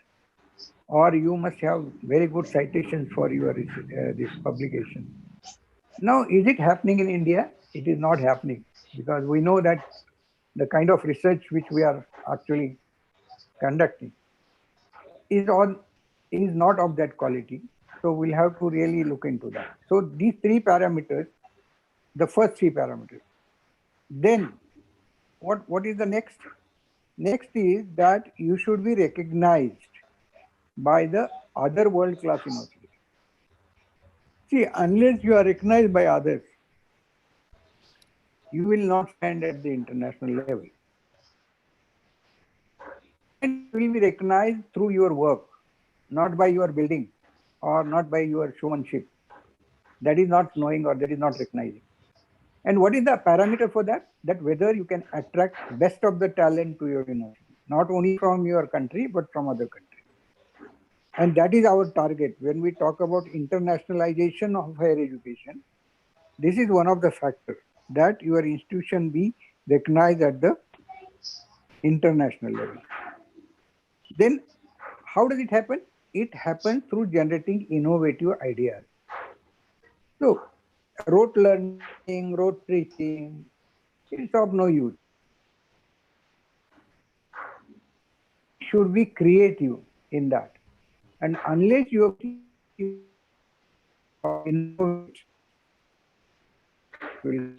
or you must have very good citations for your this publication. Now, is it happening in India? It is not happening, because we know that the kind of research which we are actually conducting is not of that quality. So we'll have to really look into that. So these three parameters, the first three parameters. Then what is the next? Next is that you should be recognized by the other world-class universities. See, unless you are recognized by others, you will not stand at the international level. And you will be recognized through your work, not by your building or not by your showmanship. That is not knowing, or that is not recognizing. And what is the parameter for that? That whether you can attract best of the talent to your university, not only from your country, but from other countries. And that is our target. When we talk about internationalization of higher education, this is one of the factors, that your institution be recognized at the international level. Then how does it happen? It happens through generating innovative ideas. So rote learning, rote preaching, it's of no use. Should be creative in that. And unless you innovate, which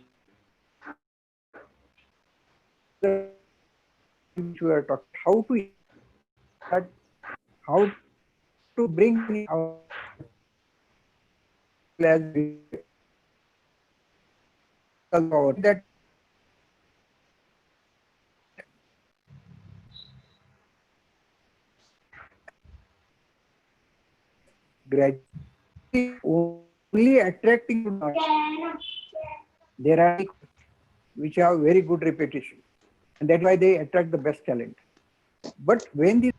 we are talking, how to that, how to bring in our that gradually only attracting to not. There are which have very good reputation, and that's why they attract the best talent. But when these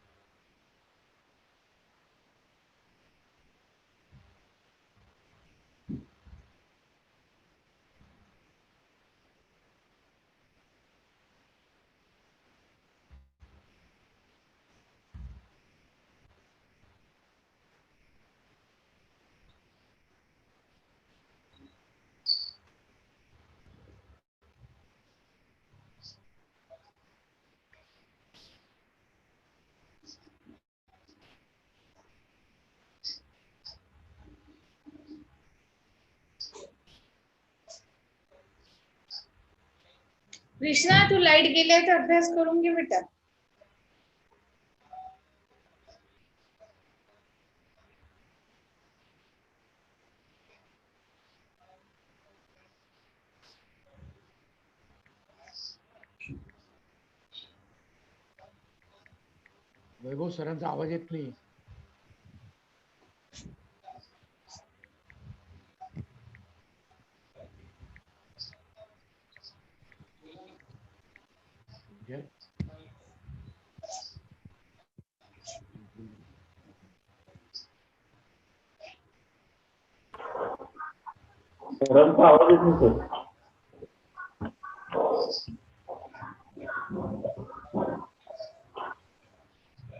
Krishna तू light गेले तर अभ्यास करून घे बेटा. वैभव सरांचा आवाज येत नाही. सरांचा आवाज येत नाही सर.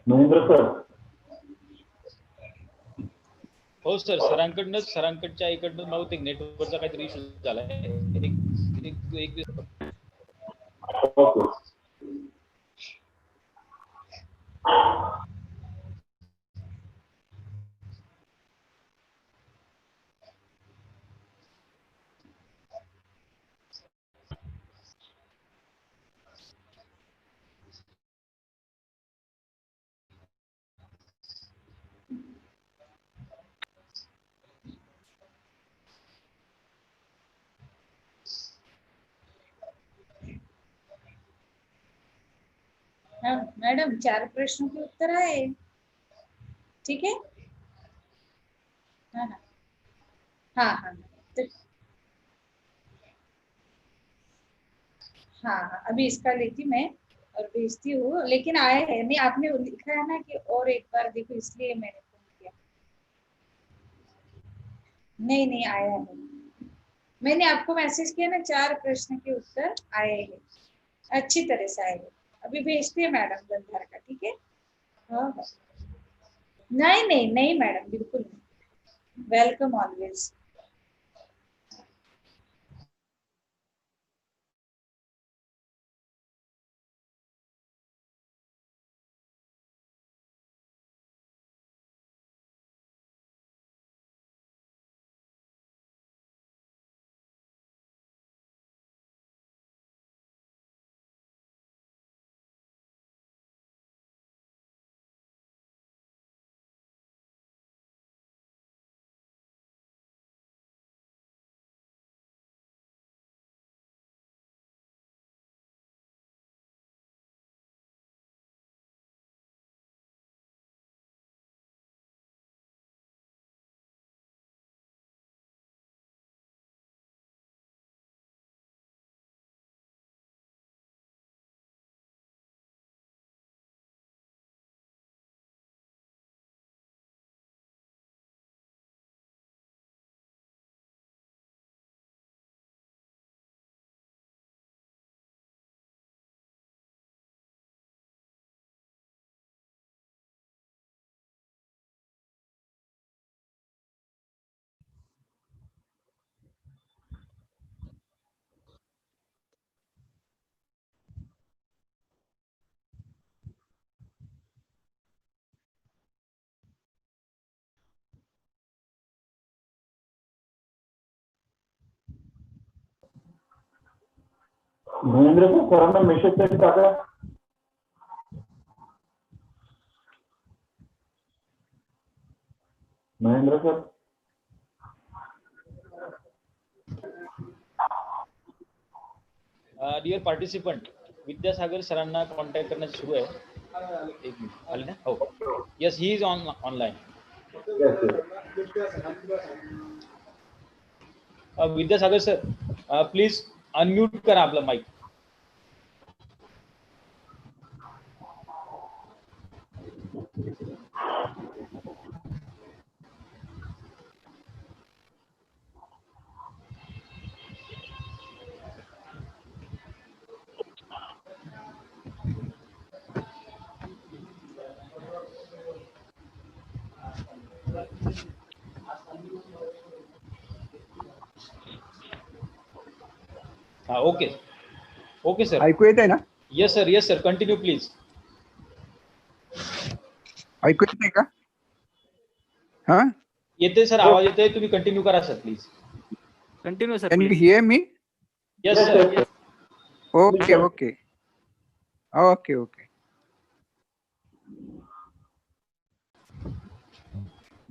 महेंद्र सर. हो सर, सरांकडच्या इकडनं बहुतेक नेटवर्कचा काहीतरी इश्यू झालाय. एक ओके. मैडम 4 प्रश्नों के उत्तर आए, ठीक है। हाँ हाँ हाँ हाँ तो हाँ हाँ अभी इसका लेती मैं और भेजती हूँ, लेकिन आए हैं नहीं, आपने लिखा है ना कि और एक बार देखो, इसलिए मैंने फोन किया। नहीं नहीं आया नहीं, मैंने आपको मैसेज किया ना, 4 प्रश्न के उत्तर आए हैं, अच्छी तरह से आए हैं। अभी भेजती है मैडम गंधार का, ठीक है। हाँ हाँ नहीं नहीं नहीं मैडम, बिल्कुल नहीं, वेलकम ऑलवेज। महेंद्र सर सरांना मेसेज तरी टाका. Mahendra sir dear participant, Vidyasagar सरांना कॉन्टॅक्ट करण्याचं सुरू आहे. एक मिनिट आले ना. हो yes, he is online. Vidyasagar sir please unmute करा आपला माईक. हाँ ओके ओके सर. ऐकू येत आहे ना? Yes sir continue please. ऐकू येत आहे का? हा येते सर, आवाज येते, तुम्ही कंटिन्यू करा sir please. Continue sir Can you please. hear me? Yes sir. Okay, okay. Okay, okay.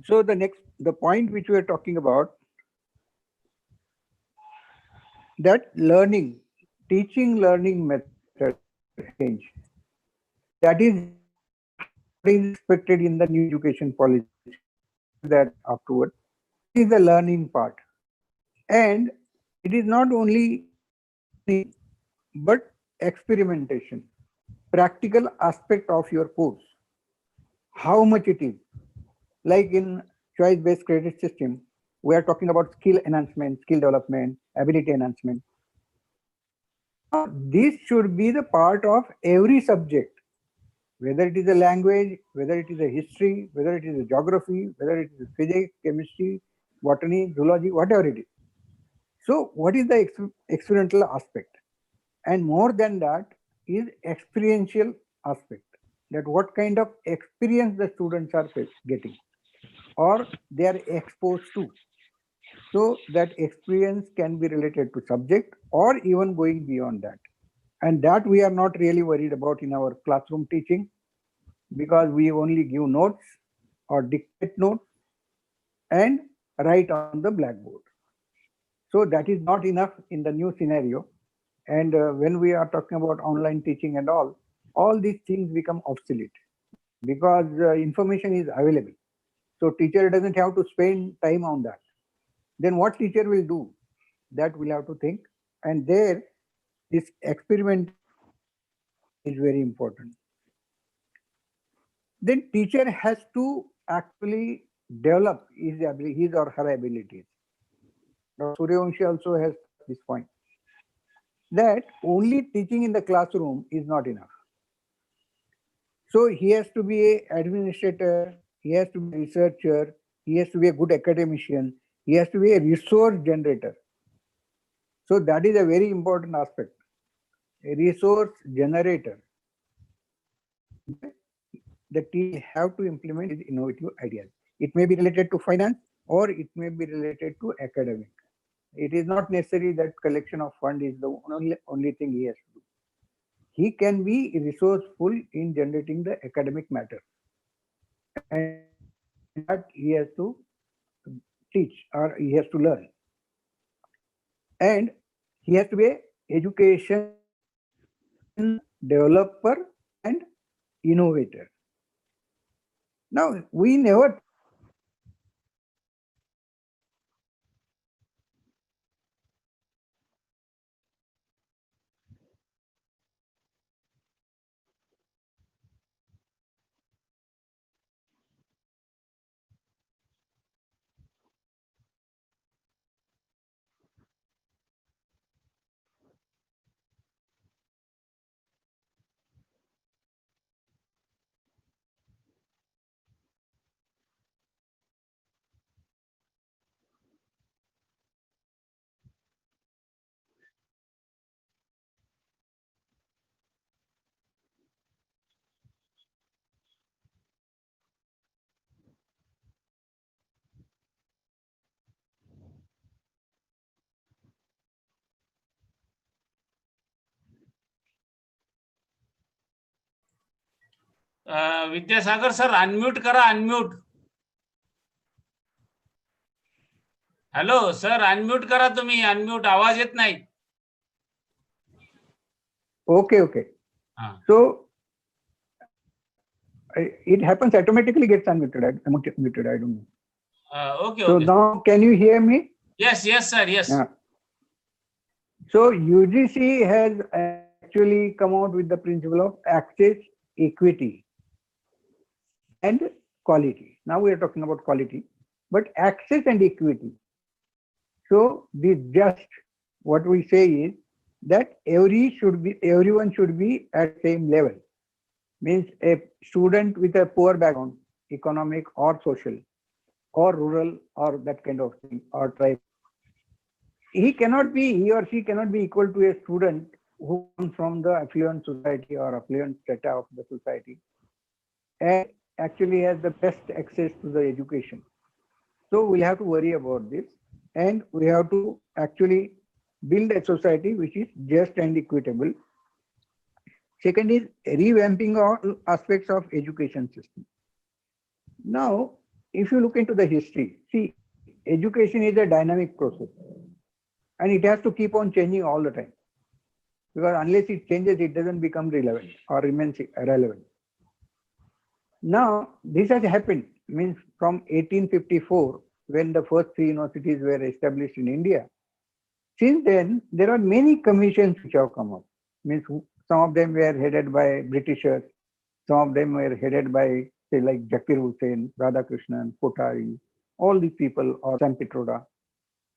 So the point which we are talking about, that teaching learning method change, that is expected in the new education policy, that afterward is the learning part. And it is not only but experimentation, practical aspect of your course, how much it is. Like in choice-based credit system, we are talking about skill enhancement, skill development, ability enhancement. This should be the part of every subject, whether it is a language, whether it is a history, whether it is a geography, whether it is physics, chemistry, botany, zoology, whatever it is. So what is the experiential aspect? And more than that is experiential aspect, that what kind of experience the students are getting or they are exposed to. So that experience can be related to subject or even going beyond that. And that we are not really worried about in our classroom teaching, because we only give notes or dictate notes and write on the blackboard. So that is not enough in the new scenario. And when we are talking about online teaching and all, all these things become obsolete because information is available. So teacher doesn't have to spend time on that. Then what teacher will do? That we'll have to think. And there, this experiment is very important. Then teacher has to actually develop his or her abilities. Now, Suryavanshi also has this point that only teaching in the classroom is not enough. So he has to be an administrator, he has to be a researcher, he has to be a good academician, he has to be a resource generator. So that is a very important aspect, a resource generator. The team have to implement these innovative ideas. It may be related to finance or it may be related to academic. It is not necessary that collection of fund is the only thing he has to do. He can be resourceful in generating the academic matter. And that he has to teach or he has to learn. And he has to be an education developer and innovator. Now, we never Vidyasagar sir unmute करा, unmute. Hello sir, unmute करा तुम्ही, unmute, आवाज येत नाही. Okay. So it happens automatically gets unmuted. I don't know. Okay. So now can you hear me? Yes, sir. Yes. Yeah. So UGC has actually come out with the principle of access, equity, and quality. Now we are talking about quality, but access and equity. So this just what we say is that everyone should be at same level. Means a student with a poor background, economic or social, or rural, or that kind of thing, or tribe, he or she cannot be equal to a student who comes from the affluent society or affluent strata of the society and actually has the best access to the education. So we'll have to worry about this, and we have to actually build a society which is just and equitable. Second is revamping all aspects of education system. Now, if you look into the history, see, education is a dynamic process and it has to keep on changing all the time, because unless it changes, it doesn't become relevant or remains irrelevant. Now, this has happened, means from 1854, when the first 3 universities were established in India. Since then, there are many commissions which have come up. Means some of them were headed by Britishers, some of them were headed by, say, like Zakir Hussain, Radhakrishnan, Kothari, all these people, or Sam Pitroda.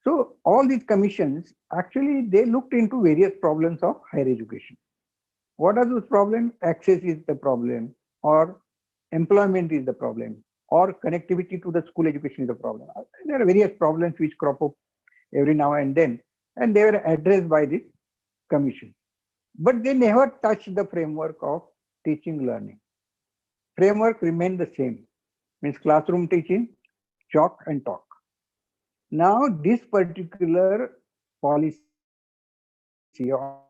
So all these commissions, actually, they looked into various problems of higher education. What are those problems? Access is the problem, or employment is the problem, or connectivity to the school education is the problem. There are various problems which crop up every now and then, and they were addressed by this commission. But they never touched the framework of teaching learning. Framework remained the same, means classroom teaching, chalk and talk. Now this particular policy or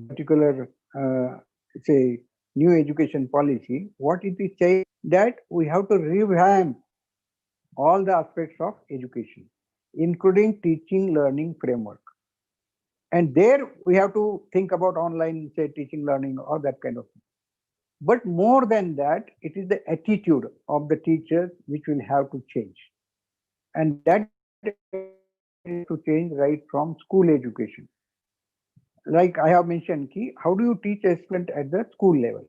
particular say new education policy, what it is saying that we have to revamp all the aspects of education, including teaching learning framework. And there we have to think about online, say, teaching learning or that kind of thing. But more than that, it is the attitude of the teachers which will have to change. And that is to change right from school education. Like I have mentioned, how do you teach a student at the school level?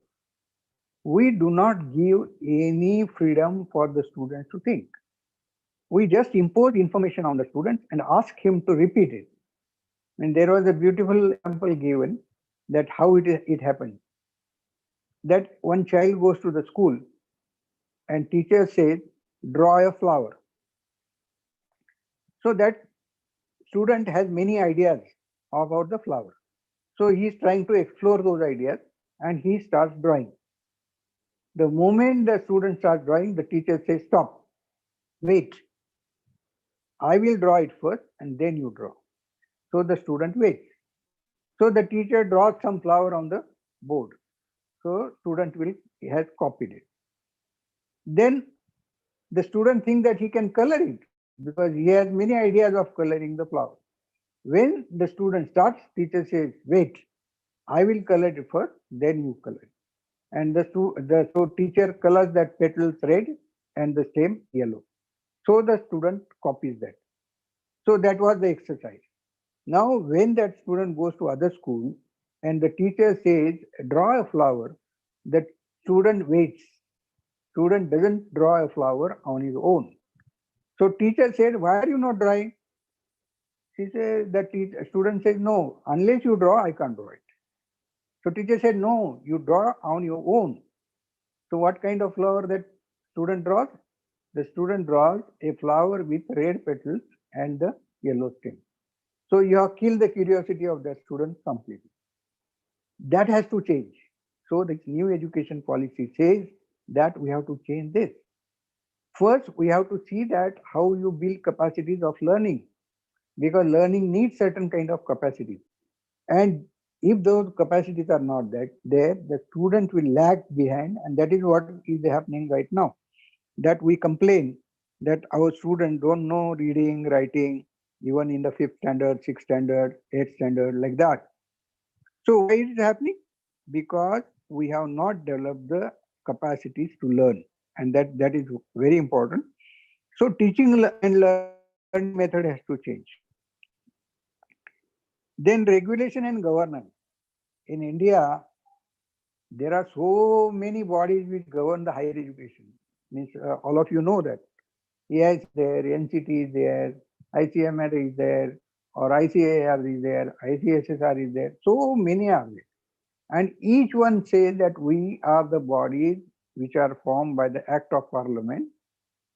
We do not give any freedom for the students to think. We just impose information on the students and ask him to repeat it. And there was a beautiful example given that how it happened. That one child goes to the school and teacher says, draw a flower. So that student has many ideas about the flower. So he is trying to explore those ideas and he starts drawing. The moment the student starts drawing, the teacher says, stop, wait. I will draw it first and then you draw. So the student waits. So the teacher draws some flower on the board. So student has copied it. Then the student thinks that he can color it because he has many ideas of coloring the flower. When the student starts, teacher says, wait, I will color it first, then you color it. And so teacher colors that petals red and the stem yellow. So the student copies that. So that was the exercise. Now when that student goes to other school and the teacher says, draw a flower, the student waits. Student doesn't draw a flower on his own. So teacher said, why are you not drawing? She said, student says, no, unless you draw, I can't draw it. So teacher said, no, you draw on your own. So what kind of flower that student draws? The student draws a flower with red petals and the yellow stem. So you have killed the curiosity of the student completely. That has to change. So the new education policy says that we have to change this. First, we have to see that how you build capacities of learning, because learning needs certain kind of capacities. And if those capacities are not there, the student will lag behind, and that is what is happening right now. That we complain that our students don't know reading, writing, even in the 5th standard, 6th standard, 8th standard, like that. So why is it happening? Because we have not developed the capacities to learn, and that is very important. So teaching and learning method has to change. Then regulation and governance. In India, there are so many bodies which govern the higher education. Means all of you know that. EIS is there, NCT is there, ICMR is there, or ICAR is there, ICSSR is there. So many are there. And each one says that we are the bodies which are formed by the Act of Parliament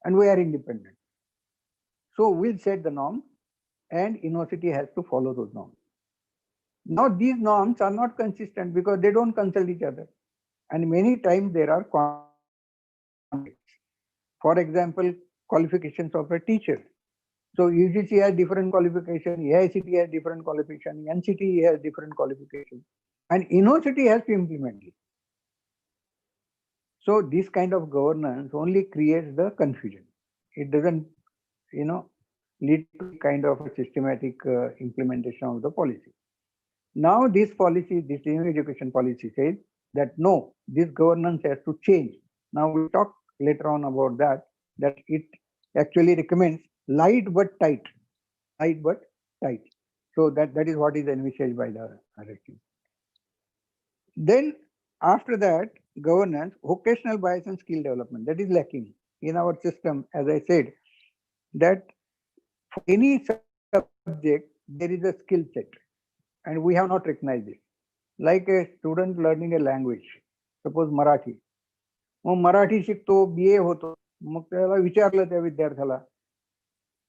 and we are independent. So we'll set the norms and university has to follow those norms. Now these norms are not consistent because they don't consult each other. And many times there are conflicts. For example, qualifications of a teacher. So UGC has different qualification, AICT has different qualification, NCT has different qualification, and university has to implement it. So this kind of governance only creates the confusion. It doesn't, lead to kind of a systematic implementation of the policy. Now this policy, this new education policy says that no, this governance has to change. Now we'll talk later on about that it actually recommends light but tight. Light but tight. So that is what is envisaged by the directive. Then after that, governance, vocational bias and skill development, that is lacking in our system. As I said, that for any subject, there is a skill set and we have not recognized it. Like a student learning a language, suppose Marathi. मग मराठी शिकतो, BA होतो, मग त्याला विचारलं त्या विद्यार्थ्याला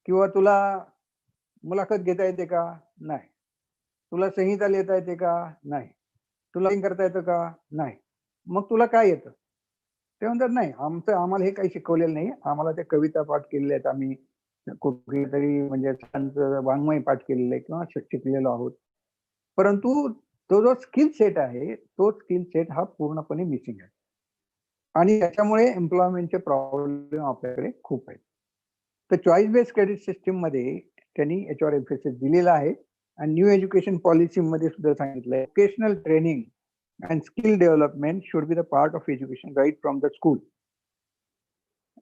किंवा तुला मुलाखत घेता येते का? नाही. तुला संहिता लिहिता येते का? नाही. तुला करता येतं का? नाही. मग तुला काय येतं? ते म्हणतात नाही, आम्हाला हे काही शिकवलेलं नाही, आम्हाला त्या कविता पाठ केलेल्या आहेत, आम्ही कुठेतरी म्हणजे वाङ्मय पाठ केलेलं आहे किंवा शिकलेलो आहोत. परंतु तो जो स्किल सेट आहे, तो स्किल सेट हा पूर्णपणे मिसिंग आहे. आणि त्याच्यामुळे एम्प्लॉयमेंटचे प्रॉब्लेम आपल्याकडे खूप आहेत. तर चॉईस बेस्ड क्रेडिट सिस्टीम मध्ये त्यांनी याच्यावर एम्फेसिस दिलेला आहे आणि न्यू एज्युकेशन पॉलिसी मध्ये सुद्धा सांगितलंय vocational training and skill development should be the part of education right from the school.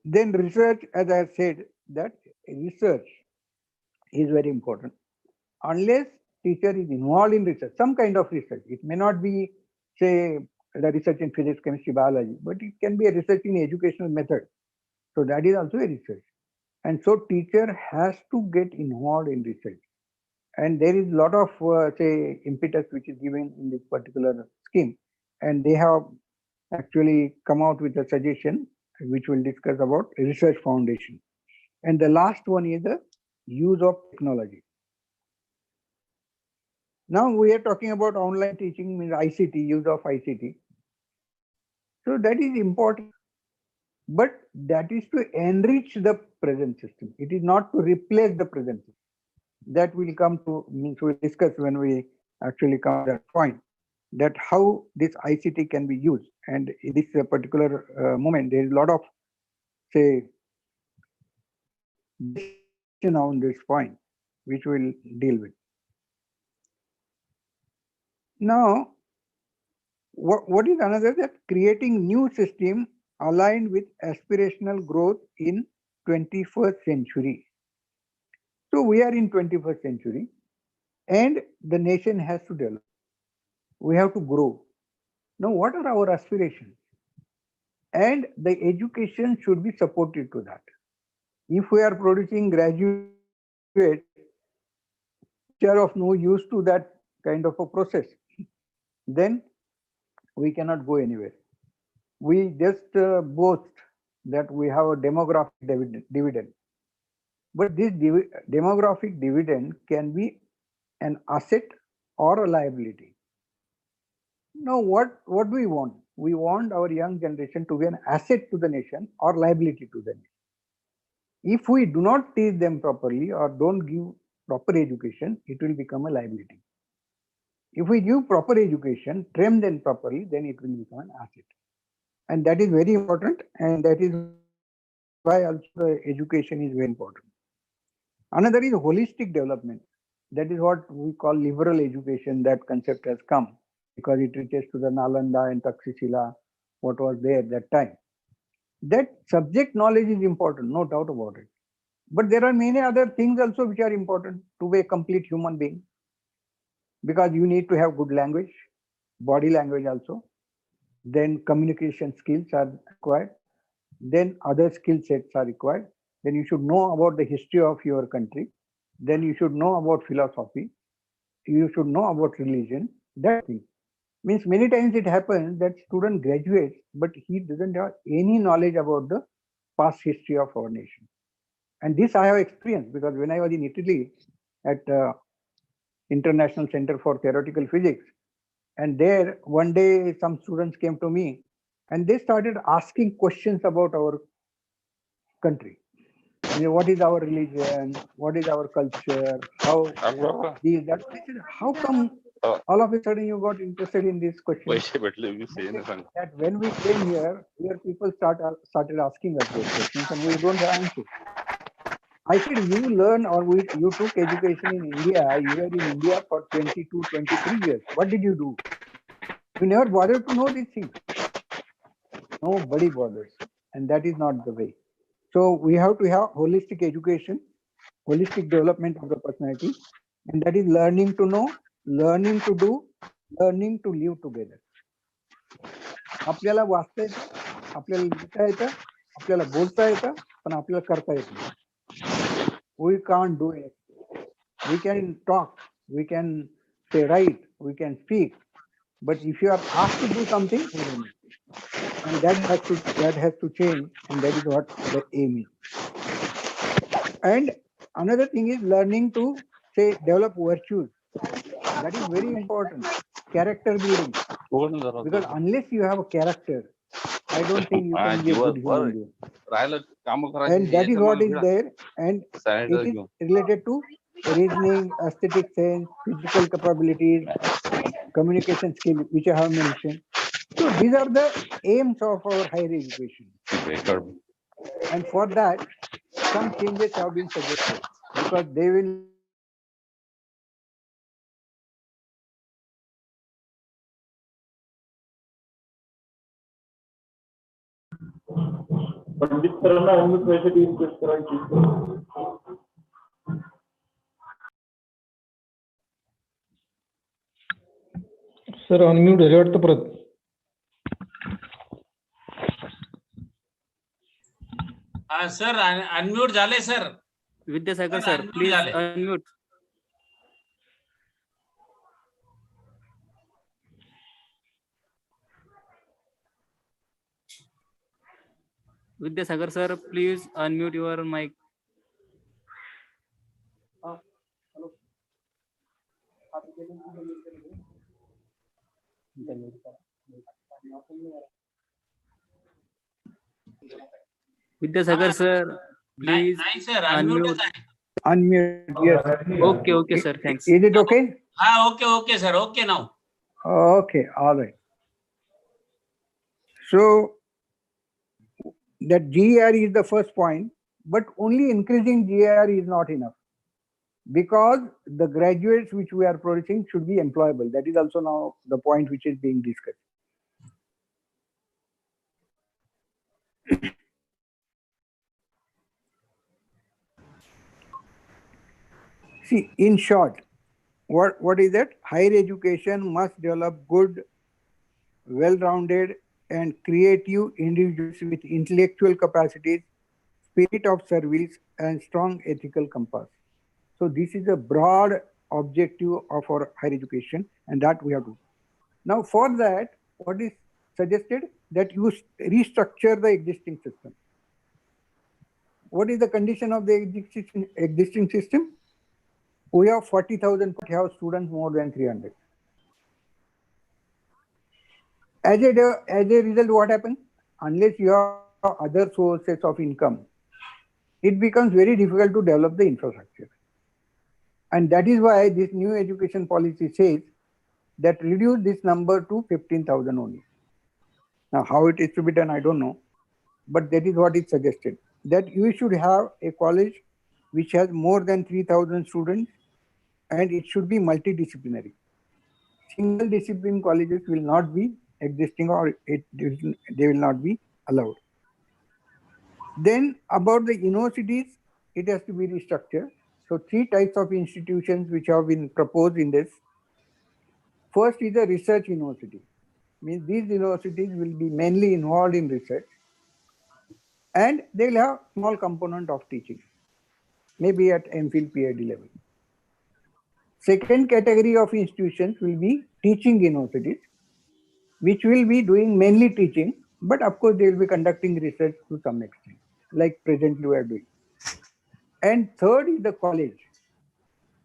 Then research, as I said, that research is very important. Unless teacher is involved in research, some kind of research, it may not be, say, the research in physics, chemistry, biology, but it can be a research in educational method. So that is also a research. And so teacher has to get involved in research. And there is a lot of, say, impetus which is given in this particular scheme. And they have actually come out with a suggestion, which we'll discuss about research foundation. And the last one is the use of technology. Now we are talking about online teaching, means ICT, use of ICT. So that is important, but that is to enrich the present system. It is not to replace the present system. That will come to, means we'll discuss when we actually come to that point, that how this ICT can be used. And in this particular moment, there is a lot of, say, discussion on this point, which we'll deal with. Now, what is another, that creating new system aligned with aspirational growth in 21st century. So we are in 21st century and the nation has to develop. We have to grow. Now, what are our aspirations? And the education should be supported to that. If we are producing graduates which are of no use to that kind of a process, then we cannot go anywhere. We just boast that we have a demographic dividend. But this demographic dividend can be an asset or a liability. Now, what do we want? We want our young generation to be an asset to the nation or liability to the nation. If we do not teach them properly or don't give proper education, it will become a liability. If we give proper education, train them properly, then it will become an asset. And that is very important, and that is why also the education is very important. Another is holistic development. That is what we call liberal education. That concept has come because it reaches to the Nalanda and Takshashila, what was there at that time. That subject knowledge is important, no doubt about it. But there are many other things also which are important to be a complete human being, because you need to have good language, body language also. Then communication skills are required. Then other skill sets are required. Then you should know about the history of your country. Then you should know about philosophy. You should know about religion. That thing means many times it happens that student graduates, but he doesn't have any knowledge about the past history of our nation. And this I have experienced, because when I was in Italy at International Center for Theoretical Physics, and there one day some students came to me and they started asking questions about our country. You know, what is our religion? What is our culture? How these that? I said, how come all of a sudden you got interested in this question? That when we came here people started asking us those questions and we don't have answers. I said, you learn or you took education in India. You were in India for 22, 23 years. What did you do? You never bothered to know these things. Nobody bothers. And that is not the way. So we have to have holistic education, holistic development of the personality. And that is learning to know, learning to do, learning to live together. आपल्याला वाचता येतं, आपल्याला लिहिता येतं, आपल्याला बोलता येतं, पण आपल्याला करता येत नाही. We can't do it. We can talk, we can say write, we can speak, but if you are asked to do something, we don't do it. And that has to change, and that is what the aim is. And another thing is learning to say develop virtues. That is very important. Character building. Because unless you have a character, I don't think you can be a good human being. And that is what is there, and it is related to reasoning, aesthetic sense, physical capabilities, communication skill, which I have mentioned. So these are the aims of our higher education. And for that, some changes have been suggested, because they will Pandit सरांना unmute व्हायसाठी request करायची. Sir unmute झाले वाटतं परत. Sir unmute झाले sir. Vidyasagar sir please unmute. Vidyasagar sir please unmute your mic. Vidyasagar sir please नाही sir अनम्यूटच आहे. Unmute, yes. Okay sir, thanks. Is it okay? Okay sir, okay now. Okay, all right. So that GR is the first point, but only increasing GR is not enough, because the graduates which we are producing should be employable. That is also now the point which is being discussed. See, in short, what is that? Higher education must develop good, well-rounded and creative individuals with intellectual capacities, spirit of service and strong ethical compass. So this is a broad objective of our higher education, and that we have to. Now for that, what is suggested? That you restructure the existing system. What is the condition of the existing system? We have 40,000 have students more than 300. As a result, what happens? Unless you have other sources of income, it becomes very difficult to develop the infrastructure. And that is why this new education policy says that reduce this number to 15,000 only. Now, how it is to be done, I don't know. But that is what is suggested. That you should have a college which has more than 3,000 students, and it should be multidisciplinary. Single discipline colleges will not be existing, or they will not be allowed. Then about the universities, it has to be restructured. So 3 types of institutions which have been proposed in this. First is a research university. Means these universities will be mainly involved in research, and they will have small component of teaching, maybe at MPhil PhD level. Second category of institutions will be teaching universities, which will be doing mainly teaching, but of course they will be conducting research to some extent, like presently we are doing. And third is the college.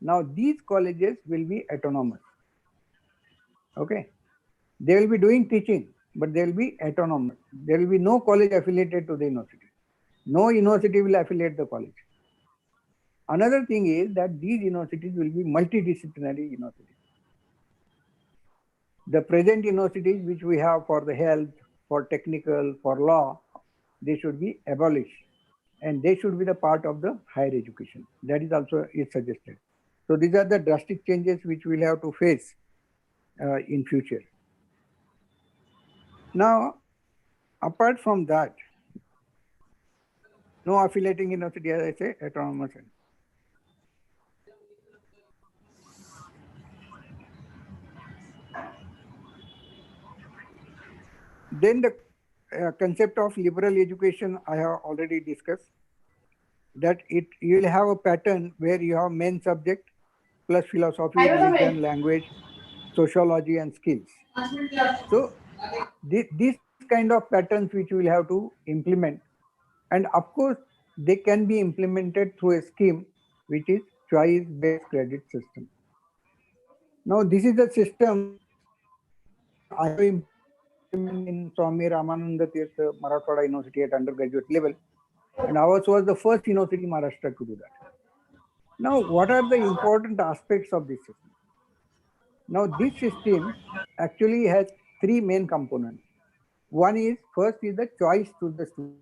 Now these colleges will be autonomous. Okay, they will be doing teaching, but they will be autonomous. There will be no college affiliated to the university. No university will affiliate the college. Another thing is that these universities will be multidisciplinary universities. The present universities which we have for the health, for technical, for law, they should be abolished, and they should be the part of the higher education. That is also is suggested. So these are the drastic changes which we'll have to face in future. Now, apart from that, no affiliating university, as I say, autonomous. Then the concept of liberal education I have already discussed. That you will have a pattern where you have main subject plus philosophy, religion, language, sociology, and skills. So these kind of patterns which we will have to implement, and of course they can be implemented through a scheme which is choice-based credit system. Now this is a system I have implemented in Swami Ramananda Tirtha Marathwada University at undergraduate level, and ours was the first university in Maharashtra to do that. Now, what are the important aspects of this system? Now, this system actually has 3 main components. One is, first is the choice to the student.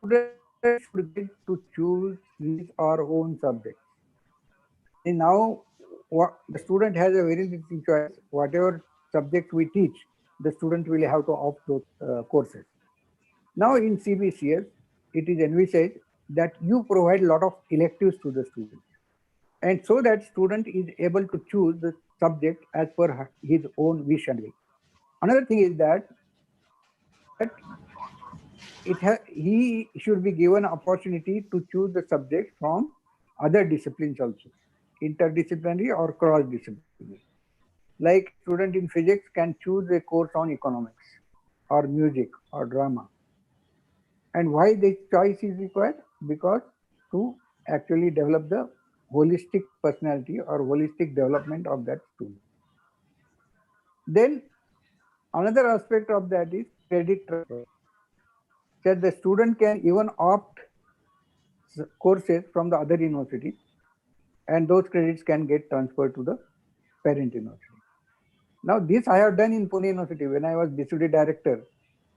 The student should get to choose his or her own subject. And now, the student has a very little choice. Whatever subject we teach, the student will have to opt those courses. Now in CBCS, it is envisaged that you provide a lot of electives to the student. And so that student is able to choose the subject as per his own wish and will. Another thing is that he should be given opportunity to choose the subject from other disciplines also, interdisciplinary or cross-disciplinary. Like a student in physics can choose a course on economics or music or drama. And why this choice is required? Because to actually develop the holistic personality or holistic development of that student. Then another aspect of that is credit transfer. That the student can even opt courses from the other university, and those credits can get transferred to the parent university. Now this I have done in Pune University. When I was BCD director,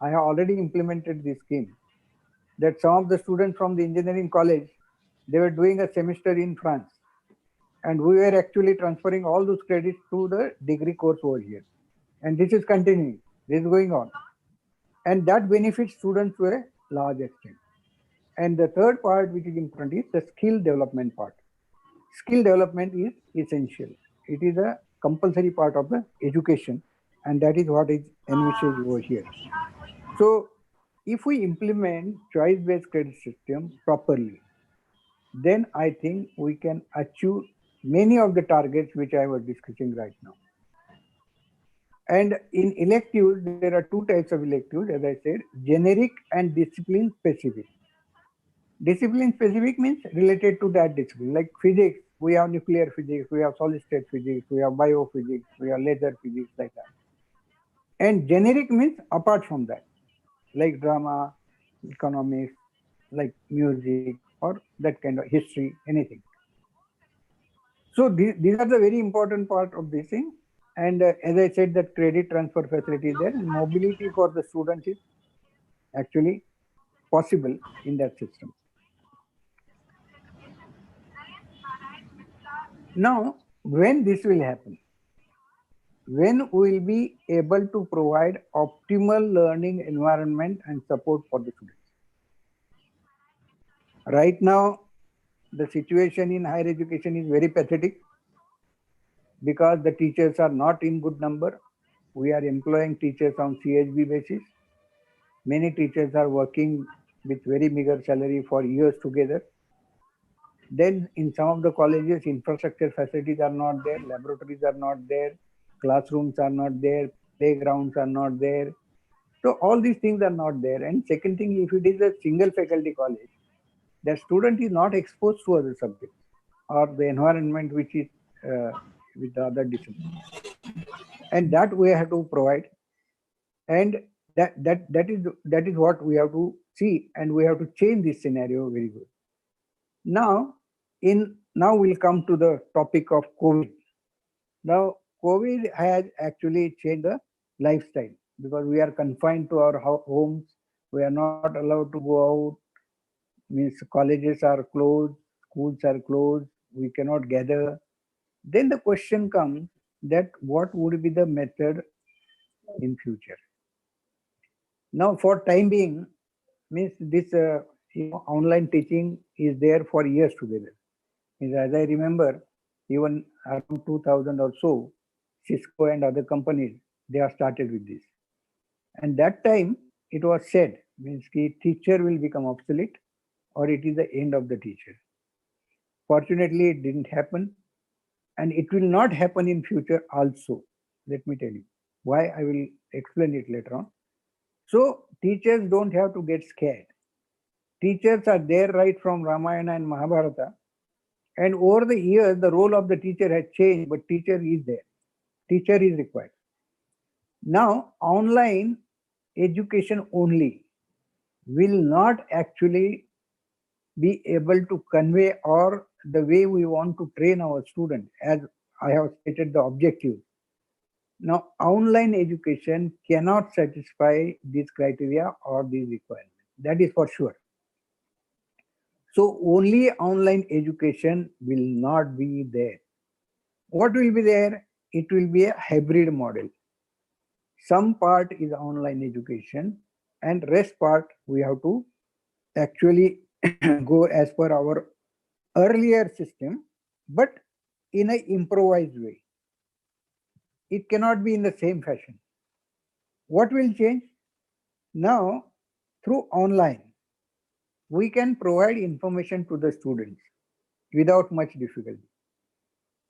I have already implemented this scheme, that some of the students from the engineering college, they were doing a semester in France, and we were actually transferring all those credits to the degree course over here. And this is continuing, this is going on. And that benefits students to a large extent. And the third part, which is important, is the skill development part. Skill development is essential. It is a compulsory part of the education, and that is what is envisaged over here. So if we implement choice-based credit system properly, then I think we can achieve many of the targets which I was discussing right now. And in electives, there are two types of electives, as I said, generic and discipline specific. Discipline specific means related to that discipline. Like physics, we have nuclear physics, we have solid state physics, we have biophysics, we have laser physics, like that. And generic means apart from that, like drama, economics, like music, or that kind of history, anything. So these are the very important part of this thing. And as I said, that credit transfer facility is there, and mobility for the students is actually possible in that system. Now, when this will happen? When we will be able to provide optimal learning environment and support for the students. Right now, the situation in higher education is very pathetic because the teachers are not in good number. We are employing teachers on CHB basis. Many teachers are working with very meager salary for years together. Then in some of the colleges, infrastructure facilities are not there, laboratories are not there, classrooms are not there, playgrounds are not there. So all these things are not there. And second thing, if it is a single faculty college, the student is not exposed to other subjects or the environment which is with the other disciplines. And that we have to provide. And that is what we have to see, and we have to change this scenario very good. Now we'll come to the topic of COVID. Now, COVID has actually changed the lifestyle because we are confined to our homes. We are not allowed to go out. Means colleges are closed, schools are closed. We cannot gather. Then the question comes that what would be the method in future? Now, for time being, means this online teaching is there for years together. As I remember, even around 2000 or so, Cisco and other companies, they have started with this. And that time it was said, means the teacher will become obsolete or it is the end of the teacher. Fortunately, it didn't happen, and it will not happen in future also. Let me tell you why. I will explain it later on. So teachers don't have to get scared. Teachers are there right from Ramayana and Mahabharata. And over the years, the role of the teacher has changed, but teacher is there. Teacher is required. Now, online education only will not actually be able to convey or the way we want to train our students, as I have stated the objective. Now, online education cannot satisfy these criteria or these requirements. That is for sure. So only online education will not be there. What will be there? It will be a hybrid model. some part is online education, and rest part we have to actually go as per our earlier system, but in an improvised way. It cannot be in the same fashion. What will change? Now, through online, we can provide information to the students without much difficulty.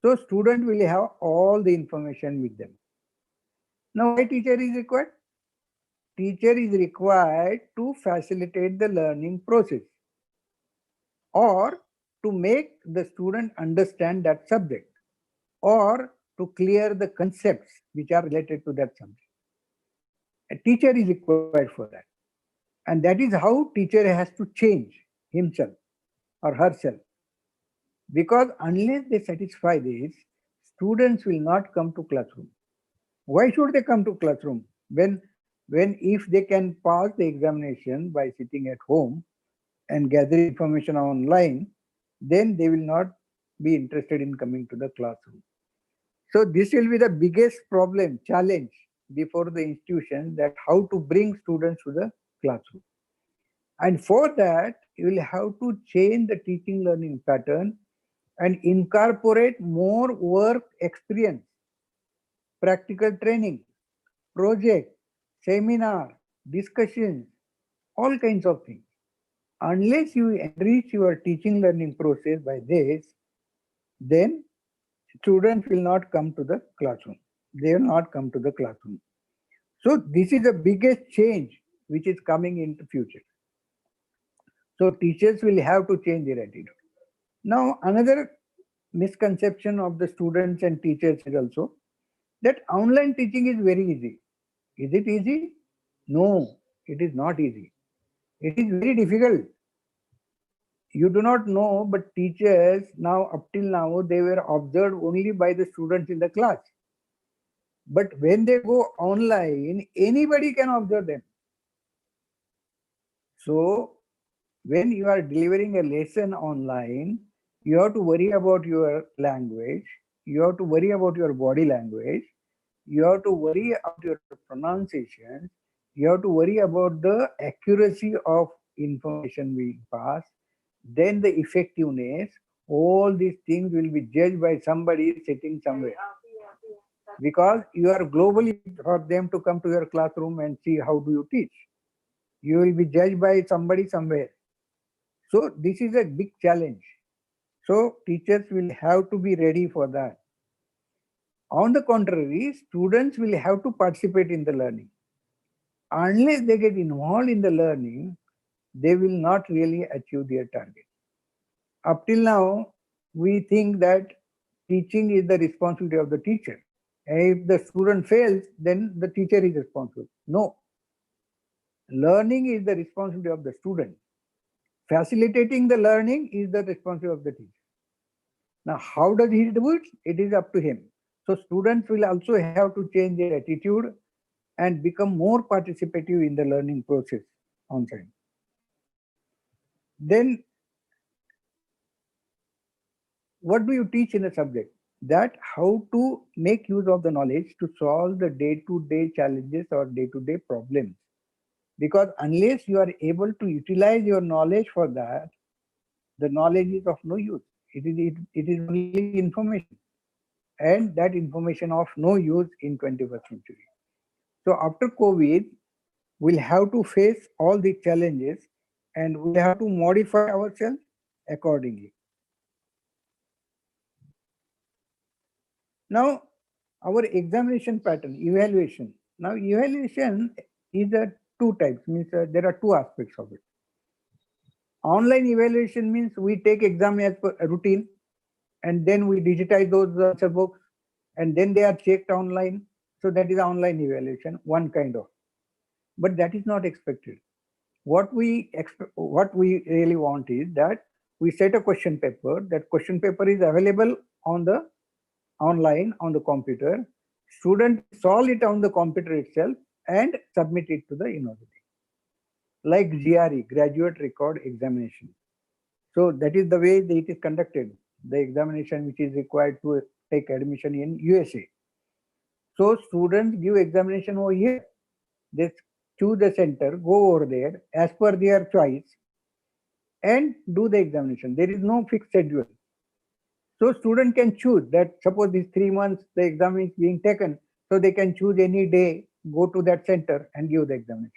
So student will have all the information with them. Now, why teacher is required? Teacher is required to facilitate the learning process or to make the student understand that subject or to clear the concepts which are related to that subject. A teacher is required for that. And that is how teacher has to change himself or herself. Because unless they satisfy this, students will not come to classroom. Why should they come to classroom? When if they can pass the examination by sitting at home and gathering information online, then they will not be interested in coming to the classroom. So this will be the biggest problem, challenge before the institution, that how to bring students to the classroom. And for that, you will have to change the teaching learning pattern and incorporate more work experience, practical training, project, seminar, discussions, all kinds of things. Unless you enrich your teaching learning process by this, then students will not come to the classroom. They will not come to the classroom. So this is the biggest change which is coming into future. So teachers will have to change their attitude. Now, another misconception of the students and teachers is also that online teaching is very easy. Is it easy? No, it is not easy. It is very difficult. You do not know, but teachers now, up till now, they were observed only by the students in the class. But when they go online, anybody can observe them. So when you are delivering a lesson online, you have to worry about your language, you have to worry about your body language, you have to worry about your pronunciation, you have to worry about the accuracy of information being passed, then the effectiveness. All these things will be judged by somebody sitting somewhere. Because you are globally for them to come to your classroom and see how do you teach. You will be judged by somebody somewhere. So this is a big challenge. So teachers will have to be ready for that. On the contrary, students will have to participate in the learning. Unless they get involved in the learning, they will not really achieve their target. Up till now, we think that teaching is the responsibility of the teacher. And if the student fails, then the teacher is responsible. No. Learning is the responsibility of the student. Facilitating the learning is the responsibility of the teacher. Now, how does he do it? It is up to him. So students will also have to change their attitude and become more participative in the learning process on time. Then, what do you teach in a subject? That how to make use of the knowledge to solve the day-to-day challenges or day-to-day problems. Because unless you are able to utilize your knowledge for that, the knowledge is of no use. It is only information. And that information of no use in 21st century. So after COVID, we'll have to face all the challenges and we'll have to modify ourselves accordingly. Now, our examination pattern, evaluation. Now, evaluation is a two types, means there are two aspects of it. Online evaluation means we take exam as per a routine and then we digitize those answer books and then they are checked online. So that is online evaluation, one kind of. But that is not expected. What we really want is that we set a question paper. That question paper is available on the online on the computer. Student solve it on the computer itself and submit it to the university. Like GRE, Graduate Record Examination. So that is the way it is conducted. The examination which is required to take admission in USA. So students give examination over here. They choose the center, go over there as per their choice and do the examination. There is no fixed schedule. So student can choose that suppose these 3 months the exam is being taken, so they can choose any day, go to that center and give the examination.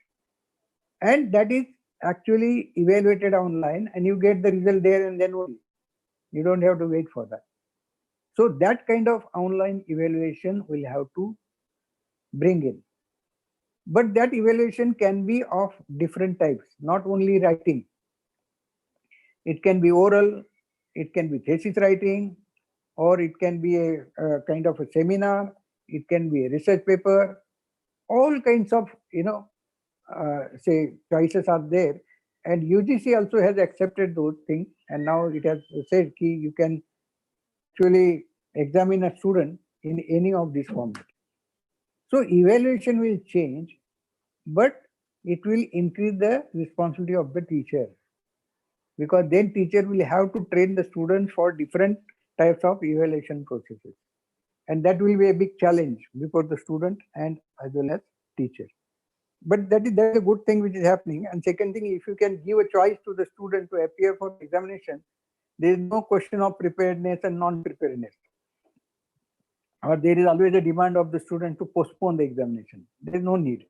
And that is actually evaluated online and you get the result there and then only. You don't have to wait for that. So that kind of online evaluation will have to bring in. But that evaluation can be of different types, not only writing. It can be oral, it can be thesis writing, or it can be a kind of a seminar, it can be a research paper, all kinds of, say choices are there. And UGC also has accepted those things, and now it has said ki you can actually examine a student in any of these formats. So evaluation will change, but it will increase the responsibility of the teacher, because then teacher will have to train the students for different types of evaluation processes. And that will be a big challenge before the student and as well as teacher. But that is a good thing which is happening. And second thing, if you can give a choice to the student to appear for examination, there is no question of preparedness and non-preparedness. Or there is always a demand of the student to postpone the examination. There is no need,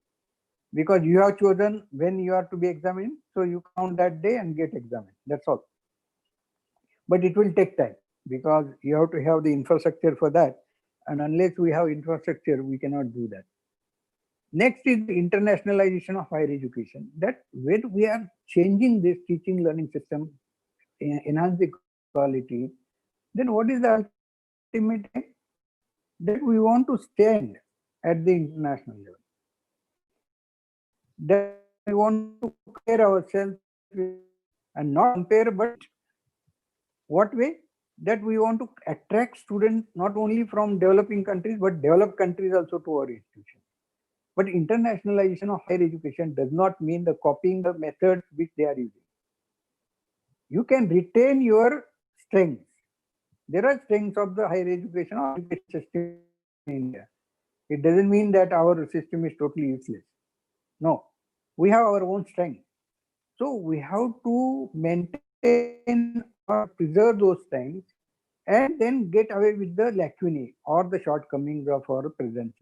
because you have chosen when you are to be examined, so you count that day and get examined. That's all. But it will take time because you have to have the infrastructure for that. And unless we have infrastructure, we cannot do that. Next is the internationalization of higher education. That when we are changing this teaching learning system, enhance the quality, then what is the ultimate aim? That we want to stand at the international level. That we want to compare ourselves with, and not compare, but what way? That we want to attract students not only from developing countries, but developed countries also to our institution. But internationalization of higher education does not mean the copying the methods which they are using. You can retain your strengths. There are strengths of the higher education or education system in India. It doesn't mean that our system is totally useless. No, we have our own strength. So we have to maintain or preserve those strengths and then get away with the lacunae or the shortcomings of our present.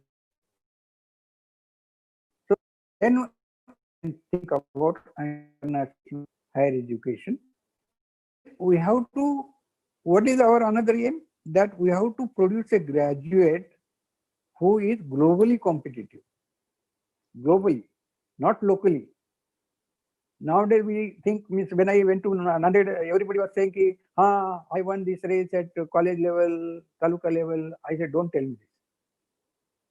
So then think about international higher education. We have to, what is our another aim? That we have to produce a graduate who is globally competitive. Globally, not locally. Nowadays we think, when I went to Nanded, everybody was saying, I won this race at college level, taluka level. I said, don't tell me this.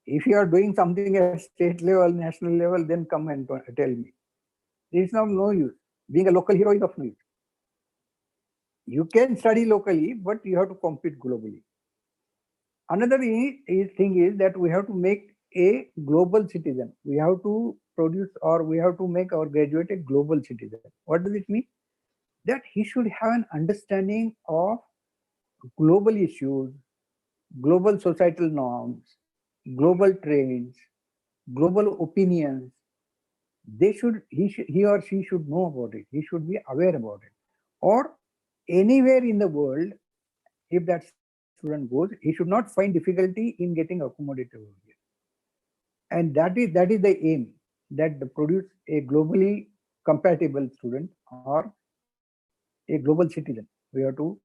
If you are doing something at state level, national level, then come and tell me. It's of no use. Being a local hero is of no use. You can study locally, but you have to compete globally. Another thing is that we have to make a global citizen. We have to produce, or we have to make our graduate a global citizen. What does it mean? That he should have an understanding of global issues, global societal norms, global trends, global opinions. He or she should know about it. He should be aware about it. Or anywhere in the world, if that student goes, he should not find difficulty in getting accommodated over here. And that is the aim, that produce a globally compatible student or a global citizen. We have to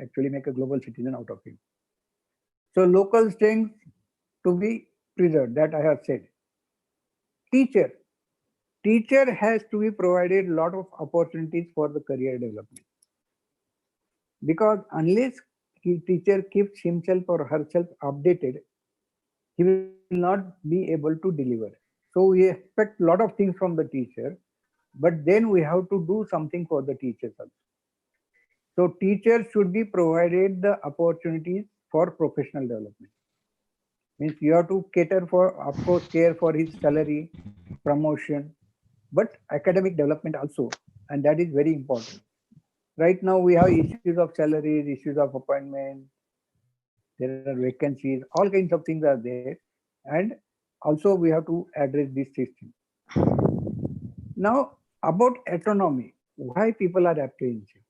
actually make a global citizen out of him. So local strengths to be preserved, that I have said. Teacher has to be provided a lot of opportunities for the career development. Because unless teacher keeps himself or herself updated, he will not be able to deliver. So we expect a lot of things from the teacher, but then we have to do something for the teachers also. So teachers should be provided the opportunities for professional development. Means you have to cater for, of course, care for his salary, promotion, but academic development also, and that is very important. Right now we have issues of salaries, issues of appointment, there are vacancies, all kinds of things are there, and also we have to address this system. Now, about autonomy, why people are apprehensive?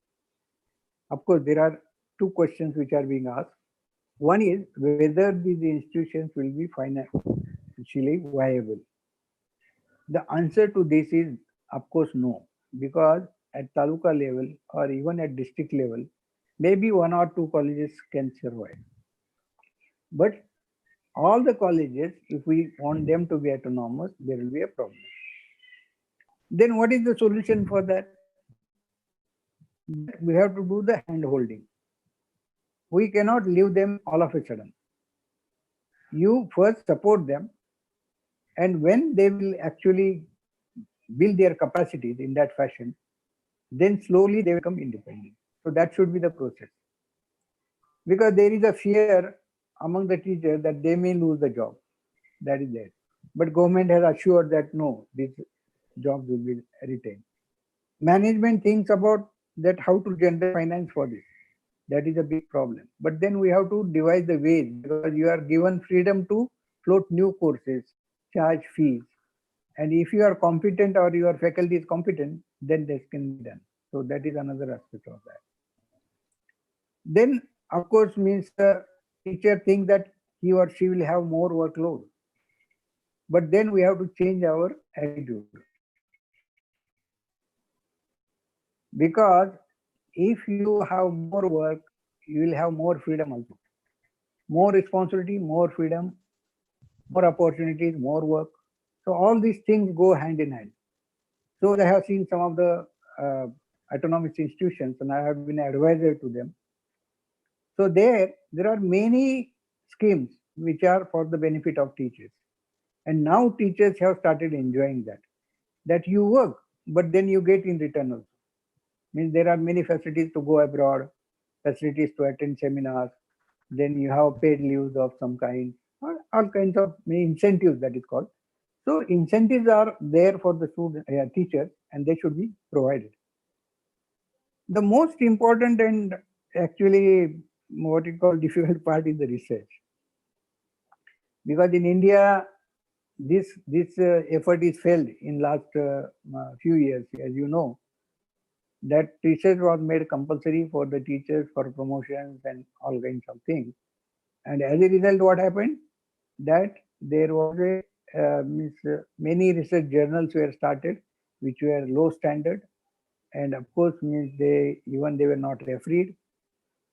Of course, there are two questions which are being asked. One is whether these institutions will be financially viable. The answer to this is, of course, no, because at taluka level or even at district level, maybe one or two colleges can survive. But all the colleges, if we want them to be autonomous, there will be a problem. Then what is the solution for that? That we have to do the hand holding. We cannot leave them all of a sudden. You first support them, and when they will actually build their capacities in that fashion, then slowly they become independent. So that should be the process. Because there is a fear among the teachers that they may lose the job. That is there. But government has assured that no, these jobs will be retained. Management thinks about that how to generate finance for this. That is a big problem. But then we have to devise the ways, because you are given freedom to float new courses, charge fees. And if you are competent or your faculty is competent, then this can be done. So that is another aspect of that. Then, of course, means the teacher thinks that he or she will have more workload. But then we have to change our attitude. Because if you have more work, you will have more freedom also. More responsibility, more freedom, more opportunities, more work. So all these things go hand in hand. So I have seen some of the autonomous institutions, and I have been advisor to them. So there are many schemes which are for the benefit of teachers. And now teachers have started enjoying that. That you work, but then you get in return also. Means there are many facilities to go abroad, facilities to attend seminars, then you have paid leaves of some kind, all kinds of many incentives that is called. So incentives are there for the student, teachers, and they should be provided. The most important and actually what you call difficult part is the research. Because in India, this effort is failed in last few years, as you know, that research was made compulsory for the teachers for promotions and all kinds of things. And as a result, what happened? That there was many research journals were started, which were low standard, and of course, means they were not refereed.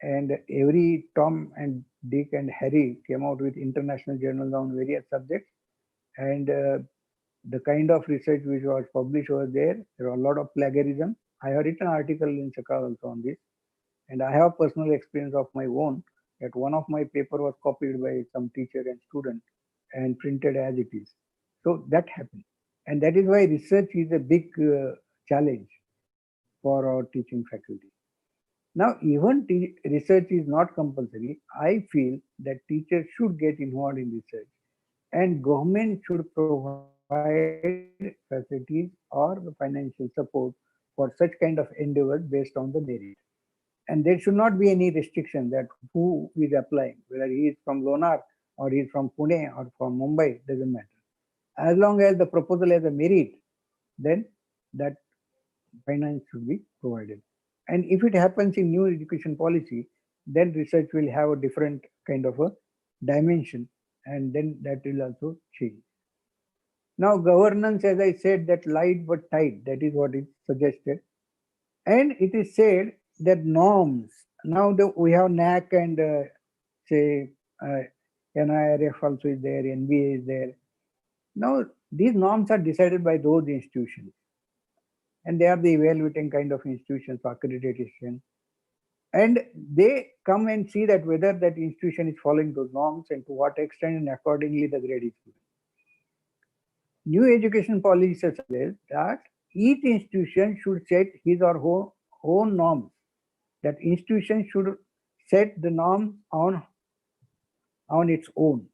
And every Tom and Dick and Harry came out with international journals on various subjects, and the kind of research which was published over there was a lot of plagiarism. I have written an article in Chakra also on this, and I have personal experience of my own that one of my paper was copied by some teacher and student and printed as it is. So that happened, and that is why research is a big challenge for our teaching faculty. Now, even research is not compulsory. I feel that teachers should get involved in research, and government should provide facilities or the financial support for such kind of endeavors based on the merit. And there should not be any restriction that who is applying, whether he is from Lonar or he is from Pune or from Mumbai, doesn't matter. As long as the proposal has a merit, then that finance should be provided. And if it happens in new education policy, then research will have a different kind of a dimension, and then that will also change. Now, governance, as I said, that light but tight, that is what is suggested. And it is said that norms, now we have NAC and say NIRF also is there, NBA is there. Now, these norms are decided by those institutions. And they are the evaluating kind of institutions for accreditation. And they come and see that whether that institution is following those norms and to what extent, and accordingly the grade is given. New education policy suggests that each institution should set his or her own norms. That institution should set the norms on its own.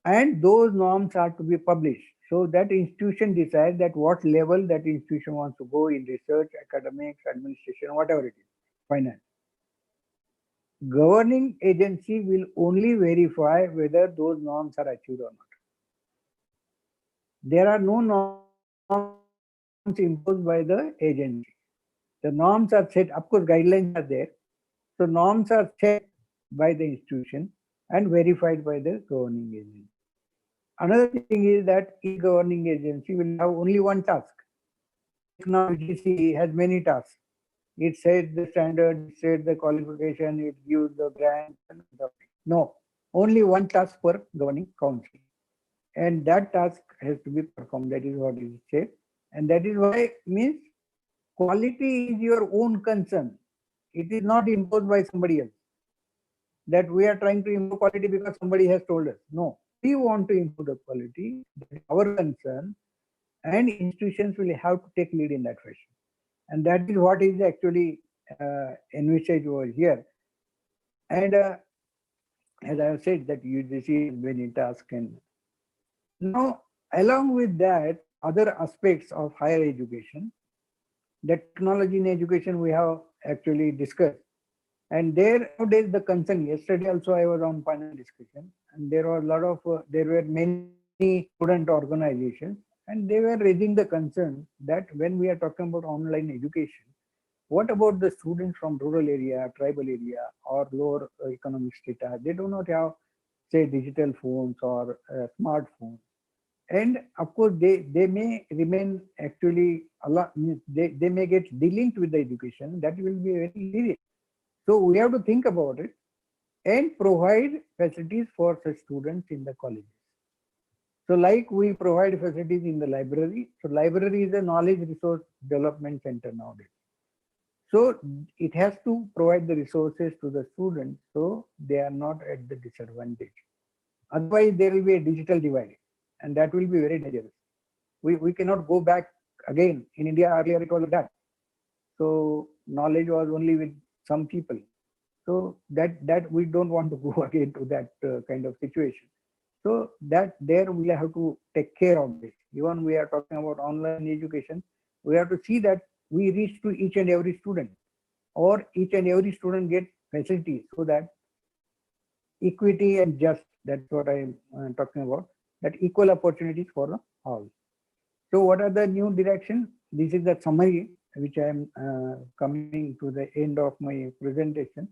And those norms are to be published. So that institution decides that what level that institution wants to go in research, academics, administration, whatever it is, finance. governing agency will only verify whether those norms are achieved or not. There are no norms imposed by the agency. The norms are set, of course, guidelines are there. So norms are set by the institution and verified by the governing agency. Another thing is that each governing agency will have only one task. Now UGC has many tasks. It sets the standard, it sets the qualification, it gives the grant. No, only one task per governing council. And that task has to be performed. That is what is said. And that is why means quality is your own concern. It is not imposed by somebody else. That we are trying to improve quality because somebody has told us. No, we want to improve the quality. That is our concern. And institutions will have to take lead in that fashion. And that is what is actually envisaged over here. And as I have said, that UGC is many tasks. And now, along with that, other aspects of higher education, the technology in education we have actually discussed. And there nowadays the concern, yesterday also I was on panel discussion, and there were a lot of, there were many student organizations, and they were raising the concern that when we are talking about online education, what about the students from rural area, tribal area, or lower economic strata? They do not have, say, digital phones or smartphones. And of course, they may remain actually, a lot, they may get delinked with the education. That will be very serious. So we have to think about it and provide facilities for such students in the colleges. So like we provide facilities in the library. So library is a knowledge resource development center nowadays. So it has to provide the resources to the students so they are not at the disadvantage. Otherwise, there will be a digital divide, and that will be very dangerous. We cannot go back again. In India, earlier it was like that. So knowledge was only with some people. So that we don't want to go again to that kind of situation. So that there we have to take care of this. Even we are talking about online education, we have to see that we reach to each and every student, or each and every student get facilities, so that equity and just, that's what I am talking about, that equal opportunities for all. So what are the new directions? This is the summary which I am coming to the end of my presentation.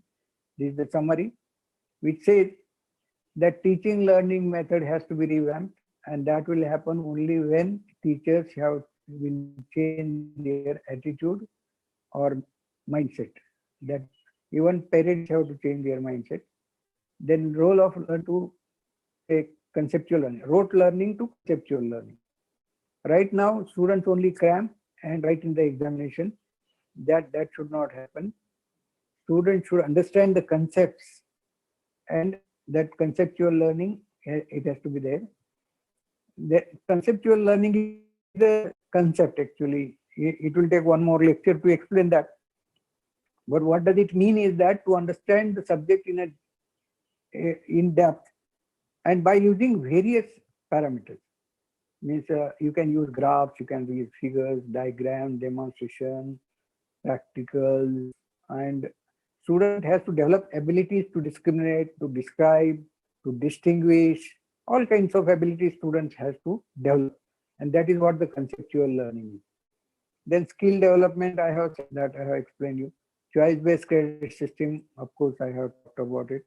This is the summary which says that teaching learning method has to be revamped, and that will happen only when teachers will change their attitude or mindset. That even parents have to change their mindset. Then role of to take conceptual learning, rote learning to conceptual learning. Right now, students only cram and write in the examination. That should not happen. Students should understand the concepts, and that conceptual learning, it has to be there. The conceptual learning is the concept actually. It will take one more lecture to explain that. But what does it mean is that to understand the subject in depth, and by using various parameters. Means you can use graphs, you can use figures, diagram, demonstration, practicals, and student has to develop abilities to discriminate, to describe, to distinguish. All kinds of abilities students has to develop, and that is what the conceptual learning is. Then skill development, I have said that, I have explained you. Choice-based credit system, of course, I have talked about it.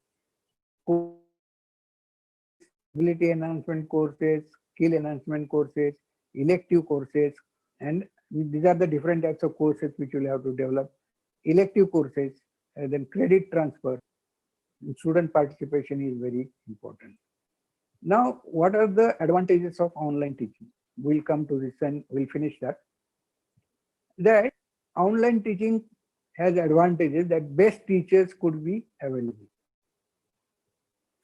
Ability enhancement courses, skill enhancement courses, elective courses, and these are the different types of courses which you will have to develop. Elective courses, then credit transfer, student participation is very important. Now, what are the advantages of online teaching? We'll come to this and we'll finish that. That online teaching has advantages that best teachers could be available.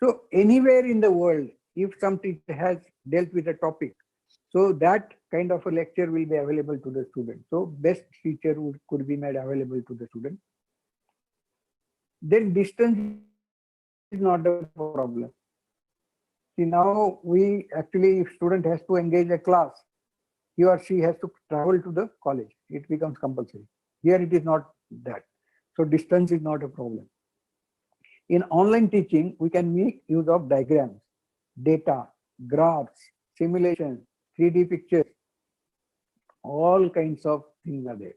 So anywhere in the world, if some teacher has dealt with a topic, so that kind of a lecture will be available to the student. So best teacher could be made available to the student. Then distance is not a problem. See, now we actually, if student has to engage a class, he or she has to travel to the college. It becomes compulsory. Here it is not that. So distance is not a problem. In online teaching, we can make use of diagrams, data, graphs, simulations, 3D pictures, all kinds of things are there.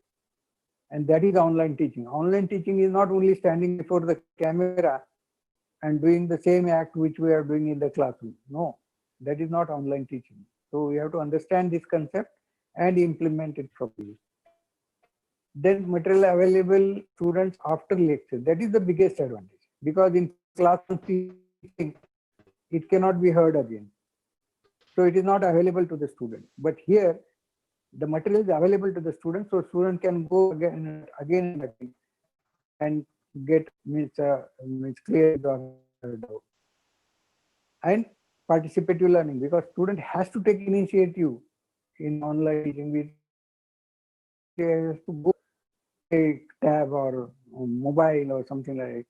And that is online teaching. Online teaching is not only standing before the camera and doing the same act which we are doing in the classroom. No, that is not online teaching. So we have to understand this concept and implement it properly. Then material available students after lecture. That is the biggest advantage, because in classroom teaching, it cannot be heard again. So it is not available to the student. But here, the material is available to the student, so student can go again and again and get clear the doubt. And participative learning, because student has to take initiative in online teaching. He has to go a tab or mobile or something like that.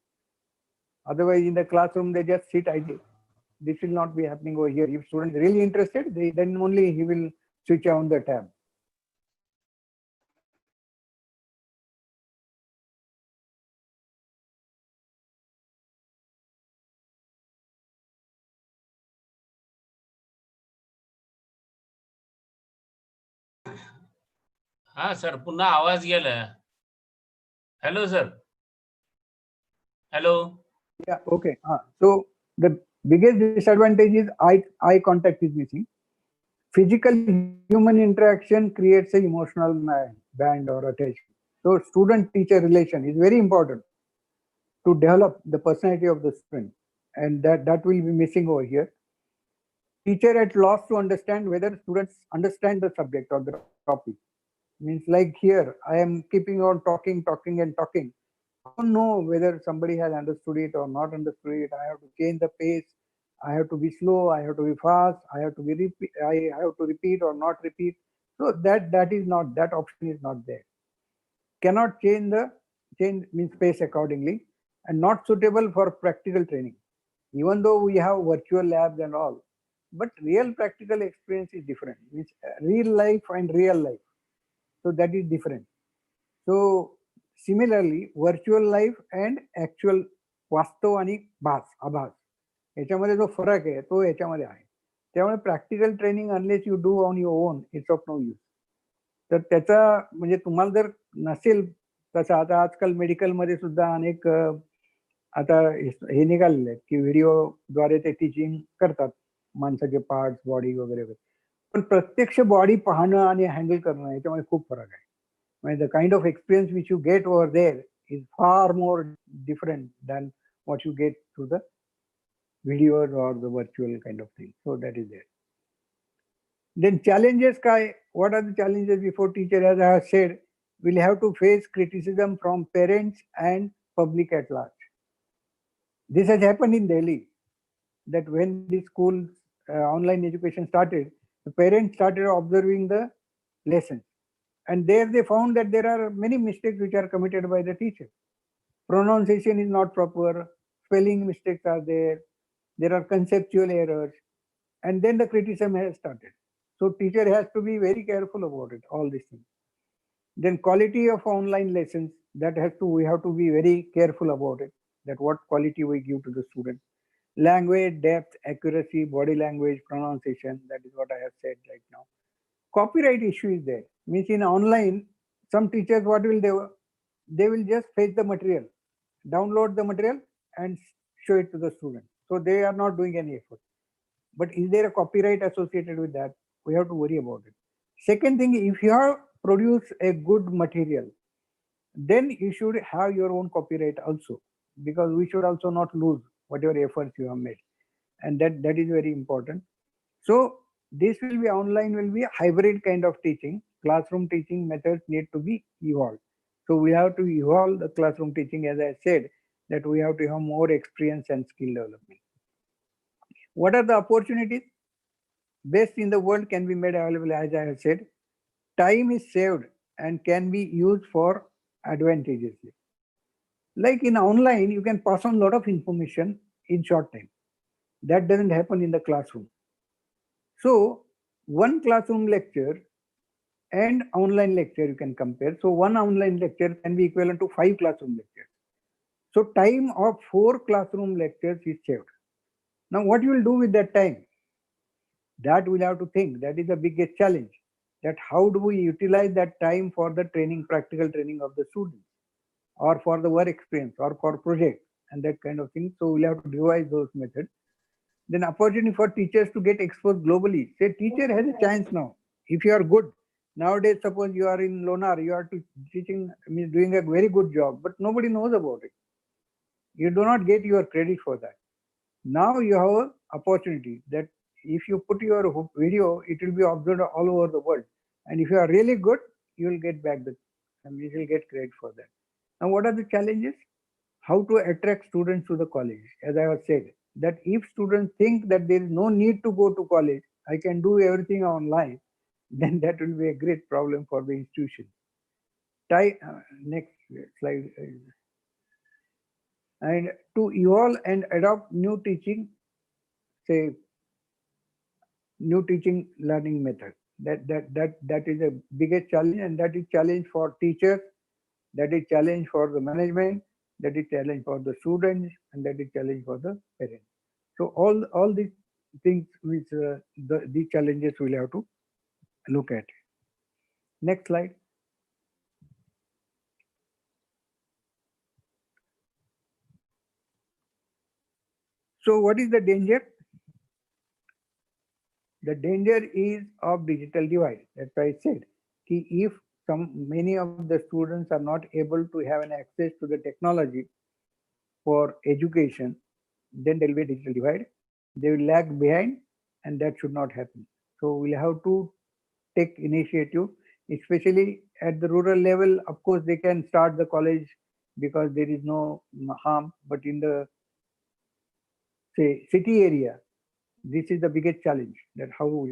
Otherwise, in the classroom, they just sit idle. This will not be happening over here. If student is really interested, then only he will switch on the tab. हा sir, पुन्हा आवाज गेला. Hello sir. Hello. Yeah, okay. So the biggest disadvantage is eye contact is missing. Physical human interaction creates an emotional band or attachment. So student-teacher relation is very important to develop the personality of the student, and that will be missing over here. Teacher at loss to understand whether students understand the subject or the topic. Means like here, I am keeping on talking. I don't know whether somebody has understood it or not understood it. I have to change the pace. I have to be slow. I have to be fast. I have to repeat or not repeat. So that is not, that option is not there. Cannot change means pace accordingly, and not suitable for practical training. Even though we have virtual labs and all, but real practical experience is different. Means real life and real life. So that is different. So similarly, virtual life and actual वास्तव आणि आभास याच्यामध्ये जो फरक आहे तो याच्यामध्ये आहे. त्यामुळे practical training unless you do on your own it's of no use. तर त्याचा म्हणजे तुम्हाला जर नसेल तसं, आता आजकाल मेडिकलमध्ये सुद्धा अनेक आता हे निघालेले आहेत की व्हिडिओद्वारे ते टीचिंग करतात माणसाचे पार्ट्स, बॉडी वगैरे वगैरे. पण प्रत्यक्ष बॉडी पाहणं आणि हँडल करणं याच्यामध्ये खूप फरक आहे. The kind of experience which you get over there is far more different than what you get through the videos or the virtual kind of thing. So that is there. Then challenges, what are the challenges before teacher? As I have said, will have to face criticism from parents and public at large. This has happened in Delhi, that when the school online education started, the parents started observing the lessons. And there they found that there are many mistakes which are committed by the teacher. Pronunciation is not proper, spelling mistakes are there are conceptual errors, and then the criticism has started. So teacher has to be very careful about it, all these things. Then quality of online lessons, we have to be very careful about it, that what quality we give to the student. Language, depth, accuracy, body language, pronunciation, that is what I have said right now. Copyright issue is there. Means in online, some teachers, what will they will just fetch the material, download the material and show it to the student. So they are not doing any effort. But is there a copyright associated with that? We have to worry about it. Second thing, if you have produced a good material, then you should have your own copyright also, because we should also not lose whatever efforts you have made. And that is very important. So this will be online, will be a hybrid kind of teaching. Classroom teaching methods need to be evolved. So we have to evolve the classroom teaching, as I said, that we have to have more experience and skill development. What are the opportunities? Best in the world can be made available, as I have said. Time is saved and can be used for advantageously. Like in online, you can pass on a lot of information in short time. That doesn't happen in the classroom. So one classroom lecture and online lecture you can compare. So one online lecture can be equivalent to 5 classroom lectures. So time of 4 classroom lectures is saved. Now what you will do with that time? That we'll have to think. That is the biggest challenge. That how do we utilize that time for the training, practical training of the students, or for the work experience, or for project, and that kind of thing. So we'll have to devise those methods. Then opportunity for teachers to get exposed globally. Say teacher has a chance now. If you are good, nowadays suppose you are in Lonar, you are teaching, doing a very good job, but nobody knows about it. You do not get your credit for that. Now you have an opportunity that if you put your video, it will be observed all over the world. And if you are really good, you will get back you will get credit for that. Now what are the challenges? How to attract students to the college? As I have said, that if students think that there is no need to go to college, I can do everything online, then that will be a great problem for the institution. Next slide. And to evolve and adopt new teaching, say new teaching learning method. That is a biggest challenge, and that is challenge for teachers, that is challenge for the management, that is challenge for the students, and that is challenge for the parents. So all these things which these challenges we'll have to look at. Next slide. So what is the danger? The danger is of digital divide. That's why I said, if many of the students are not able to have an access to the technology for education, then there will be a digital divide. They will lag behind, and that should not happen. So we'll have to take initiative, especially at the rural level. Of course, they can start the college because there is no harm, but in the say city area, this is the biggest challenge. That how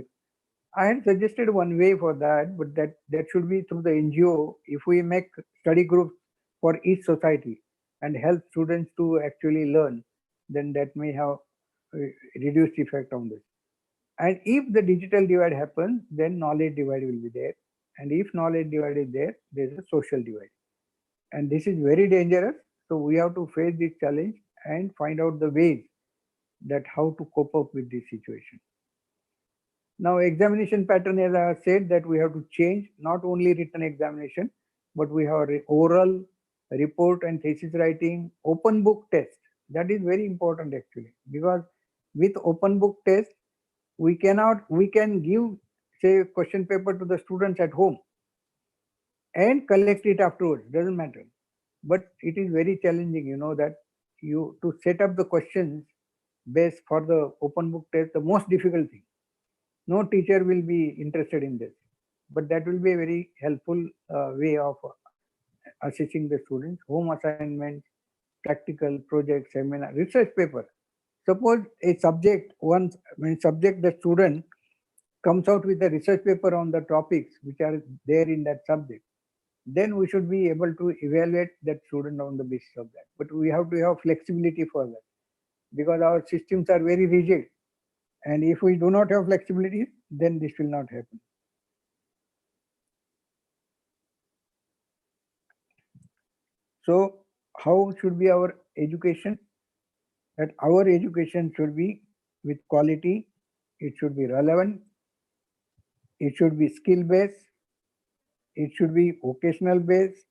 I had suggested one way for that, but that should be through the NGO. If we make study groups for each society and help students to actually learn, then that may have a reduced effect on this. And if the digital divide happens, then knowledge divide will be there. And if knowledge divide is there, there is a social divide. And this is very dangerous. So we have to face this challenge and find out the ways that how to cope up with this situation. Now examination pattern, as I have said, that we have to change not only written examination, but we have oral, report and thesis writing, open book test. That is very important actually, because with open book test, we can give say question paper to the students at home and collect it afterwards, doesn't matter. But it is very challenging, that you to set up the questions based for the open book test, the most difficult thing. No teacher will be interested in this, but that will be a very helpful way of assessing the students. Home assignments, practical projects, seminar, research paper. Suppose a subject, the student comes out with a research paper on the topics which are there in that subject, then we should be able to evaluate that student on the basis of that. But we have to have flexibility for that, because our systems are very rigid. And if we do not have flexibility, then this will not happen. So how should be our education? That our education should be with quality, it should be relevant, it should be skill based, it should be vocational based,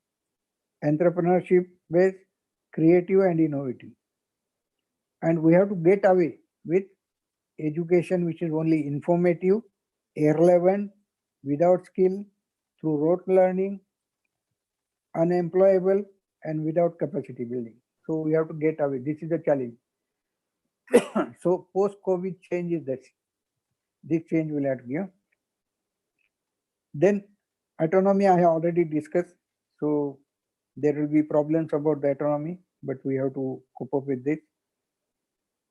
entrepreneurship based, creative and innovative. And we have to get away with education which is only informative, irrelevant, without skill, through rote learning, unemployable, and without capacity building. So we have to get away. This is the challenge. So post-COVID change is this. This change will have to give. Then autonomy I have already discussed. So there will be problems about the autonomy, but we have to cope up with this.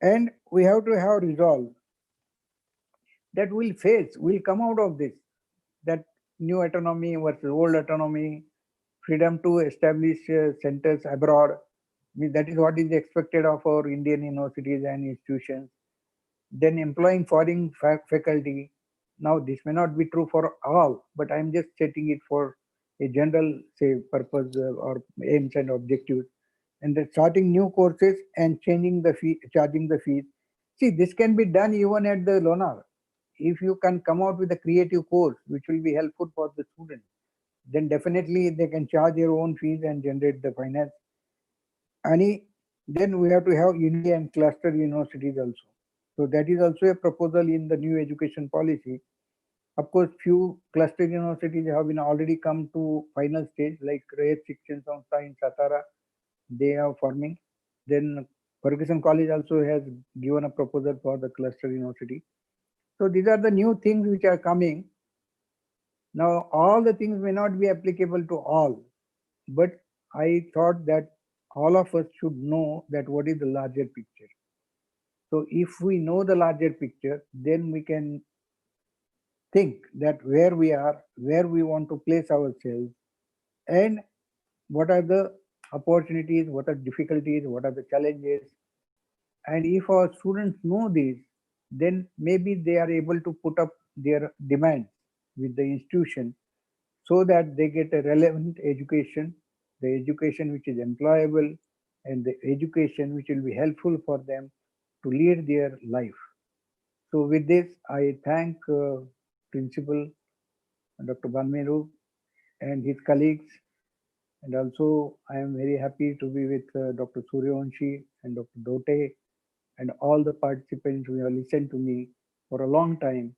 And we have to have resolve that we'll face, we'll come out of this, that new autonomy versus old autonomy, freedom to establish centers abroad. That is what is expected of our Indian universities and institutions. Then employing foreign faculty. Now this may not be true for all, but I'm just setting it for a general say purpose or aims and objectives. and then starting new courses and changing the fee, charging the fees. See, this can be done even at the Lonar. If you can come out with a creative course which will be helpful for the students, then definitely they can charge their own fees and generate the finance. And then we have to have unity and cluster universities also. So that is also a proposal in the new education policy. Of course, few cluster universities have been already come to final stage, like Rayat Shikshan Sanstha in Satara, they are forming. Then Ferguson College also has given a proposal for the cluster university. So these are the new things which are coming. Now, all the things may not be applicable to all, but I thought that all of us should know that what is the larger picture. So if we know the larger picture, then we can think that where we are, where we want to place ourselves, and what are the opportunities, what are difficulties, what are the challenges. And if our students know this, then maybe they are able to put up their demands with the institution so that they get a relevant education, the education which is employable, and the education which will be helpful for them to lead their life. So with this, I thank Principal Dr. Banmeru and his colleagues. And also, I am very happy to be with Dr. Suryavanshi and Dr. Dote and all the participants who have listened to me for a long time.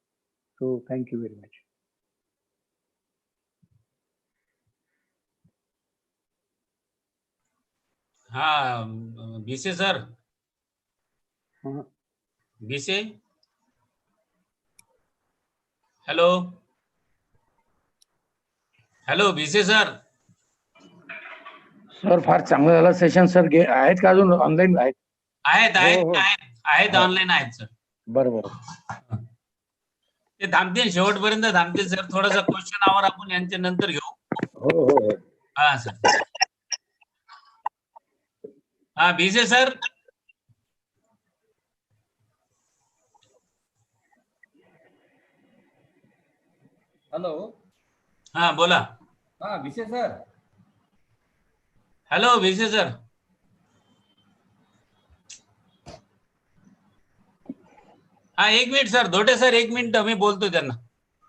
So thank you very much. हाँ बीसे sir बीसे hello hello बीसे sir sir फार चांगलं झालं session sir. आहेत का अजून online आहेत? आहेत आहेत हो, हो. आहेत ऑनलाईन आहेत सर. बरोबर. ते थांबतील शेवटपर्यंत थांबतील सर. थोडासा क्वेश्चन आवर आपण यांच्या नंतर घेऊ. हो हो हो. हा सर. हा बीसे सर हॅलो हा बोला. हा विशे सर. हॅलो बीसे सर. हा एक मिनिट सर. धोटे सर एक मिनिट मी बोलतो त्यांना.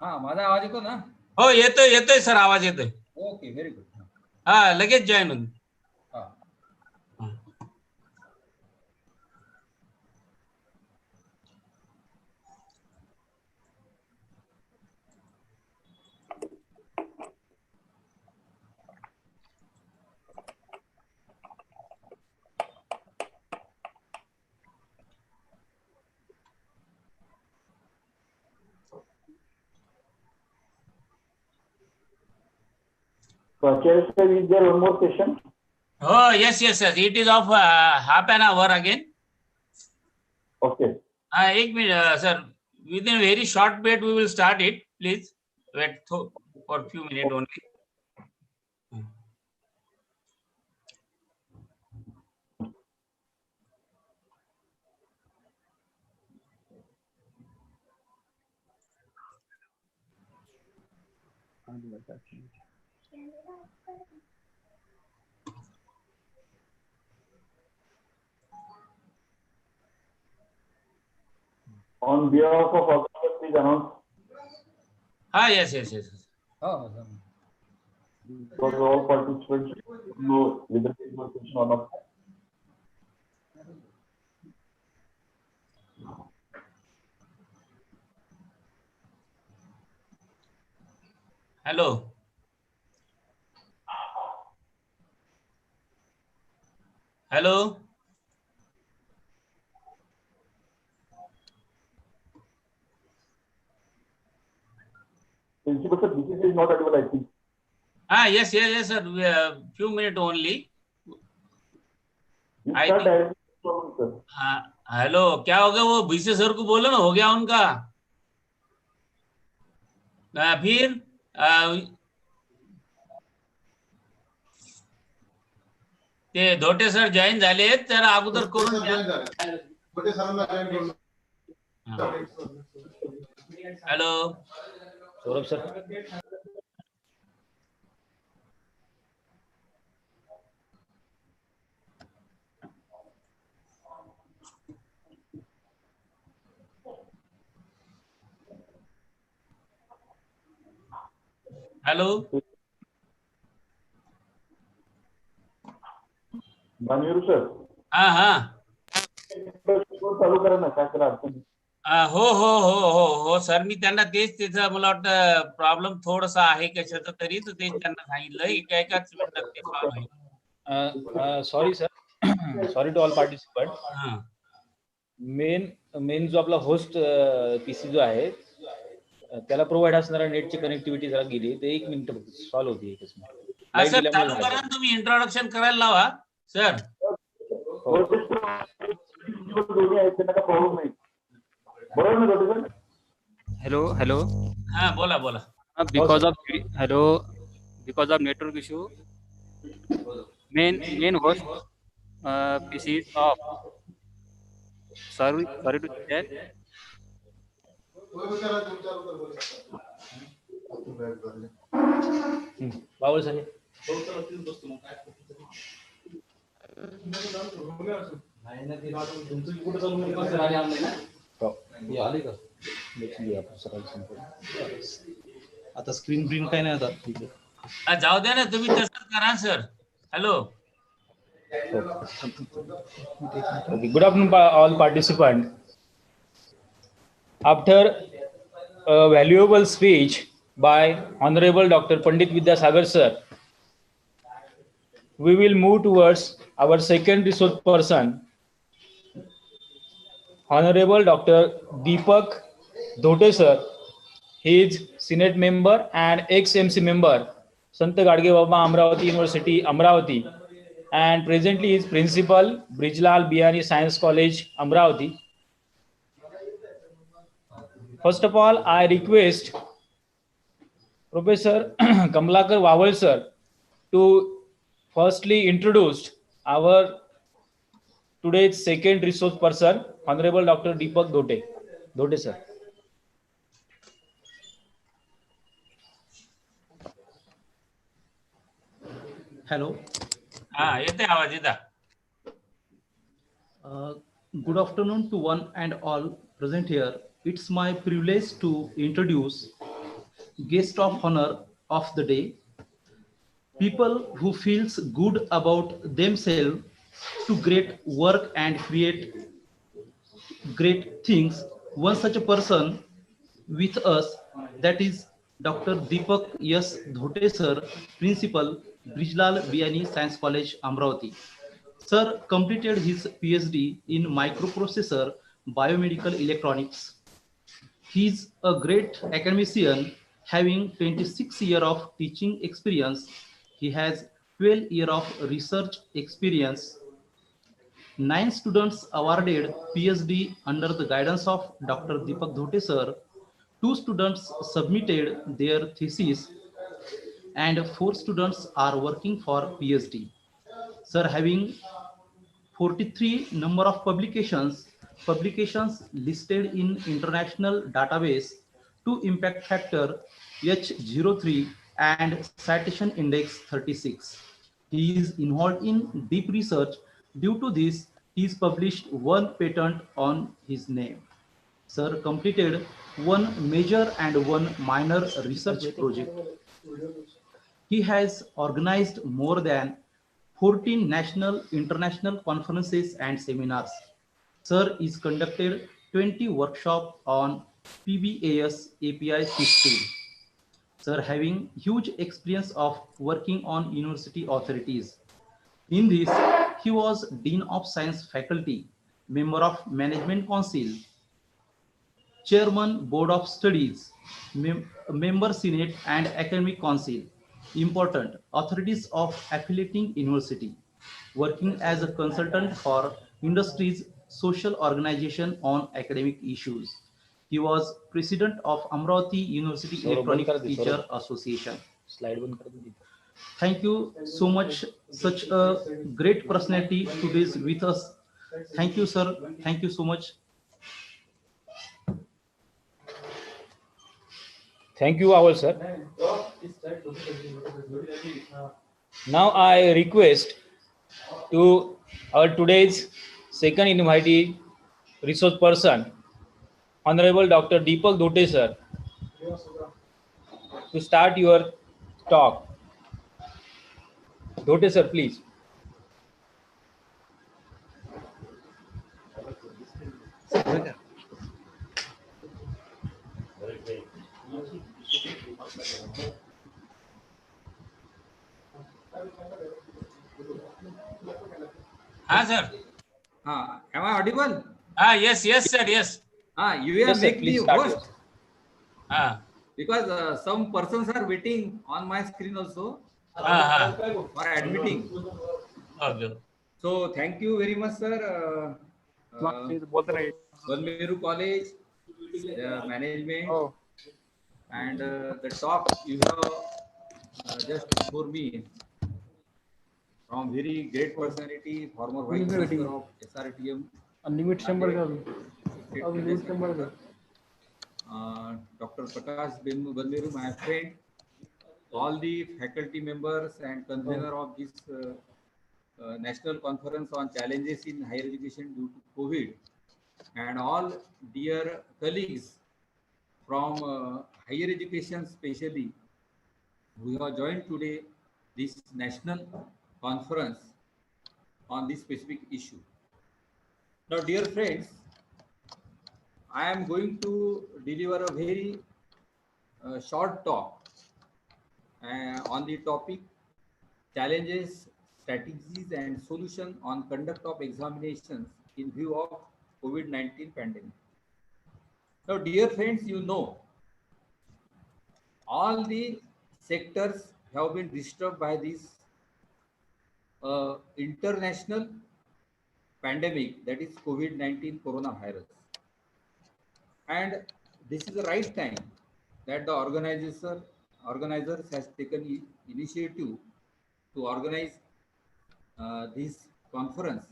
हा माझा आवाज येतो ना? हो येतोय येतोय सर आवाज येतोय. Okay very good. हा लगेच जॉईन होऊन. Is there one more session? Oh yes yes yes. It is of half an hour again. Okay. एक minute sir. Within a very short period we will start it. Please wait for a few minutes only. On behalf of organizers, please announce. Ah yes yes yes. Oh. Because all participants know whether it was question or not. Hello. Hello. Principal sir, this is not audible, I think. Ah yes yes yes sir. Few minutes only. You start directly from sir. Hello क्या हो गया? वो बीसे sir को बोलो ना, हो गया उनका. फिर ते धोटे सर जॉईन झाले. तर अगोदर करून hello Saurabh sir. Hello. Manveer sir. हा हा. चालू करा ना, काय करा अडचण. हो हो हो हो हो सर, मी त्यांना तेच त्याचं मला वाटतं प्रॉब्लेम थोडासा आहे कशाचं तरी, तर तेच त्यांना सांगितलं एकाच मिनिटात ते सॉल्व्ह होईल. Sorry sir, sorry to all participant. हा. मेन जो आपला होस्ट पीसी जो आहे त्याला प्रोव्हाइड असणारा नेटची कनेक्टिव्हिटी जरा गेली, ते 1 मिनिट सॉल्व्ह होती. एकच मिनिट लाईट सर गेल्यामुळे चालू झालं. करा ना, तुम्ही इंट्रोडक्शन करायला लावा सर. दोन्ही आहेत, त्यांना काय प्रॉब्लेम नाही. बरोबर ना डॉक्टर सर? Hello. हा बोला बोला. Because of network issue, main host PC is off. Sorry to that. बावळ साहेब. आता स्क्रीन प्रिंट काय नाही आता. जाऊ द्या ना, तुम्ही तसंच करा sir. Hello. Good afternoon, all participants. After a valuable speech by Honorable Dr. Pandit Vidyasagar sir, we will move towards our second resource person, Honorable Dr. Deepak Dhote sir. He is Senate member and ex-MC member, Sant Gadge Baba Amravati University, Amravati, and presently is principal, Brijlal Biyani Science College, Amravati. First of all, I request Professor Kamlakar Wawal sir to firstly introduce our today's second resource person, Honorable Dr. Deepak Dhote. Dhote sir. Hello. हा येते आवाज येता. Good afternoon to one and all present here. It's my privilege to introduce guest of honor of the day. People who feels good about themselves to great work and create great things. One such a person with us, that is Dr. Deepak S. Dhote sir, Principal, Brijlal Biyani Science College, Amravati. Sir completed his PhD in microprocessor biomedical electronics. He is a great academician having 26 years of teaching experience. He has 12 years of research experience. 9 students awarded PhD under the guidance of Dr. Deepak Dhote sir. 2 students submitted their thesis and 4 students are working for PhD. Sir having 43 number of publications listed in international database, 2 impact factor H03 and citation index 36. He is involved in deep research. Due to this, he is published 1 patent on his name. Sir completed 1 major and 1 minor research project. He has organized more than 14 national, international conferences and seminars. Sir is conducted 20 workshops on PBAS API system. Sir having huge experience of working on university authorities. In this, he was Dean of Science Faculty, Member of Management Council, Chairman Board of Studies, Member Senate and Academic Council, important authorities of affiliating university, working as a consultant for industries, social organization on academic issues. He was president of Amravati University Electronic Teacher Association. Thank you so much. Such a great personality today is with us. Thank you, sir. Thank you so much. Thank you, our sir. Now I request to our today's second invitee resource person, Honorable Dr. Deepak Dhote sir, to start your talk. Dhote sir, please. हाँ sir. Am I audible? Yes, yes sir, yes. You have Yes, sir. make me Please start. host because some persons are waiting on my screen also for admitting. Okay. So thank you very much, sir. Banmeru College, the management, and the talk you have just before me from very great personality, former Vice Chancellor of SRTM, Dr. Prakash Banmeru, my friend, all the faculty members and convener of this National Conference on Challenges in Higher Education due to COVID, and all dear colleagues from higher education specially who have joined today this national conference on this specific issue. Now, dear friends, I am going to deliver a very short talk on the topic challenges, strategies and solution on conduct of examinations in view of COVID-19 pandemic. Now, dear friends, you know, all the sectors have been disturbed by this international pandemic, that is COVID-19 coronavirus. And this is the right time that the organizers has taken initiative to organize this conference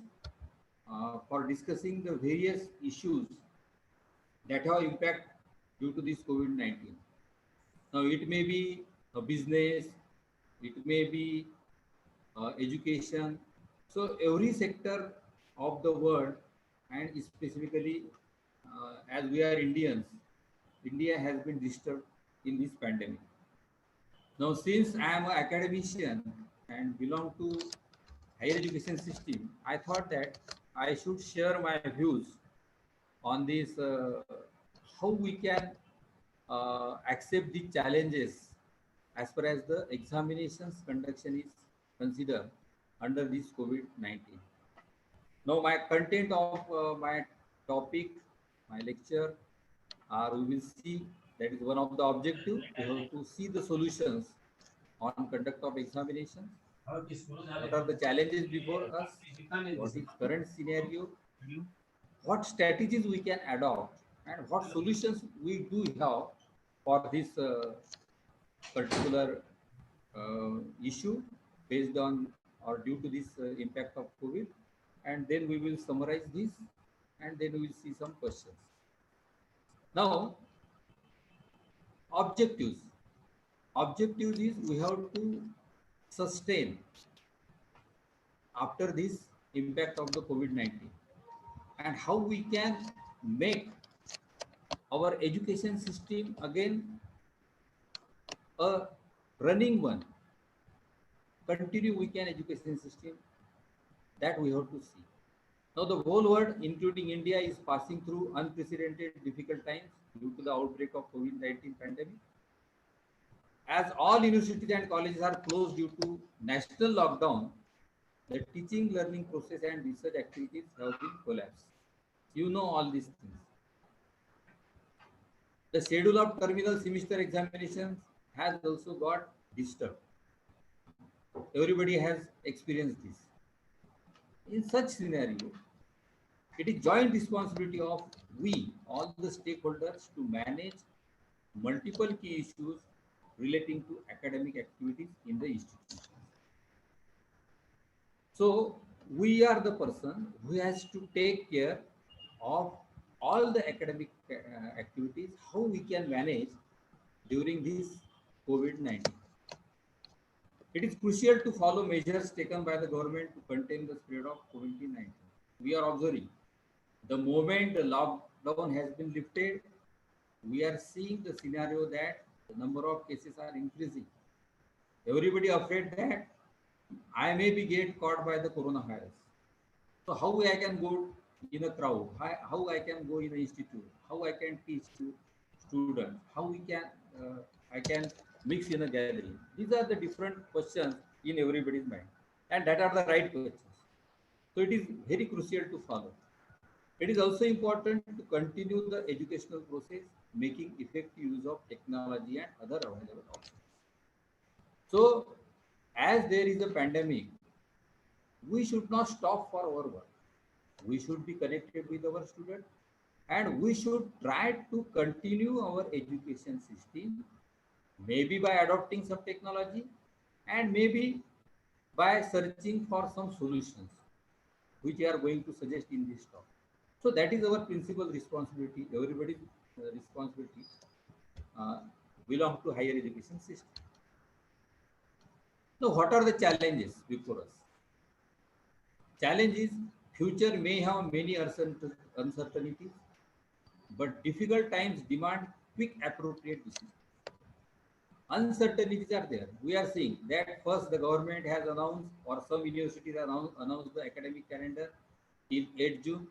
for discussing the various issues that have impact due to this COVID-19. Now, it may be a business, it may be education. So every sector of the world, and specifically as we are Indians, India has been disturbed in this pandemic. Now, since I am an academician and belong to higher education system, I thought that I should share my views on this, how we can accept the challenges as far as the examinations conduction is considered under this COVID-19. Now, my content of my topic, my lecture, we will see that is one of the objective. We have to see the solutions on conduct of examinations. What are the challenges before us? What is current scenario? What strategies we can adopt, and what solutions we do have for this particular issue based on or due to this impact of COVID. And then we will summarize this, and then we will see some questions. Now, objectives. Objectives is we have to sustain after this impact of the COVID-19, and how we can make our education system again a running one. Continue weekend education system, that we have to see. Now, the whole world, including India, is passing through unprecedented difficult times due to the outbreak of COVID-19 pandemic. As all universities and colleges are closed due to national lockdown, the teaching, learning process and research activities have been collapsed. You know all these things. The schedule of terminal semester examinations has also got disturbed. Everybody has experienced this. In such scenario, it is joint responsibility of we, all the stakeholders, to manage multiple key issues relating to academic activities in the institutions. So we are the person who has to take care of all the academic activities, how we can manage during this COVID-19. It is crucial to follow measures taken by the government to contain the spread of COVID-19. We are observing the moment the lockdown has been lifted, we are seeing the scenario that the number of cases are increasing. Everybody afraid that I may be get caught by the coronavirus. So how I can go in a crowd? How I can go in an institute? How I can teach to students? How I can mix in a gathering? These are the different questions in everybody's mind, and that are the right questions. So it is very crucial to follow. It is also important to continue the educational process, making effective use of technology and other available options. So, as there is a pandemic, we should not stop for our work. We should be connected with our students, and we should try to continue our education system, maybe by adopting some technology and maybe by searching for some solutions which we are going to suggest in this talk. So that is our principal responsibility. Everybody's responsibility uh, belong to higher education system. Now, what are the challenges before us? Challenge is future may have many uncertainties, but difficult times demand quick, appropriate decisions. Uncertainties are there. We are seeing that first the government has announced, or some universities have announced the academic calendar in 8 June.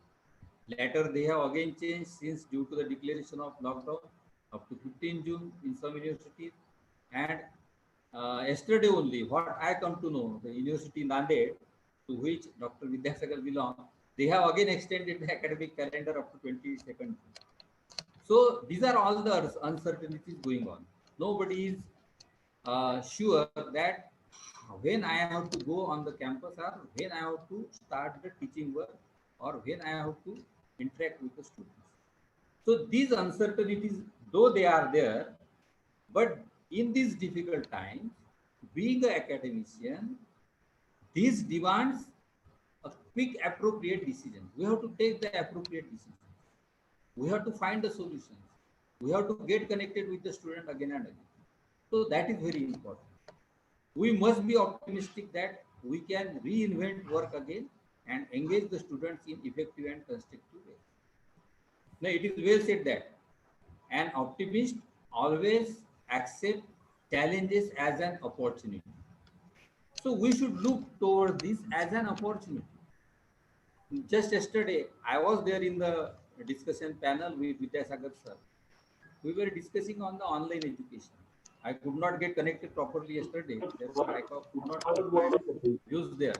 Later, they have again changed since due to the declaration of lockdown up to 15 June in some universities. And yesterday only, what I come to know, the University Nanded, to which Dr. Vidyasagar belongs, they have again extended the academic calendar up to 22nd. So these are all the uncertainties going on. Nobody is sure that when I have to go on the campus or when I have to start the teaching work or when I have to interact with the students. So these uncertainties, though they are there, but in these difficult times, being an academician, this demands a quick, appropriate decision. We have to take the appropriate decision. We have to find the solutions. We have to get connected with the student again and again. So that is very important. We must be optimistic that we can reinvent work again and engage the students in effective and constructive ways. Now, it is well said that an optimist always accepts challenges as an opportunity. So we should look toward this as an opportunity. Just yesterday, I was there in the discussion panel with Vidyasagar sir. We were discussing on the online education. I could not get connected properly yesterday, therefore I could not put my views there.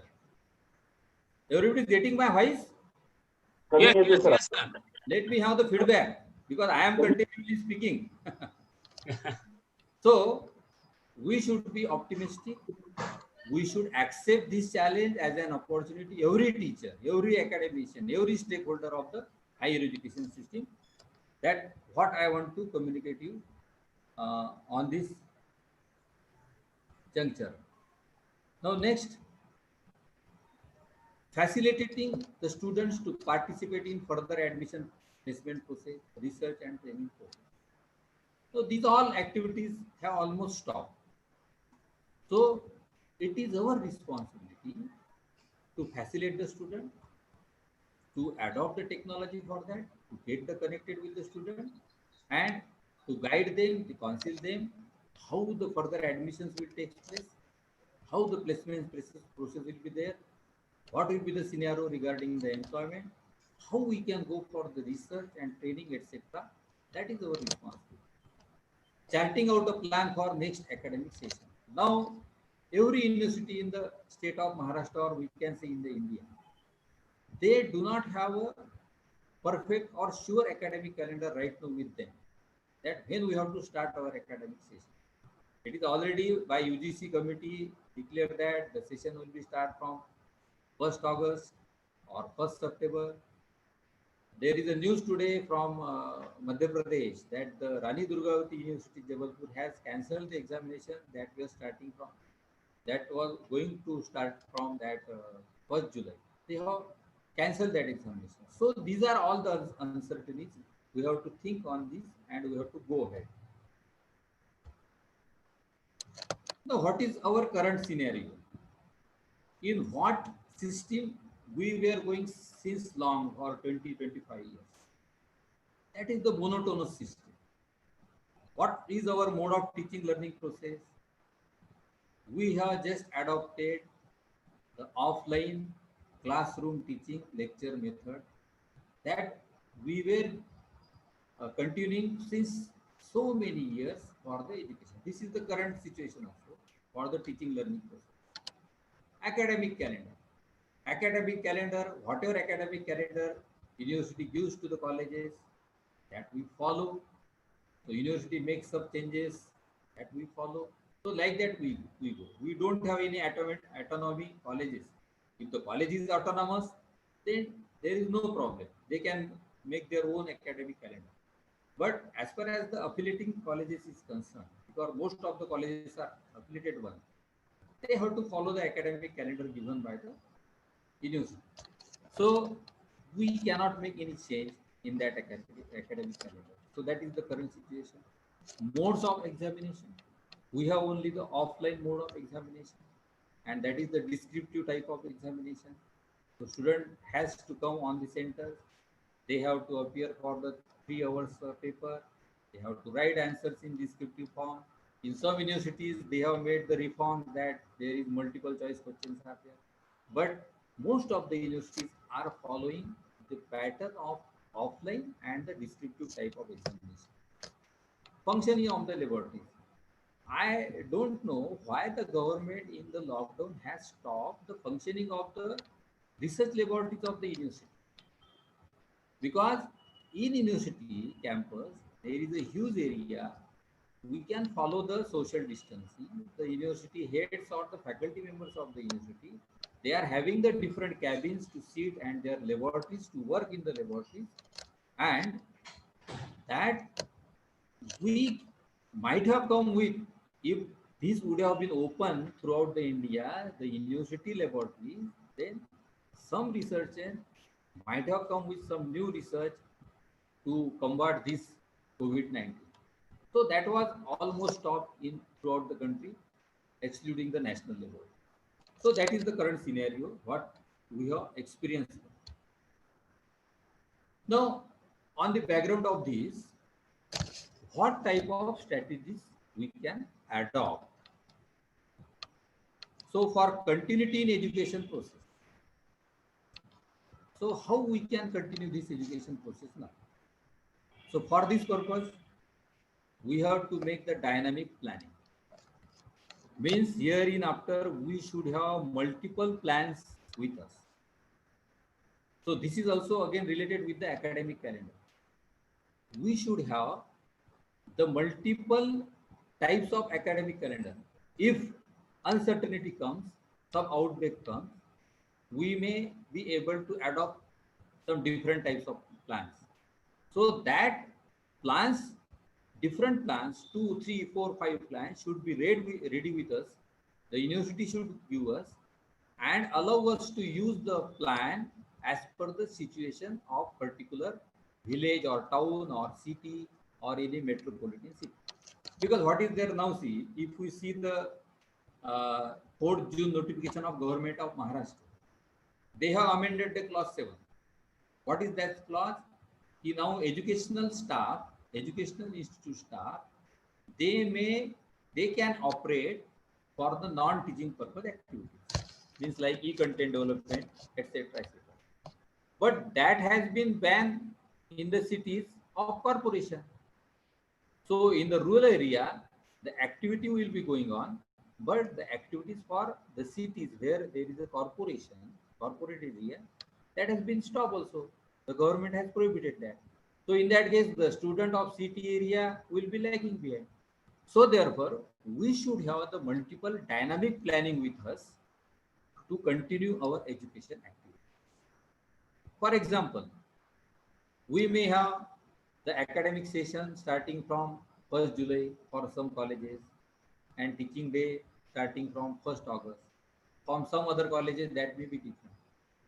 Everybody is getting my voice? Yes, sir. Let me have the feedback because I am continuously speaking. So we should be optimistic. We should accept this challenge as an opportunity. Every teacher, every academician, every stakeholder of the higher education system. That what I want to communicate you on this juncture. Now next, facilitating the students to participate in further admission placement process, research and training process. So these all activities have almost stopped. So it is our responsibility to facilitate the student, to adopt the technology for that, to get the connected with the student, and to guide them, to counsel them, how the further admissions will take place, how the placement process will be there, what will be the scenario regarding the employment, how we can go for the research and training, etc. That is our responsibility. Charting out a plan for next academic session. Now, every university in the state of Maharashtra, or we can say in the India, they do not have a perfect or sure academic calendar right now with them. That when we have to start our academic session. It is already by UGC committee declared that the session will be start from 1st August or 1st September. There is a news today from Madhya Pradesh that the Rani Durgavati University Jabalpur has cancelled the examination that we are starting from. That was going to start from that 1st July. They have cancelled that examination. So these are all the uncertainties. We have to think on this and we have to go ahead. Now, what is our current scenario? In what system we were going since long for 20-25 years? That is the monotonous system. What is our mode of teaching learning process? we have just adopted the offline classroom teaching lecture method that we were continuing since so many years for the education. This is the current situation also for the teaching learning process. Academic calendar. Academic calendar, whatever academic calendar university gives to the colleges, that we follow. So university makes some changes that we follow. So like that we go. We don't have any autonomy colleges. If the college is autonomous, then there is no problem. They can make their own academic calendar. But as far as the affiliating colleges is concerned, because most of the colleges are affiliated ones, they have to follow the academic calendar given by the university. So we cannot make any change in that academic calendar. So that is the current situation. Modes of examination. We have only the offline mode of examination, and that is the descriptive type of examination. The student has to come on the center. They have to appear for the 3 hours paper. They have to write answers in descriptive form. In some universities, they have made the reform that there is multiple choice questions are there. But most of the universities are following the pattern of offline and the descriptive type of examination. Functioning of the laboratories. I don't know why the government in the lockdown has stopped the functioning of the research laboratories of the university. Because in university campus, there is a huge area. We can follow the social distancing. The university heads or the faculty members of the university, they are having the different cabins to sit and their laboratories to work in the laboratories, and that we might have come with, if this would have been open throughout the India, the university laboratories, then some researchers might have come with some new research to combat this COVID-19. So that was almost stopped in throughout the country, excluding the national level. So that is the current scenario, what we have experienced. Now, on the background of this, what type of strategies we can adopt? So for continuity in education process. So how we can continue this education process now? So for this purpose, we have to make the dynamic planning. Means here in after we should have multiple plans with us. So this is also again related with the academic calendar. We should have the multiple types of academic calendar. If uncertainty comes, some outbreak comes, we may be able to adopt some different types of plans. So that plans, different plans, 2, 3, 4, 5 plans should be ready with us. The university should give us and allow us to use the plan as per the situation of particular village or town or city or any metropolitan city. Because what is there now, see, if we see the 4th June notification of government of Maharashtra, they have amended the clause 7. What is that clause? Now educational staff, educational institute staff, they can operate for the non-teaching purpose activities, means like e-content development, etc., etc. But that has been banned in the cities of corporation. So in the rural area, the activity will be going on, but the activities for the cities where there is a corporation, corporate area, that has been stopped also. The government has prohibited that. So in that case, the student of city area will be lagging behind. So therefore, we should have the multiple dynamic planning with us to continue our education activity. For example, we may have the academic session starting from 1st July for some colleges and teaching day starting from 1st August. From some other colleges that may be different.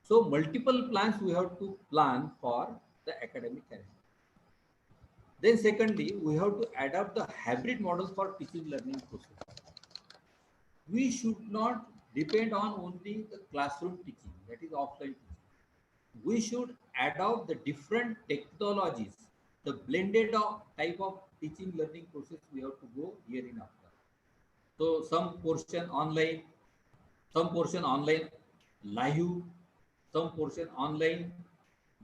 So multiple plans we have to plan for the academic calendar. Then secondly, we have to adapt the hybrid model for teaching learning process. We should not depend on only the classroom teaching, that is offline teaching. We should adopt the different technologies, the blended type of teaching learning process we have to go here in after. So some portion online, some portion online live, some portion online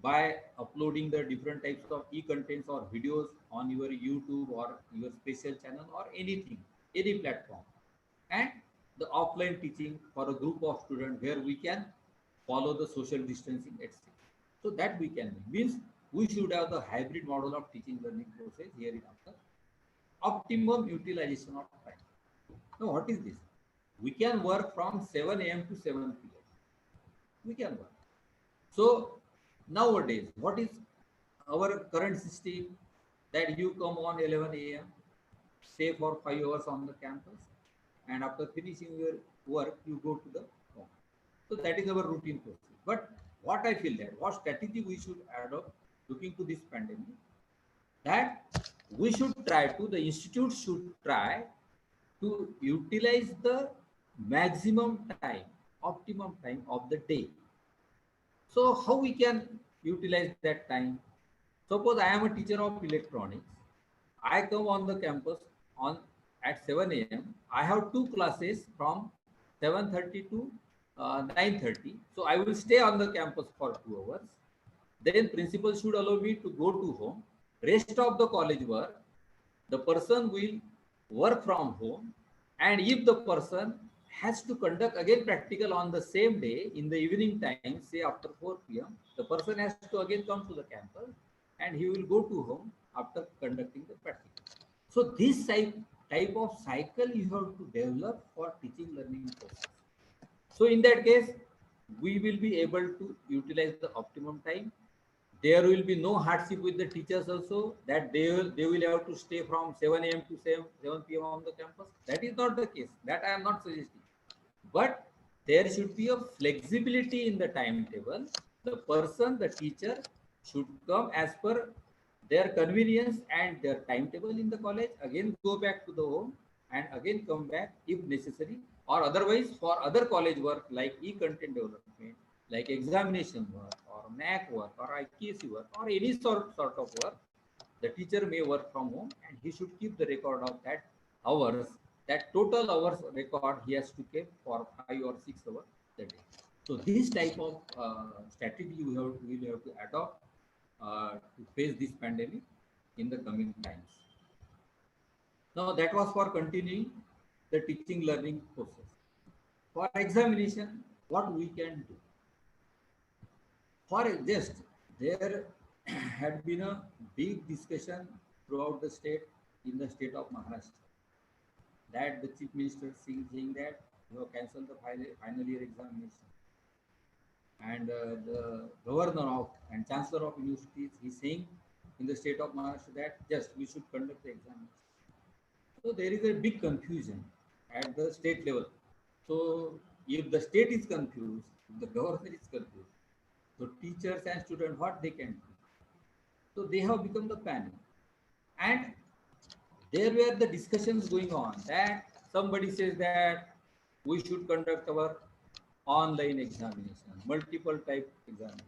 by uploading the different types of e-contents or videos on your YouTube or your special channel or anything, any platform. And the offline teaching for a group of students where we can follow the social distancing, etc. So that we can do. Means we should have the hybrid model of teaching learning process here in after optimum utilization of time. Now what is this? We can work from 7 a.m. to 7 p.m. We can work. So nowadays, what is our current system? That you come on 11 a.m., stay for 5 hours on the campus, and after finishing your work, you go to the home. So that is our routine process. But what I feel that what strategy we should adopt looking to this pandemic, that we should try to, the institute should try to utilize the maximum time, optimum time of the day. So how we can utilize that time? Suppose I am a teacher of electronics. I come on the campus on at 7 a.m. I have two classes from 7:30 to 9:30. So I will stay on the campus for 2 hours. Then principal should allow me to go to home. Rest of the college work, the person will work from home. And if the person has to conduct again practical on the same day in the evening time, say after 4 p.m., the person has to again come to the campus and he will go to home after conducting the practical. So this type of cycle you have to develop for teaching learning process. So in that case, we will be able to utilize the optimum time. There will be no hardship with the teachers also, that they will have to stay from 7 a.m. to 7 p.m. on the campus. That is not the case. That I am not suggesting. But there should be a flexibility in the timetable. The person, the teacher should come as per their convenience and their timetable in the college, again go back to the home and again come back if necessary, or otherwise for other college work like e-content development, like examination work or MAC work or IKC work or any sort of work, the teacher may work from home and he should keep the record of that hours, that total hours record he has to keep for 5 or 6 hours a day. So this type of strategy we will have to adopt to face this pandemic in the coming times. Now that was for continuing the teaching learning process. For examination, what we can do? For just, there had been a big discussion throughout the state, in the state of Maharashtra, that the chief minister saying that you have cancelled the final year examination. And the governor of and chancellor of universities, he's saying in the state of Maharashtra that just we should conduct the examination. So there is a big confusion at the state level. So if the state is confused, if the government is confused, so teachers and students, what they can do? So they have become the panic. And there were the discussions going on that somebody says that we should conduct our online examination, multiple type examination.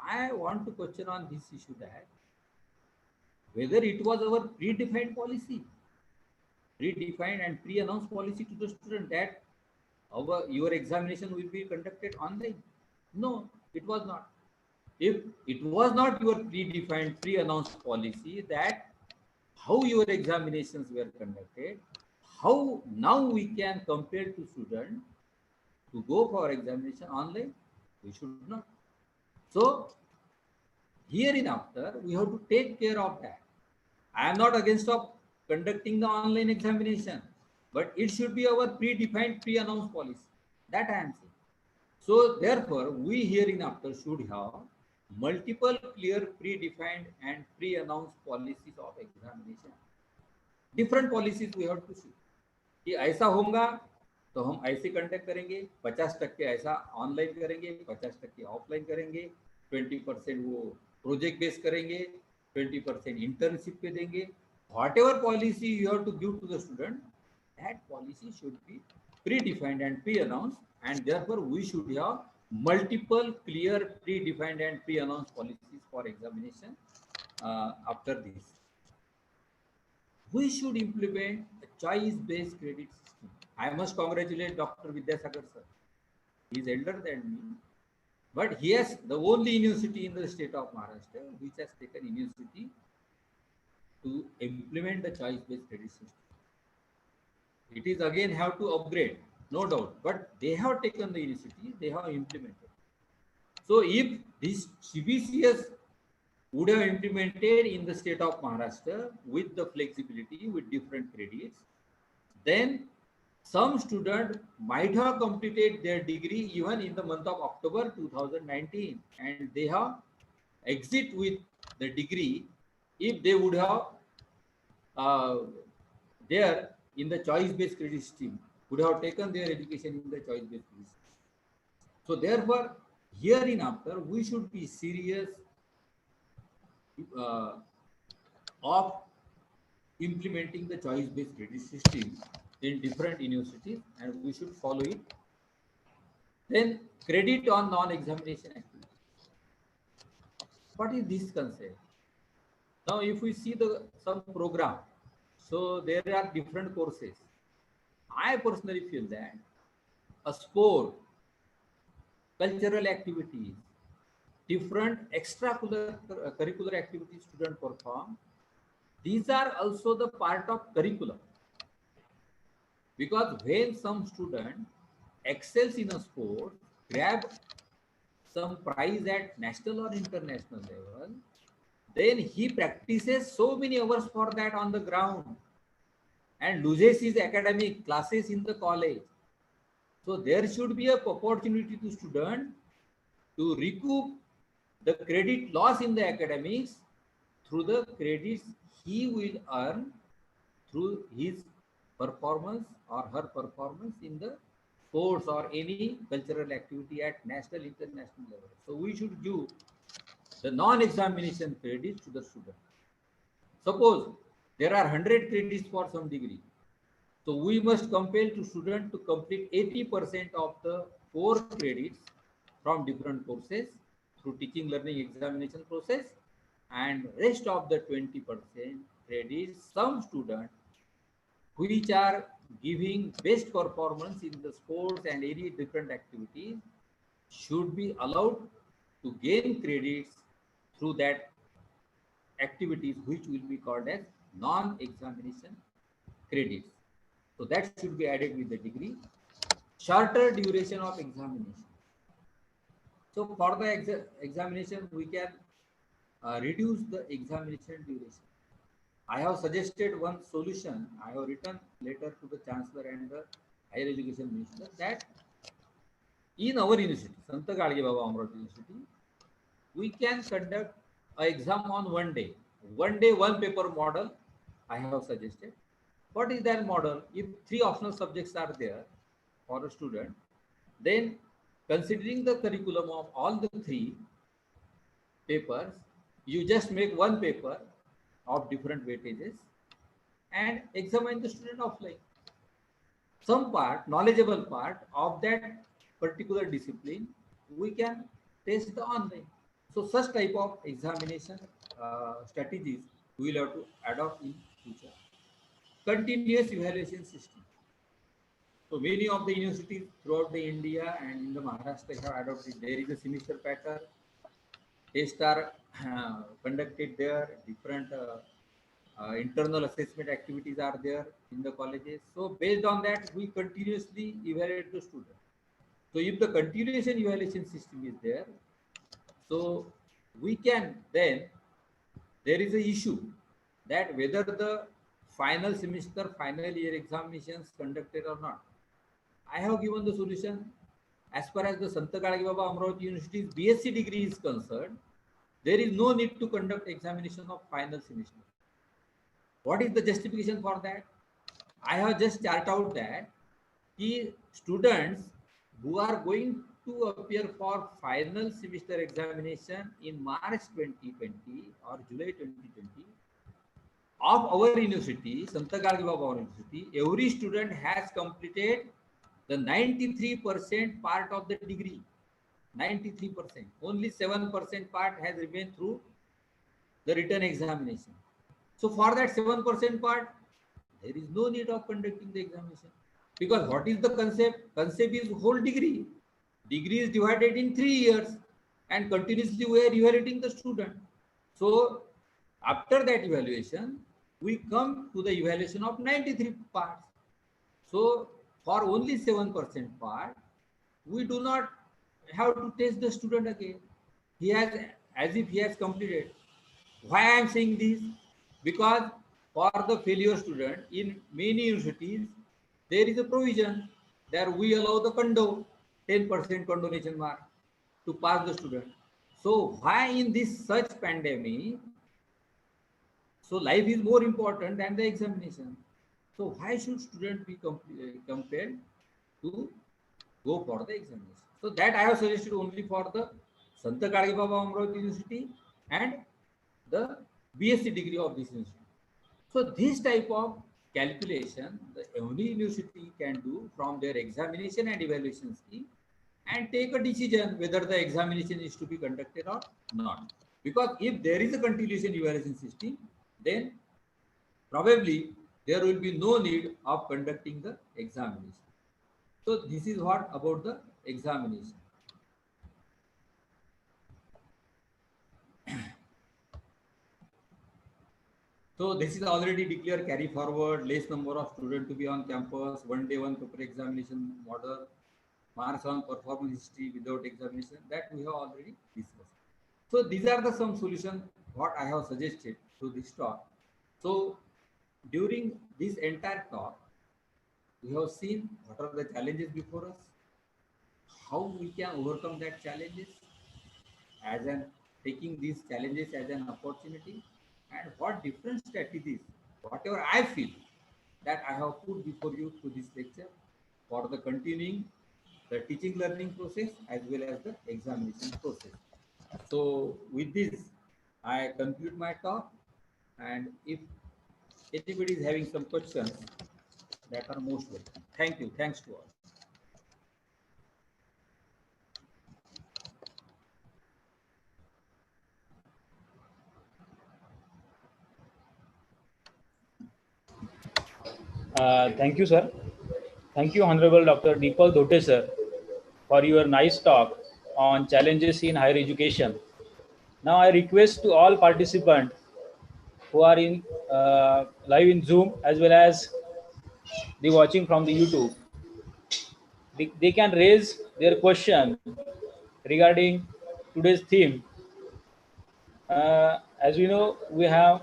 I want to question on this issue that whether it was our predefined policy, predefined and pre-announced policy to the student that your examination will be conducted online. No, it was not. If it was not your predefined, pre-announced policy that how your examinations were conducted, how now we can compare to student to go for examination online, we should not. So hereinafter, we have to take care of that. I am not against of conducting the online examination, but it should be our predefined, pre-announced policy. That I am saying. So therefore, we hereinafter should have multiple clear predefined and pre-announced policies of examination. Different policies we have to see कि ऐसा होगा तो हम ऐसे conduct करेंगे, 50% ऐसा online करेंगे, 50% offline करेंगे, 20% वो प्रोजेक्ट बेस करेंगे, 20% इंटर्नशिप पे देंगे. Whatever policy you have to give to the student, that policy should be predefined and pre-announced, and therefore we should have multiple clear predefined and pre-announced policies for examination after this. we should implement a choice-based credit system. I must congratulate Dr. Vidyasagar sir. He is elder than me, but he has the only university in the state of Maharashtra which has taken initiative to implement the choice-based credit system. It is again have to upgrade, no doubt, but they have taken the initiative, they have implemented. So if this CBCS would have implemented in the state of Maharashtra with the flexibility with different credits, then some student might have completed their degree even in the month of October 2019, and they have exit with the degree if they would have uh, there in the choice-based credit system, would have taken their education in the choice-based credit system. So therefore, hereinafter, we should be serious uh, of implementing the choice-based credit system in different universities, and we should follow it. Then credit on non-examination activities. What is this concept? Now, if we see the some program, so there are different courses. I personally feel that a sport, cultural activities, different extracurricular activities students perform, these are also the part of curriculum. Because when some student excels in a sport, grab some prize at national or international level, then he practices so many hours for that on the ground and loses his academic classes in the college. So there should be a opportunity to student to recoup the credit loss in the academics through the credits he will earn through his performance or her performance in the sports or any cultural activity at national, international level. So we should give the non-examination credits to the student. Suppose there are 100 credits for some degree. So we must compel to student to complete 80% of the core credits from different courses through teaching learning examination process, and rest of the 20% credits some students which are giving best performance in the sports and any different activities should be allowed to gain credits through that activities which will be called as non-examination credits. So that should be added with the degree. Shorter duration of examination. So for the examination, we can reduce the examination duration. I have suggested one solution. I have written letter to the Chancellor and the Higher Education Minister that in our university, Sant Gadge Baba Amravati University, we can conduct an exam on one day, one paper model. I have suggested. What is that model? If 3 optional subjects are there for a student, then considering the curriculum of all the 3 papers, you just make one paper of different weightages and examine the student offline. Some part, knowledgeable part of that particular discipline, we can test the online. So such type of examination strategies we will have to adopt in future. Continuous evaluation system. So many of the universities throughout the India and in the Maharashtra have adopted. There is a semester pattern. Tests are conducted there. Different internal assessment activities are there in the colleges. So based on that, we continuously evaluate the student. So if the continuation evaluation system is there, so we can then, there is a issue that whether the final semester, final year examinations conducted or not. I have given the solution. As far as the Sant Gadge Baba Amravati University's BSc degree is concerned, there is no need to conduct examination of final semester. What is the justification for that? I have just chart out that the students who are going to appear for final semester examination in March 2020 or July 2020 of our university, Sant Gadge Baba University, every student has completed the 93% part of the degree. 93%. Only 7% part has remained through the written examination. So for that 7% part, there is no need of conducting the examination. Because what is the concept? Concept is whole degree. Degree is divided in 3 years and continuously we are evaluating the student. So after that evaluation, we come to the evaluation of 93 parts. So for only 7% part, we do not have to test the student again. He has, as if he has completed. Why I am saying this? Because for the failure student in many universities, there is a provision that we allow the condo, 10% condonation mark to pass the student. So why in this such pandemic, so life is more important than the examination. So why should student be compelled to go for the examination? So that I have suggested only for the Sant Gadge Baba Amravati University and the BSc degree of this institute. So this type of calculation, the only university can do from their examination and evaluation scheme and take a decision whether the examination is to be conducted or not. Because if there is a continuation evaluation system, then probably there will be no need of conducting the examination. So this is what about the examination. So this is already declared carry forward, less number of students to be on campus, one day one paper examination model, marks on performance history without examination, that we have already discussed. So these are the some solutions what I have suggested to this talk. So during this entire talk, we have seen what are the challenges before us, how we can overcome that challenges, as an taking these challenges as an opportunity, and what different strategies, whatever I feel that I have put before you to this lecture for the continuing the teaching learning process as well as the examination process. So with this, I conclude my talk, and if anybody is having some questions, that are most welcome. Thank you. Thanks to all. Thank you, sir. Thank you, Honorable Dr. Deepak Dhote, sir, for your nice talk on challenges in higher education. Now, I request to all participants who are in live in Zoom as well as the watching from the YouTube, they can raise their question regarding today's theme. As we know, we have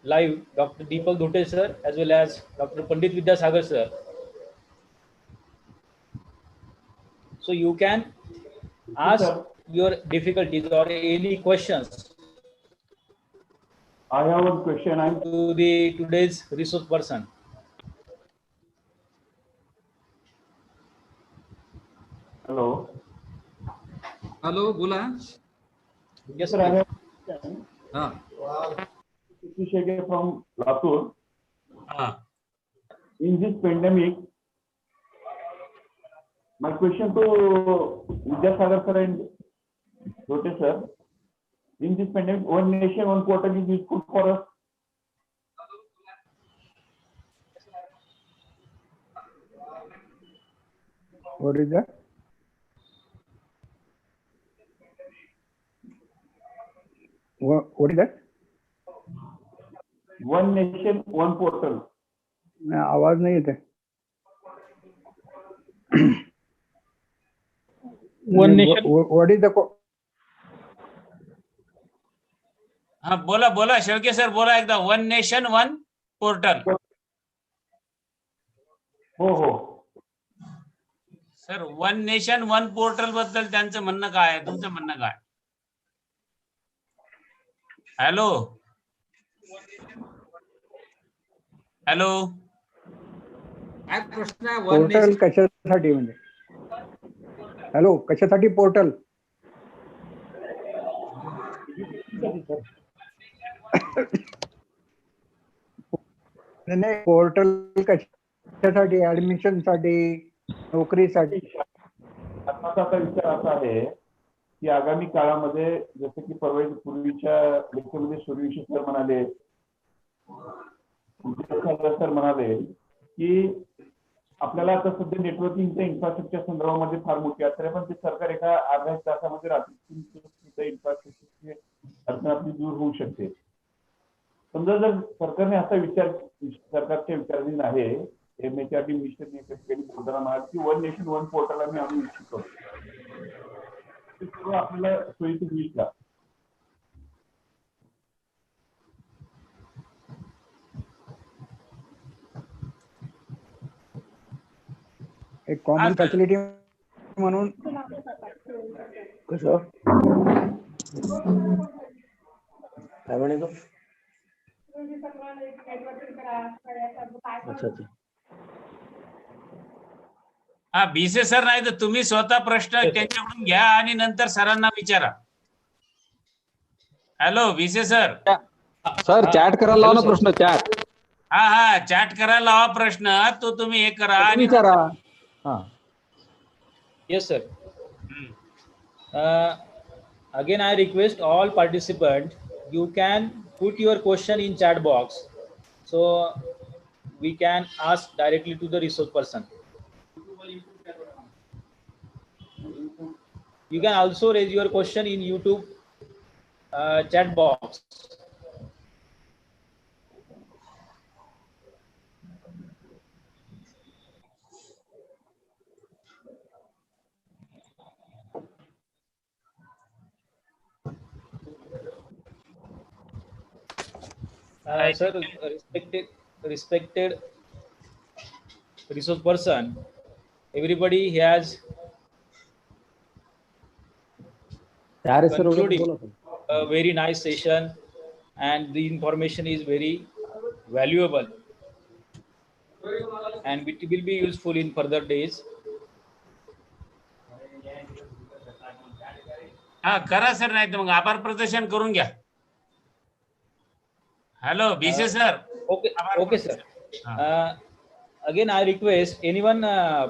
live Dr. Deepak Dhote, sir, as well as Dr. Pandit Vidyasagar, sir. So you can ask your difficulties or any questions. I have one question. To the today's resource person. Hello. Hello, Bola. Yes, sir. I have a question. Shege from Latur. In this pandemic, my question to Vidyasagar sir and Dhote sir. In this pandemic, one nation, one portal is useful for us. What is that? What is that? One nation, one portal. आवाज नहीं येते. One nation. What is the? हाँ बोला बोला Shelke sir बोला एकदा. One nation one portal. हो हो sir one nation one portal बद्दल त्यांचं म्हणणं काय आहे, तुमचं म्हणणं काय? हॅलो हॅलो काय प्रश्न आहे? पोर्टल कशासाठी म्हणजे? हॅलो, कशासाठी पोर्टल? नाही, पोर्टल कशासाठी? ऍडमिशन साठी, नोकरीसाठी? आता विचार असा आहे की आगामी काळामध्ये जसं की पूर्वीच्या लेक्चरमध्ये सूर्यवंशी सर म्हणाले, सर म्हणाले की आपल्याला आता सध्या नेटवर्किंगच्या इन्फ्रास्ट्रक्चर संदर्भामध्ये फार मोठी अडचण आहे, पण ते सरकार एका अर्ध्या तासामध्ये रात्री इन्फ्रास्ट्रक्चरची अडचण आपली दूर होऊ शकते. समजा जर सरकारने असा विचार, सरकारच्या विचाराधीन आहे, MHRD मिनिस्टरने बोलताना म्हणाल की वन नेशन वन पोर्टल आम्ही आणू इच्छितो, ते सर्व आपल्याला सोयीचं होईल का? एक कॉमन फॅसिलिटी म्हणून कसं काय म्हणे तो? अच्छा अच्छा. हा भिसे सर, नाही तर तुम्ही स्वतः प्रश्न त्यांच्याकडून घ्या आणि नंतर सरांना विचारा. Hello Bhise sir. Sir chat करायला लावा ना प्रश्न, चॅट. हा चॅट करायला लावा प्रश्न, तो तुम्ही हे करा आणि विचारा. हा. Yes, sir. Again, I request all participants, you can put your question in chat box, so we can ask directly to the resource person. You can also raise your question in YouTube chat box. Sir, respected resource person, everybody has concluding a very nice session, and the information is very valuable and it will be useful in further days. हा करा sir, नाही तर मग आभार प्रदर्शन करून घ्या. Hello Bhise sir. Okay sir. Again, I request anyone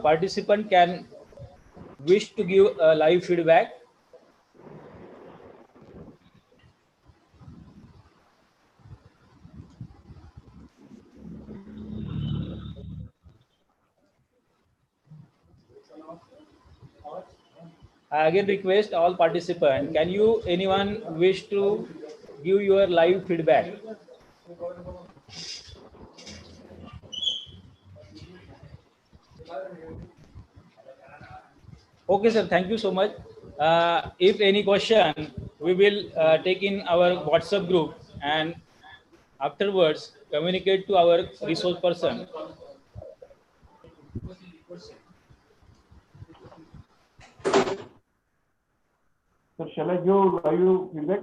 participant can wish to give live feedback. I again request all participants, can you anyone wish to give your live feedback? Okay sir, thank you so much. If any question, we will take in our WhatsApp group and afterwards communicate to our resource person. So shall I give live feedback?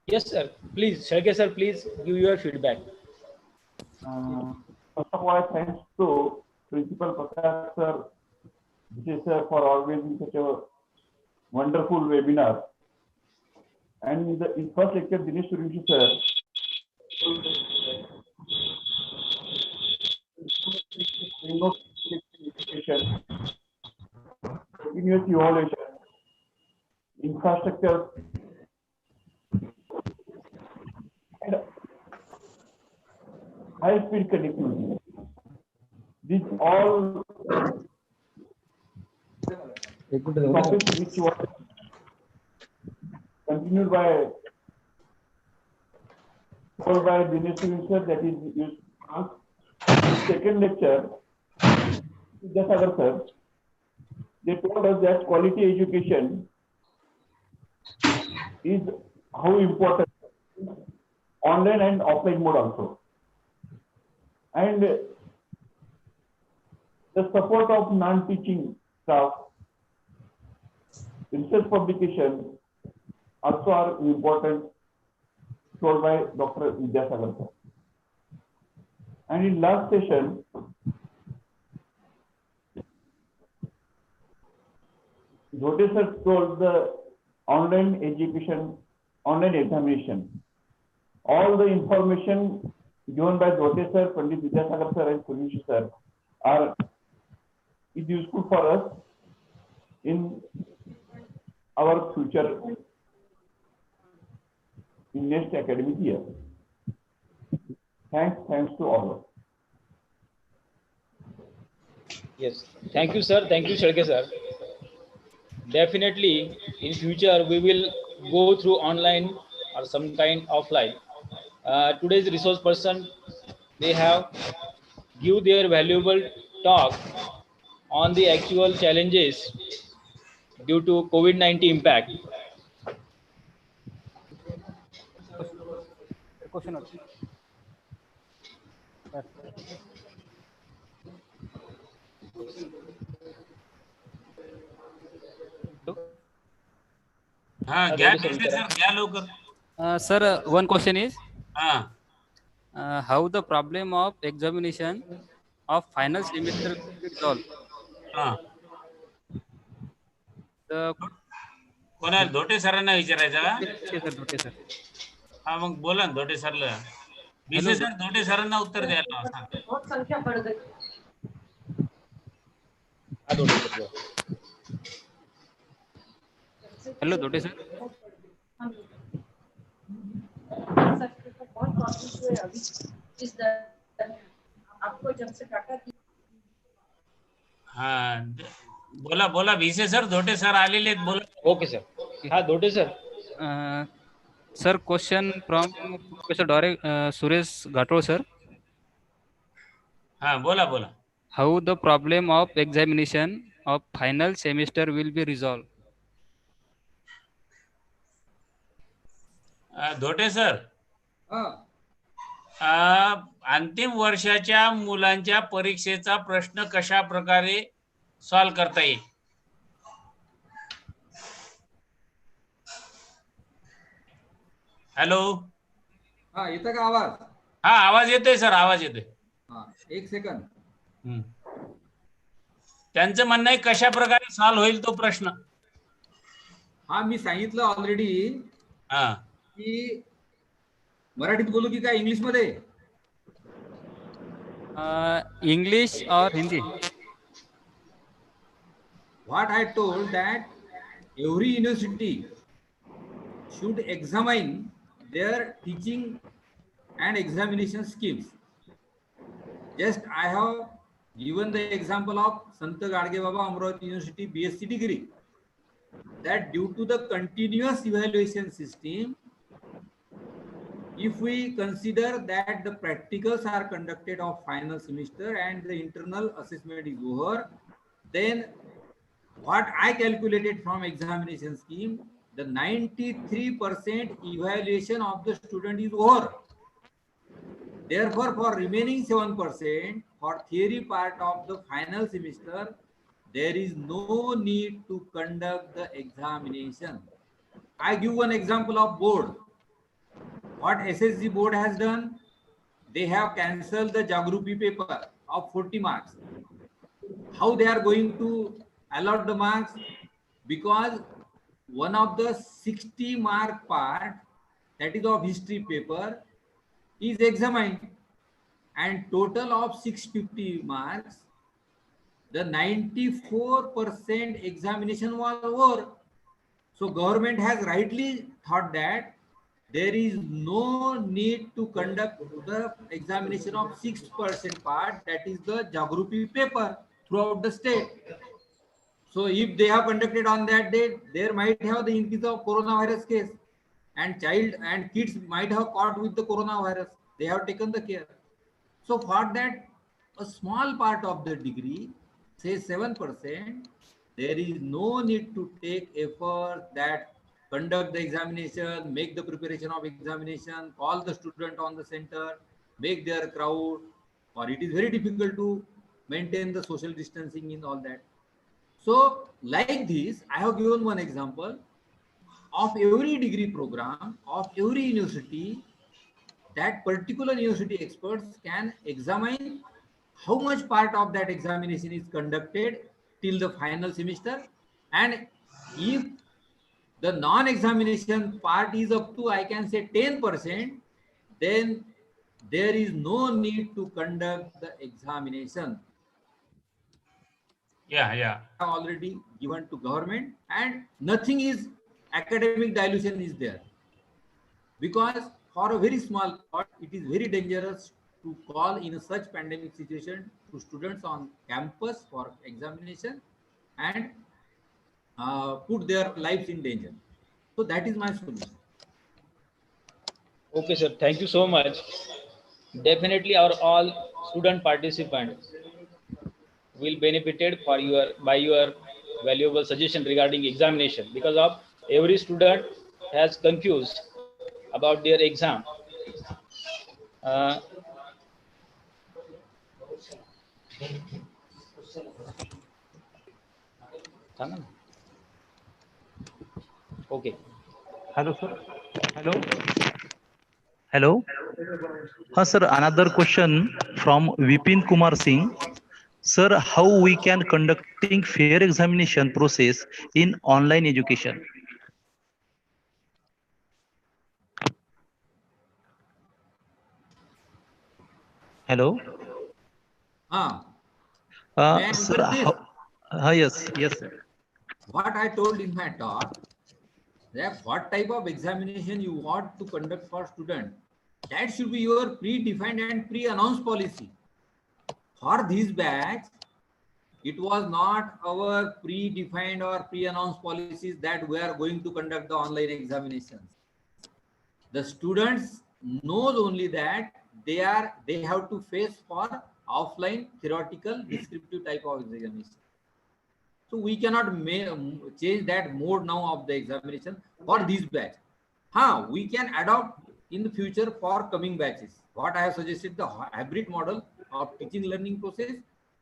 Yes sir, please Shalke sir, please give your feedback. First of all, thanks to Principal Prakash sir, Vijay sir, for organizing such a wonderful webinar. And in first lecture, Dinesh Suryavanshi sir continuous evaluation, infrastructure, and high-speed connectivity. These all topics which were continued by Dinesh Suryavanshi sir, that is used. Second lecture, Vidyasagar sir, they told us that quality education is how important, online and offline mode also. And the support of non-teaching staff, research publication also are important, told by Dr. Vidyasagar sir. And in last session, Jyote sir told the online education, online examination. All the information given by Jyote sir, Pandit Vidyasagar sir and Suryavanshi sir is useful for us in our future in next academic year. Thanks to all. Yes, thank you, sir. Thank you, Shalke sir. Definitely, in future we will go through online or some kind offline. Today's resource person, they have give their valuable talk on the actual challenges due to COVID-19 impact. Question. हा घ्या sir घ्या लवकर. Sir, one question is, हा how the problem of examination of final semester will be resolved? हा The कोणाला धोटे सरांना विचारायचं का? sir, Dhote sir. हा मग बोला ना धोटे सरला. Hello. सर धोटे सरांना उत्तर द्यायला सांग. बहुत संख्या बढ़ गई. Hello, Dhote sir. बहुत प्रॉब्लम्स हुए अभी इस दौरान. आपको जब से टाटा की हा बोला बोला भिसे सर धोटे सर आलेले आहेत बोला. Okay sir. हा Dhote sir. Sir, question from Professor Suresh Gator sir. हा बोला बोला. How the problem of examination of final semester will be resolved? Dhote sir अंतिम वर्षाच्या मुलांच्या परीक्षेचा प्रश्न कशा प्रकारे सॉल्व करता येईल. हॅलो. हा येतं का आवाज. हा आवाज येतोय सर आवाज येतोय. हा एक सेकंद. त्यांचं म्हणणं आहे कशा प्रकारे सॉल्व होईल तो प्रश्न. हा मी सांगितलं ऑलरेडी हा की मराठीत बोलू की काय इंग्लिश मध्ये. English or Hindi? What I told that every university should examine their teaching and examination schemes. Just I have given the example of Sant Gadge Baba Amravati University BSc degree, that due to the continuous evaluation system, if we consider that the practicals are conducted of final semester and the internal assessment is over, then what I calculated from examination scheme, the 93% evaluation of the student is over. Therefore, for remaining 7% for theory part of the final semester, there is no need to conduct the examination. I give one example of board. What SSG board has done, they have cancelled the geography paper of 40 marks. How they are going to allot the marks? Because one of the 60 mark part, that is of history paper, is examined, and total of 650 marks, the 94% examination was over. So government has rightly thought that there is no need to conduct the examination of 6% part, that is the geography paper, throughout the state. So if they have conducted on that date, there might have the increase of coronavirus case, and child and kids might have caught with the coronavirus. They have taken the care. So for that, a small part of the degree, say 7%, there is no need to take effort that conduct the examination, make the preparation of examination, call the student on the center, make their crowd, or it is very difficult to maintain the social distancing in all that. So like this, I have given one example of every degree program of every university. That particular university experts can examine how much part of that examination is conducted till the final semester, and if the non-examination part is up to, I can say, 10%, then there is no need to conduct the examination. Yeah. already given to government, and nothing is academic dilution is there, because for a very small part it is very dangerous to call in a such pandemic situation to students on campus for examination and put their lives in danger. So that is my solution. Okay, sir. Thank you so much. Definitely, our all student participants will benefited for your valuable suggestion regarding examination, because of every student has confused about their exam. Uh, okay. Hello, sir. Hello. Hello. Sir, another question from Vipin Kumar Singh. Sir, how we can conducting fair examination process in online education? Hello. Ah, may I Sir, answer this? yes, sir. What I told in my talk, that what type of examination you want to conduct for student, that should be your predefined and pre-announced policy. For this batch, it was not our predefined or pre-announced policies that we are going to conduct the online examinations. The students knows only that they have to face for offline theoretical descriptive type of examination. So we cannot change that mode now of the examination for this batch. We can adopt in the future for coming batches. What I have suggested, the hybrid model of teaching learning process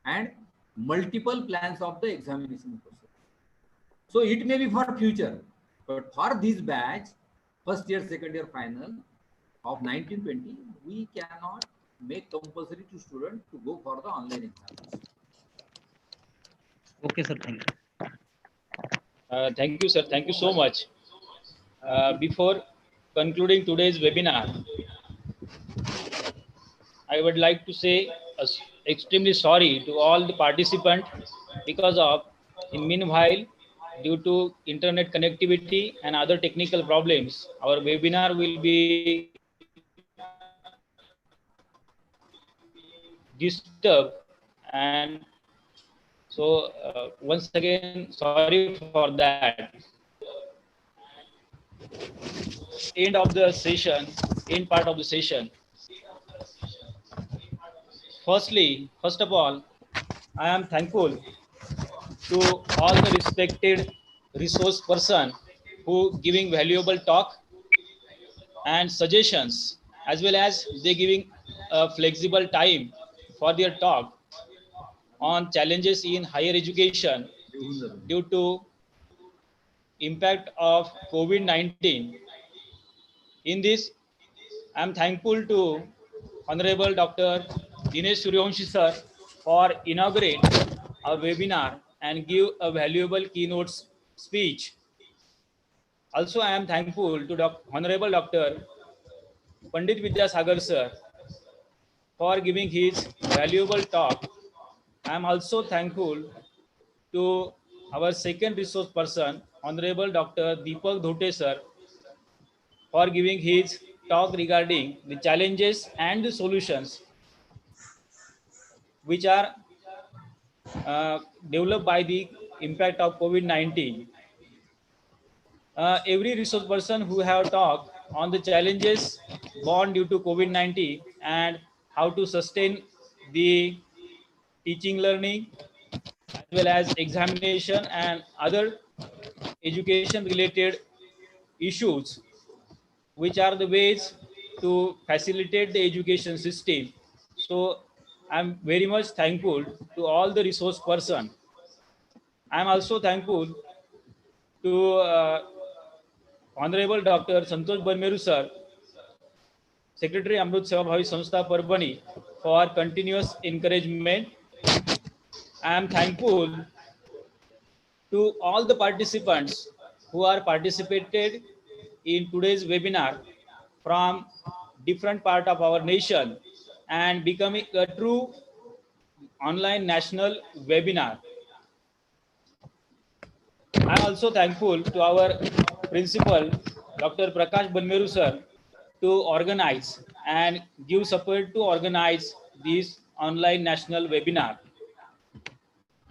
and multiple plans of the examination process. So it may be for future, but for this batch, first year, second year final of 1920, we cannot make compulsory to students to go for the online examination. Okay, sir. Thank you. Thank you, sir. Thank you so much. Before concluding today's webinar, I would like to say extremely sorry to all the participants, because of, in meanwhile, due to internet connectivity and other technical problems, our webinar will be disturbed. And so once again, sorry for that. End of the session, end part of the session. First of all, I am thankful to all the respected resource person who giving valuable talk and suggestions, as well as they giving a flexible time for their talk on challenges in higher education due to impact of COVID-19. In this, I am thankful to Honorable Dr. Dinesh Suryavanshi sir for inaugurate our webinar and give a valuable keynote speech. Also, I am thankful to Honorable Dr. Pandit Vidyasagar sir for giving his valuable talk. I am also thankful to our second resource person, Honorable Dr. Deepak Dhote sir, for giving his talk regarding the challenges and the solutions which are developed by the impact of COVID-19. Every resource person who have talked on the challenges born due to COVID-19 and how to sustain the teaching learning, as well as examination and other education related issues, which are the ways to facilitate the education system. So I'm very much thankful to all the resource person. I'm also thankful to Honorable Dr. Santosh Barmeru sir, Secretary Amrut Seva Bhavi Sanstha Parbani, for continuous encouragement. I am thankful to all the participants who are participated in today's webinar from different part of our nation and becoming a true online national webinar. I am also thankful to our principal, Dr. Prakash Banmeru sir, to organize and give support to organize this online national webinar.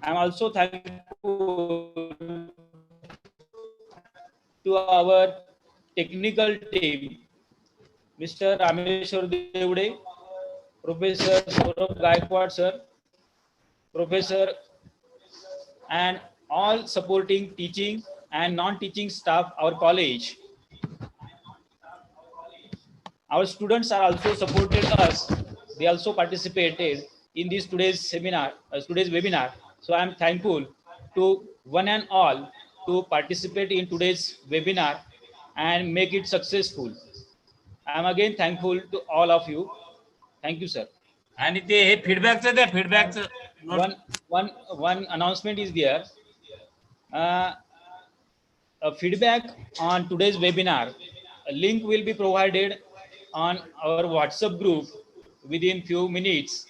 I am also thankful to our technical team, Mr. Rameshwar Devde, Professor Saurabh Gaikwad sir, Professor, and all supporting teaching and non-teaching staff our college. Our students are also supported us. They also participated in this today's webinar. So I am thankful to one and all to participate in today's webinar and make it successful. I am again thankful to all of you. Thank you, sir. आणि ते हे फीडबॅकचं द्या फीडबॅकचं One announcement is there. A feedback on today's webinar. A link will be provided on our WhatsApp group within few minutes.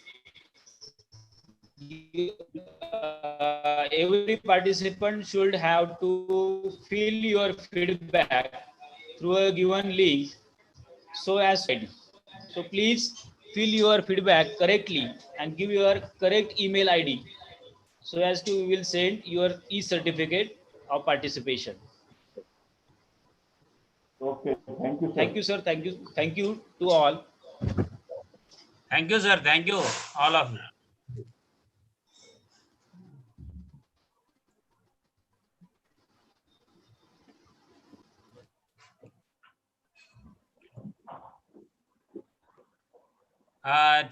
Every participant should have to fill your feedback through a given link so as ready. So please fill your feedback correctly and give your correct email ID so as to we will send your e-certificate of participation. Okay, thank you, sir. Thank you, sir. Thank you to all. Thank you sir thank you all of you.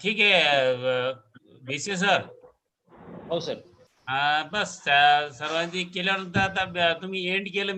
ठीक आहे Bhise sir. हो sir. बस सर्वांनी केल्यानंतर आता तुम्ही and केलं.